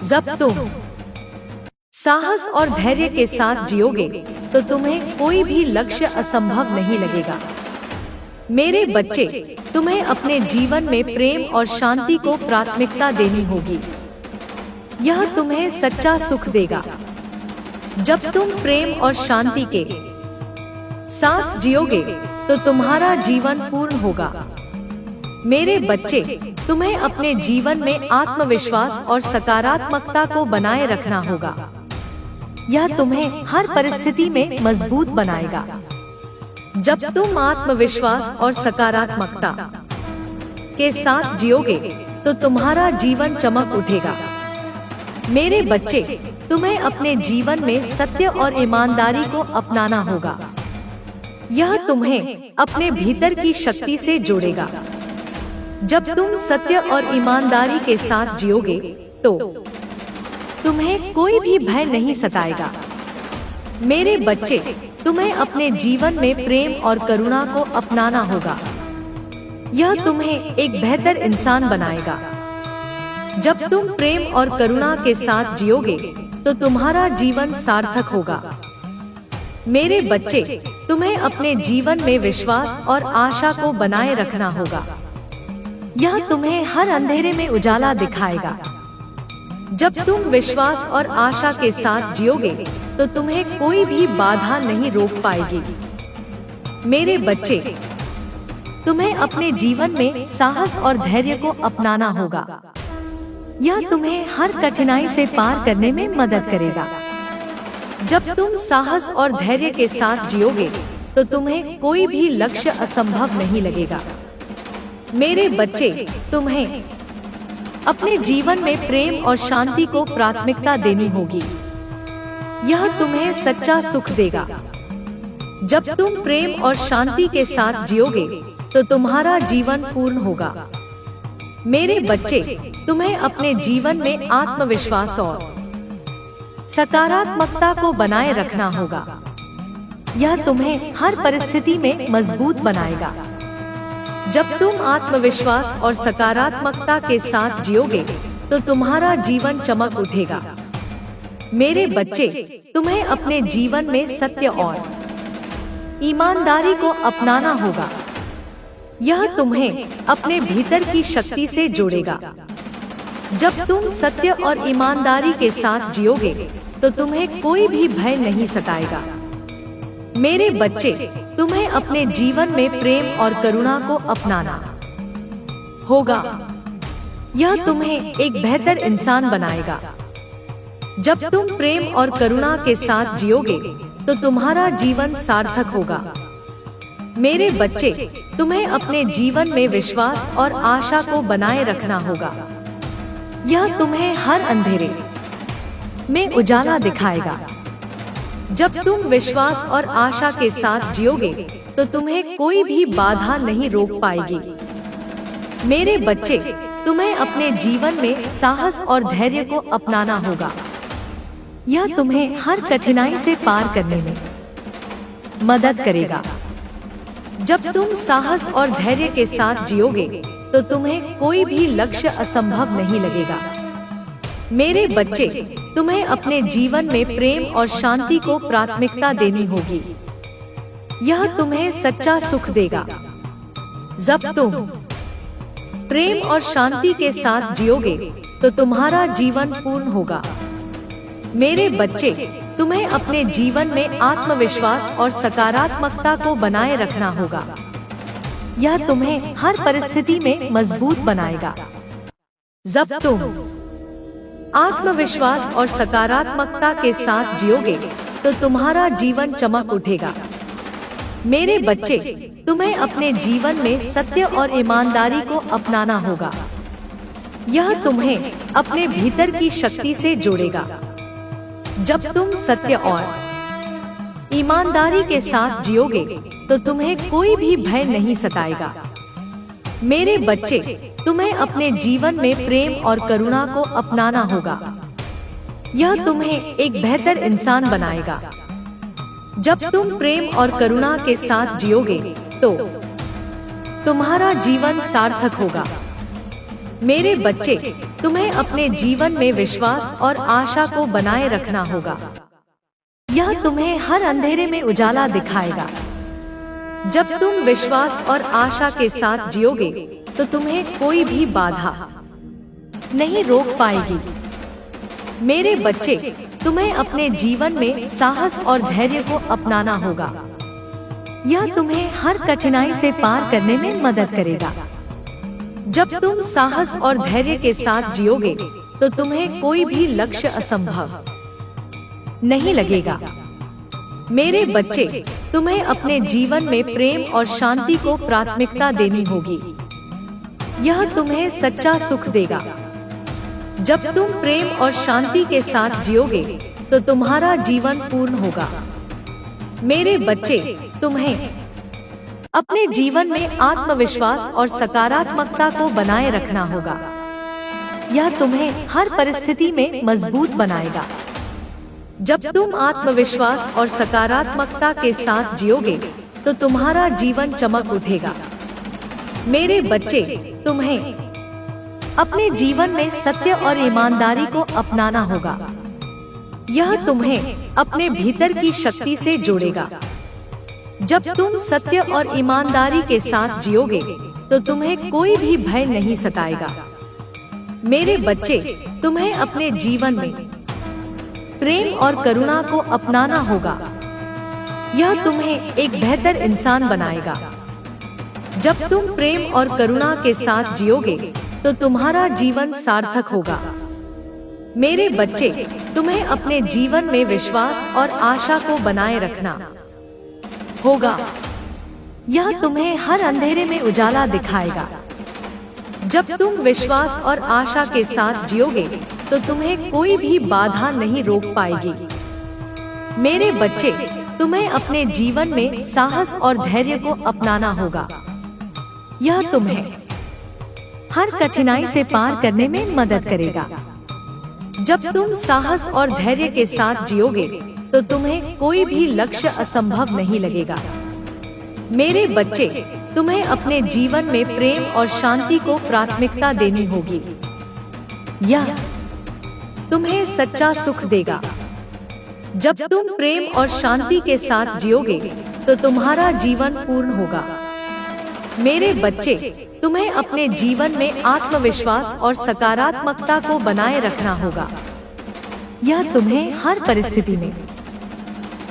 जब तुम साहस और धैर्य के साथ जियोगे तो तुम्हें कोई भी लक्ष्य असंभव नहीं लगेगा। मेरे बच्चे, तुम्हें अपने जीवन में प्रेम और शांति को प्राथमिकता देनी होगी। यह तुम्हें सच्चा सुख देगा। जब तुम प्रेम और शांति के साथ जियोगे तो तुम्हारा जीवन पूर्ण होगा। मेरे बच्चे, तुम्हें अपने जीवन में आत्मविश्वास और सकारात्मकता को बनाए रखना होगा। यह तुम्हें हर परिस्थिति में मजबूत बनाएगा। जब तुम आत्मविश्वास और सकारात्मकता के साथ जियोगे तो तुम्हारा जीवन चमक उठेगा। मेरे बच्चे, तुम्हें अपने जीवन में सत्य और ईमानदारी को अपनाना होगा। यह तुम्हें अपने भीतर की शक्ति से जोड़ेगा। जब तुम सत्य और ईमानदारी के साथ जियोगे तो तुम्हें कोई भी भय नहीं सताएगा। मेरे बच्चे, तुम्हें अपने जीवन में प्रेम और करुणा को अपनाना होगा। यह तुम्हें एक बेहतर इंसान बनाएगा। जब तुम प्रेम और करुणा के साथ जियोगे तो तुम्हारा जीवन सार्थक होगा। मेरे बच्चे, तुम्हें अपने जीवन में विश्वास और आशा को बनाए रखना होगा। यह तुम्हें हर अंधेरे में उजाला दिखाएगा। जब तुम विश्वास और आशा के साथ जियोगे तो तुम्हें कोई भी बाधा नहीं रोक पाएगी। मेरे बच्चे, तुम्हें अपने जीवन में साहस और धैर्य को अपनाना होगा। यह तुम्हें हर कठिनाई से पार करने में मदद करेगा। जब तुम साहस और धैर्य के साथ जियोगे तो तुम्हें कोई भी लक्ष्य असंभव नहीं लगेगा। मेरे बच्चे, तुम्हें अपने जीवन में प्रेम और शांति को प्राथमिकता देनी होगी। यह तुम्हें सच्चा सुख देगा। जब तुम प्रेम और शांति के साथ जियोगे तो तुम्हारा जीवन पूर्ण होगा। मेरे बच्चे, तुम्हें अपने जीवन में आत्मविश्वास और सकारात्मकता को बनाए रखना होगा। यह तुम्हें हर परिस्थिति में मजबूत बनाएगा। जब तुम आत्मविश्वास और सकारात्मकता के साथ जियोगे तो तुम्हारा जीवन चमक उठेगा। मेरे बच्चे, तुम्हें अपने जीवन में सत्य और ईमानदारी को अपनाना होगा। यह तुम्हें अपने भीतर की शक्ति से जोड़ेगा। जब तुम सत्य और ईमानदारी के साथ जियोगे तो तुम्हें कोई भी भय नहीं सताएगा। मेरे बच्चे, तुम्हें अपने जीवन में प्रेम और करुणा को अपनाना होगा। यह तुम्हें एक बेहतर इंसान बनाएगा। जब तुम प्रेम और करुणा के साथ जियोगे तो तुम्हारा जीवन सार्थक होगा। मेरे बच्चे, तुम्हें अपने जीवन में विश्वास और आशा को बनाए रखना होगा। यह तुम्हें हर अंधेरे में उजाला दिखाएगा। जब तुम विश्वास और आशा के साथ जियोगे तो तुम्हें कोई भी बाधा नहीं रोक पाएगी। मेरे बच्चे, तुम्हें अपने जीवन में साहस और धैर्य को अपनाना होगा। यह तुम्हें हर कठिनाई से पार करने में मदद करेगा। जब तुम साहस और धैर्य के साथ जियोगे तो तुम्हें कोई भी लक्ष्य असंभव नहीं लगेगा। मेरे बच्चे, तुम्हें अपने जीवन में प्रेम और शांति को प्राथमिकता देनी होगी। यह तुम्हें सच्चा सुख देगा। जब तुम प्रेम और शांति के साथ जियोगे तो तुम्हारा जीवन पूर्ण होगा। मेरे बच्चे, तुम्हें अपने जीवन में आत्मविश्वास और सकारात्मकता को बनाए रखना होगा। यह तुम्हें हर परिस्थिति में मजबूत बनाएगा। जब तुम आत्मविश्वास और सकारात्मकता के साथ जियोगे तो तुम्हारा जीवन चमक उठेगा। मेरे बच्चे, तुम्हें अपने जीवन में सत्य और ईमानदारी को अपनाना होगा। यह तुम्हें अपने भीतर की शक्ति से जोड़ेगा। जब तुम सत्य और ईमानदारी के साथ जियोगे तो तुम्हें कोई भी भय नहीं सताएगा। मेरे बच्चे, तुम्हें अपने जीवन में प्रेम और करुणा को अपनाना होगा। यह तुम्हें एक बेहतर इंसान बनाएगा। जब तुम प्रेम और करुणा के साथ जियोगे तो तुम्हारा जीवन सार्थक होगा। मेरे बच्चे, तुम्हें अपने जीवन में विश्वास और आशा को बनाए रखना होगा। यह तुम्हें हर अंधेरे में उजाला दिखाएगा। जब तुम विश्वास और आशा के साथ जियोगे तो तुम्हें कोई भी बाधा नहीं रोक पाएगी। मेरे बच्चे, तुम्हें अपने जीवन में साहस और धैर्य को अपनाना होगा। यह तुम्हें हर कठिनाई से पार करने में मदद करेगा। जब तुम साहस और धैर्य के साथ जियोगे तो तुम्हें कोई भी लक्ष्य असंभव नहीं लगेगा। मेरे बच्चे, तुम्हें अपने जीवन में प्रेम और शांति को प्राथमिकता देनी होगी। यह तुम्हें सच्चा सुख देगा। जब तुम प्रेम और शांति के साथ जियोगे तो तुम्हारा जीवन पूर्ण होगा। मेरे बच्चे, तुम्हें अपने जीवन में आत्मविश्वास और सकारात्मकता को बनाए रखना होगा। यह तुम्हें हर परिस्थिति में मजबूत बनाएगा। जब तुम आत्मविश्वास और सकारात्मकता के साथ जियोगे तो तुम्हारा जीवन चमक उठेगा। मेरे बच्चे, तुम्हें अपने जीवन में सत्य और ईमानदारी को अपनाना होगा। यह तुम्हें अपने भीतर की शक्ति से जोड़ेगा। जब तुम सत्य और ईमानदारी के साथ जियोगे तो तुम्हें कोई भी भय नहीं सताएगा। मेरे बच्चे, तुम्हें अपने जीवन में प्रेम और करुणा को अपनाना होगा। यह तुम्हें एक बेहतर इंसान बनाएगा। जब तुम प्रेम और करुणा के साथ जियोगे तो तुम्हारा जीवन सार्थक होगा। मेरे बच्चे, तुम्हें अपने जीवन में विश्वास और आशा को बनाए रखना होगा। यह तुम्हें हर अंधेरे में उजाला दिखाएगा। जब तुम विश्वास और आशा के साथ जियोगे तो तुम्हें कोई भी बाधा नहीं रोक पाएगी। मेरे बच्चे, तुम्हें अपने जीवन में साहस और धैर्य को अपनाना होगा। यह तुम्हें हर कठिनाई से पार करने में मदद करेगा। जब तुम साहस और धैर्य के साथ जियोगे तो तुम्हें कोई भी लक्ष्य असंभव नहीं लगेगा। मेरे बच्चे, तुम्हें अपने जीवन में प्रेम और शांति को प्राथमिकता देनी होगी। यह तुम्हें सच्चा सुख देगा। जब तुम प्रेम और शांति के साथ जियोगे तो तुम्हारा जीवन पूर्ण होगा। मेरे बच्चे, तुम्हें अपने जीवन में आत्मविश्वास और सकारात्मकता को बनाए रखना होगा। यह तुम्हें हर परिस्थिति में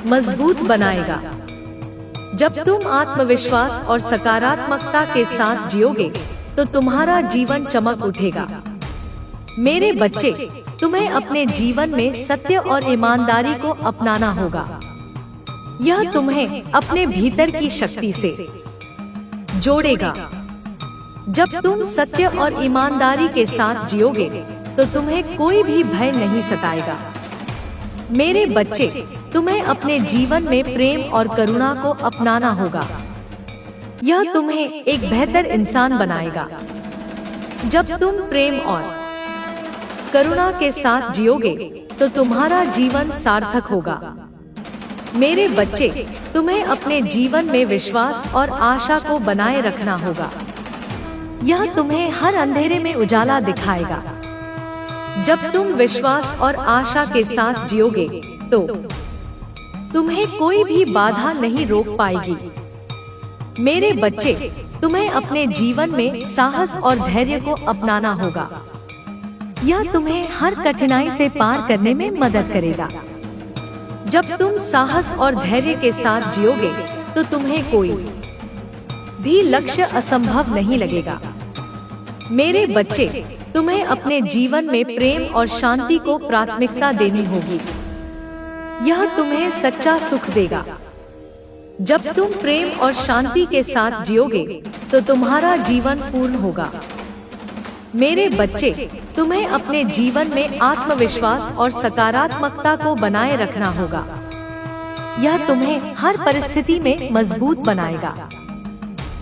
मजबूत बनाएगा। जब तुम आत्मविश्वास और सकारात्मकता के साथ जियोगे तो तुम्हारा जीवन चमक उठेगा। मेरे बच्चे, तुम्हें अपने जीवन में सत्य और ईमानदारी को अपनाना होगा। यह तुम्हें अपने भीतर की शक्ति से जोड़ेगा। जब तुम सत्य और ईमानदारी के साथ जियोगे तो तुम्हें कोई भी भय नहीं सताएगा। मेरे बच्चे, तुम्हें अपने जीवन में प्रेम और करुणा को अपनाना होगा। यह तुम्हें एक बेहतर इंसान बनाएगा। जब तुम प्रेम और करुणा के साथ जियोगे तो तुम्हारा जीवन सार्थक होगा। मेरे बच्चे, तुम्हें अपने जीवन में विश्वास और आशा को बनाए रखना होगा। यह तुम्हें हर अंधेरे में उजाला दिखाएगा। जब तुम विश्वास और आशा के साथ जियोगे तो तुम्हें कोई भी बाधा नहीं रोक पाएगी। मेरे बच्चे, तुम्हें अपने जीवन में साहस और धैर्य को अपनाना होगा। यह तुम्हें हर कठिनाई से पार करने में मदद करेगा। जब तुम साहस और धैर्य के साथ जियोगे तो तुम्हें कोई भी लक्ष्य असंभव नहीं लगेगा। मेरे बच्चे, तुम्हें अपने जीवन में प्रेम और शांति को प्राथमिकता देनी होगी। यह तुम्हें सच्चा सुख देगा। जब तुम प्रेम और शांति के साथ जियोगे तो तुम्हारा जीवन पूर्ण होगा। मेरे बच्चे, तुम्हें अपने जीवन में आत्मविश्वास और सकारात्मकता को बनाए रखना होगा। यह तुम्हें हर परिस्थिति में मजबूत बनाएगा।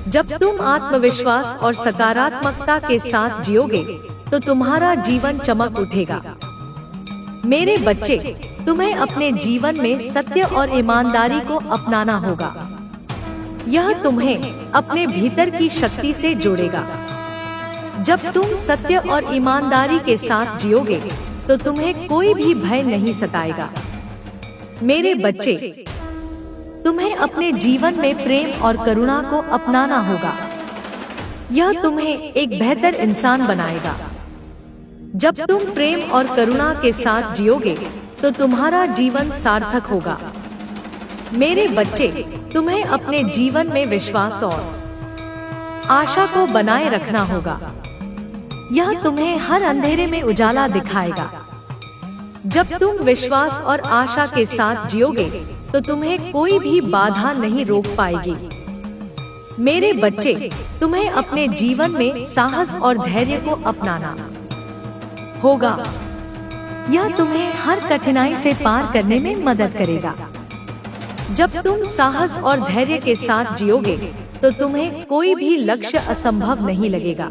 जब तुम आत्मविश्वास और सकारात्मकता के साथ जियोगे तो तुम्हारा जीवन चमक उठेगा। मेरे बच्चे, तुम्हें अपने जीवन में सत्य और ईमानदारी को अपनाना होगा। यह तुम्हें अपने भीतर की शक्ति से जोड़ेगा। जब तुम सत्य और ईमानदारी के साथ जियोगे तो तुम्हें कोई भी भय नहीं सताएगा। मेरे बच्चे, तुम्हें अपने जीवन में प्रेम और करुणा को अपनाना होगा। यह तुम्हें एक बेहतर इंसान बनाएगा। जब तुम प्रेम और करुणा के साथ जियोगे तो तुम्हारा जीवन सार्थक होगा। मेरे बच्चे, तुम्हें अपने जीवन में विश्वास और आशा को बनाए रखना होगा। यह तुम्हें हर अंधेरे में उजाला दिखाएगा। जब तुम विश्वास और आशा के साथ जियोगे तो तुम्हें कोई भी बाधा नहीं रोक पाएगी। मेरे बच्चे, तुम्हें अपने जीवन में साहस और धैर्य को अपनाना होगा। यह तुम्हें हर कठिनाई से पार करने में मदद करेगा। जब तुम साहस और धैर्य के साथ जियोगे तो तुम्हें कोई भी लक्ष्य असंभव नहीं लगेगा।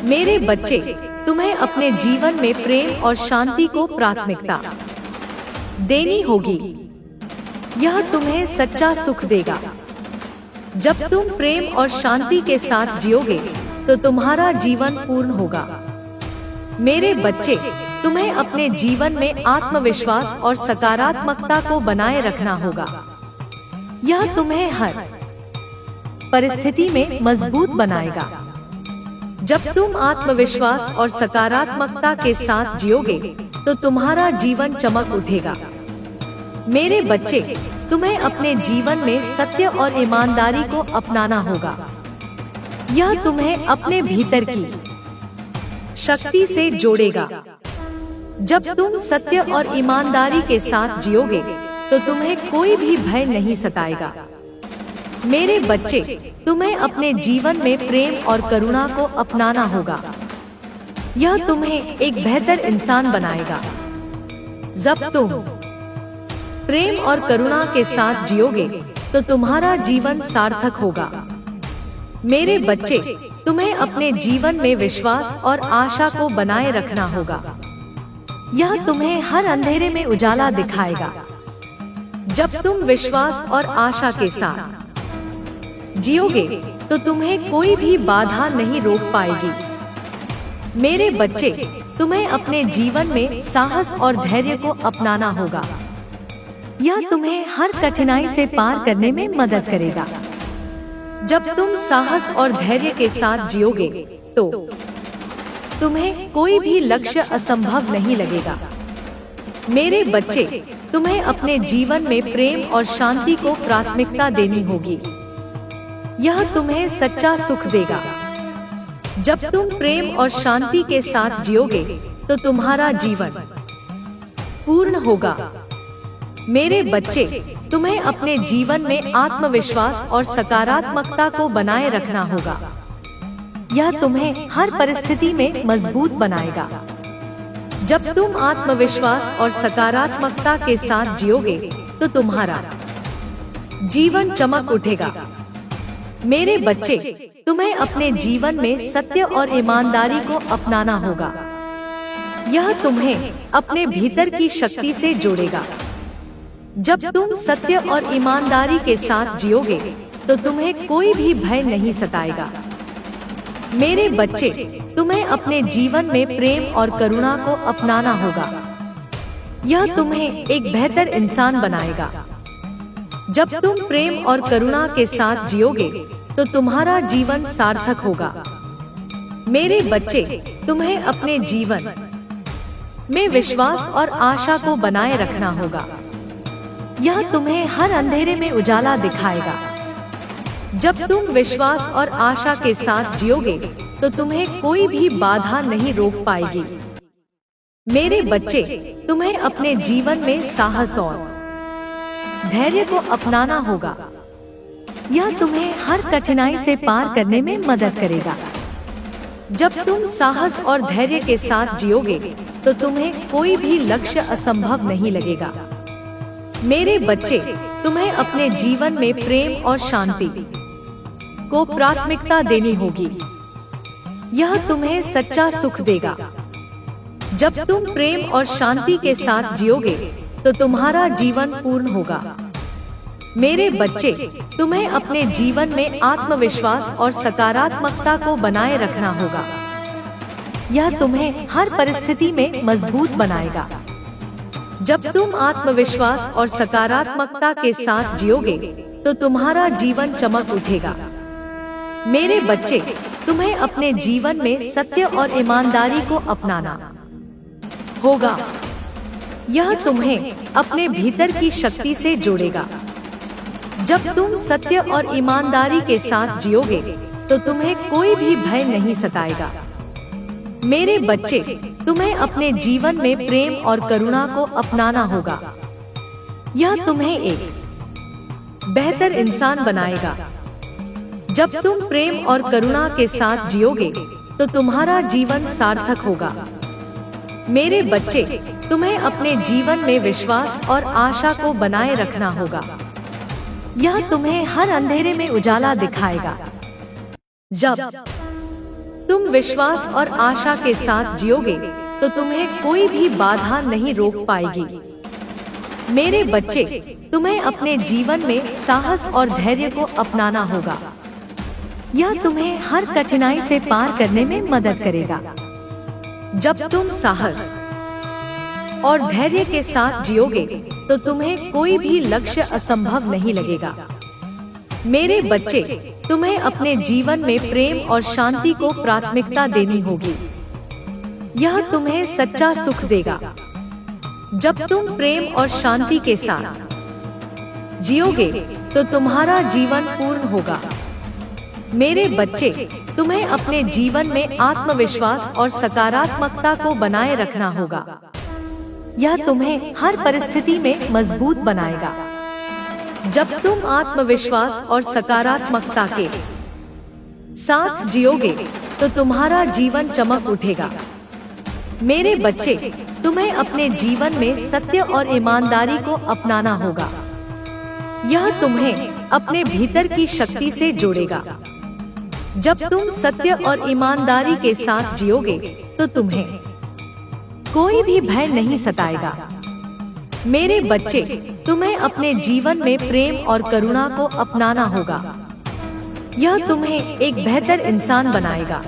मेरे बच्चे, तुम्हें अपने जीवन में प्रेम और शांति को प्राथमिकता देनी होगी। यह तुम्हें सच्चा सुख देगा। जब तुम प्रेम और शांति के साथ जियोगे तो तुम्हारा जीवन पूर्ण होगा। मेरे बच्चे, तुम्हें अपने जीवन में आत्मविश्वास और सकारात्मकता को बनाए रखना होगा। यह तुम्हें हर परिस्थिति में मजबूत बनाएगा। जब तुम आत्मविश्वास और सकारात्मकता के साथ जियोगे तो तुम्हारा जीवन चमक उठेगा। मेरे बच्चे, तुम्हें अपने जीवन में सत्य और ईमानदारी को अपनाना होगा। यह तुम्हें अपने भीतर की शक्ति से जोड़ेगा। जब तुम सत्य और ईमानदारी के साथ जियोगे तो तुम्हें कोई भी भय नहीं सताएगा। मेरे बच्चे, तुम्हें अपने जीवन में प्रेम और करुणा को अपनाना होगा। यह तुम्हें एक बेहतर इंसान बनाएगा। जब तुम प्रेम और करुणा के साथ जियोगे तो तुम्हारा जीवन सार्थक होगा। मेरे बच्चे, तुम्हें अपने जीवन में विश्वास और आशा को बनाए रखना होगा। यह तुम्हें हर अंधेरे में उजाला दिखाएगा। जब तुम विश्वास और आशा के साथ जियोगे तो तुम्हें कोई भी बाधा नहीं रोक पाएगी। मेरे बच्चे, तुम्हें अपने जीवन में साहस और धैर्य को अपनाना होगा। यह तुम्हें हर कठिनाई से पार करने में मदद करेगा। जब तुम साहस और धैर्य के साथ जियोगे तो तुम्हें कोई भी लक्ष्य असंभव नहीं लगेगा। मेरे बच्चे, तुम्हें अपने जीवन में प्रेम और शांति को प्राथमिकता देनी होगी। यह तुम्हें सच्चा सुख देगा। जब तुम प्रेम और शांति के साथ जियोगे तो तुम्हारा जीवन पूर्ण होगा। मेरे बच्चे, तुम्हें अपने जीवन में आत्मविश्वास और सकारात्मकता को बनाए रखना होगा। यह तुम्हें हर परिस्थिति में मजबूत बनाएगा। जब तुम आत्मविश्वास और सकारात्मकता के साथ जियोगे तो तुम्हारा जीवन चमक उठेगा। मेरे बच्चे, तुम्हें अपने जीवन में सत्य और ईमानदारी को अपनाना होगा। यह तुम्हें अपने भीतर की शक्ति से जोड़ेगा। जब तुम सत्य और ईमानदारी के साथ जियोगे तो तुम्हें कोई भी भय नहीं सताएगा। मेरे बच्चे, तुम्हें अपने जीवन में प्रेम और करुणा को अपनाना होगा। यह तुम्हें एक बेहतर इंसान बनाएगा। जब तुम प्रेम और करुणा के साथ जियोगे तो तुम्हारा जीवन सार्थक होगा। मेरे बच्चे, तुम्हें अपने जीवन में विश्वास और आशा को बनाए रखना होगा। यह तुम्हें हर अंधेरे में उजाला दिखाएगा। जब तुम विश्वास और आशा के साथ जियोगे तो तुम्हें कोई भी बाधा नहीं रोक पाएगी। मेरे बच्चे, तुम्हें अपने जीवन में साहस और धैर्य को अपनाना होगा। यह तुम्हें हर कठिनाई से पार करने में मदद करेगा। जब तुम साहस और धैर्य के साथ जियोगे तो तुम्हें कोई भी लक्ष्य असंभव नहीं लगेगा। मेरे बच्चे, तुम्हें अपने जीवन में प्रेम और शांति को प्राथमिकता देनी होगी। यह तुम्हें सच्चा सुख देगा। जब तुम प्रेम और शांति के साथ जियोगे तो तुम्हारा जीवन पूर्ण होगा। मेरे बच्चे, तुम्हें अपने जीवन में आत्मविश्वास और सकारात्मकता को बनाए रखना होगा। यह तुम्हें हर परिस्थिति में मजबूत बनाएगा। जब तुम आत्मविश्वास और सकारात्मकता के साथ जियोगे तो तुम्हारा जीवन चमक उठेगा। मेरे बच्चे, तुम्हें अपने जीवन में सत्य और ईमानदारी को अपनाना होगा। यह तुम्हें अपने भीतर की शक्ति से जोड़ेगा। जब तुम सत्य और ईमानदारी के साथ जियोगे तो तुम्हें कोई भी भय नहीं सताएगा। मेरे बच्चे, तुम्हें अपने जीवन में प्रेम और करुणा को अपनाना होगा। यह तुम्हें एक बेहतर इंसान बनाएगा। जब तुम प्रेम और करुणा के साथ जियोगे तो तुम्हारा जीवन सार्थक होगा। मेरे बच्चे, तुम्हें अपने जीवन में विश्वास और आशा को बनाए रखना होगा। यह तुम्हें हर अंधेरे में उजाला दिखाएगा। जब तुम विश्वास और आशा के साथ जियोगे तो तुम्हें कोई भी बाधा नहीं रोक पाएगी। मेरे बच्चे, तुम्हें अपने जीवन में साहस और धैर्य को अपनाना होगा। यह तुम्हें हर कठिनाई से पार करने में मदद करेगा। जब तुम साहस और धैर्य के साथ जियोगे तो तुम्हें कोई भी लक्ष्य असंभव नहीं लगेगा। मेरे बच्चे, तुम्हें अपने जीवन में प्रेम और शांति को प्राथमिकता देनी होगी। यह तुम्हें सच्चा सुख देगा। जब तुम प्रेम और शांति के साथ जियोगे तो तुम्हारा जीवन पूर्ण होगा। मेरे बच्चे, तुम्हें अपने जीवन में आत्मविश्वास और सकारात्मकता को बनाए रखना होगा। यह तुम्हें हर परिस्थिति में मजबूत बनाएगा। जब तुम आत्मविश्वास और सकारात्मकता के साथ जियोगे तो तुम्हारा जीवन चमक उठेगा। मेरे बच्चे, तुम्हें अपने जीवन में सत्य और ईमानदारी को अपनाना होगा। यह तुम्हें अपने भीतर की शक्ति से जोड़ेगा। जब तुम सत्य और ईमानदारी के साथ जियोगे तो तुम्हें कोई भी भय नहीं सताएगा। मेरे बच्चे, तुम्हें अपने जीवन में प्रेम और करुणा को अपनाना होगा। यह तुम्हें एक बेहतर इंसान बनाएगा।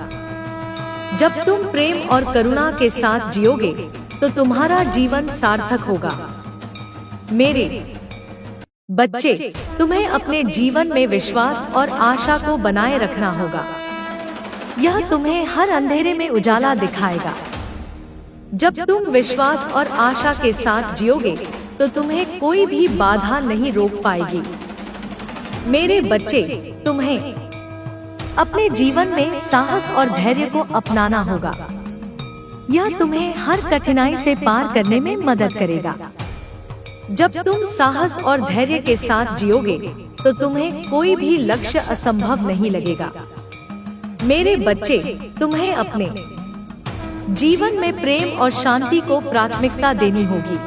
जब तुम प्रेम और करुणा के साथ जियोगे तो तुम्हारा जीवन सार्थक होगा। मेरे बच्चे, तुम्हें अपने जीवन में विश्वास और आशा को बनाए रखना होगा। यह तुम्हें हर अंधेरे में उजाला दिखाएगा। जब तुम विश्वास और आशा के साथ जियोगे तो तुम्हें कोई भी बाधा नहीं रोक पाएगी। मेरे बच्चे, तुम्हें अपने जीवन में साहस और धैर्य को अपनाना होगा। यह तुम्हें हर कठिनाई से पार करने में मदद करेगा। जब तुम साहस और धैर्य के साथ जियोगे तो तुम्हें कोई भी लक्ष्य असंभव नहीं लगेगा। मेरे बच्चे, तुम्हें अपने जीवन में प्रेम और शांति को प्राथमिकता देनी होगी।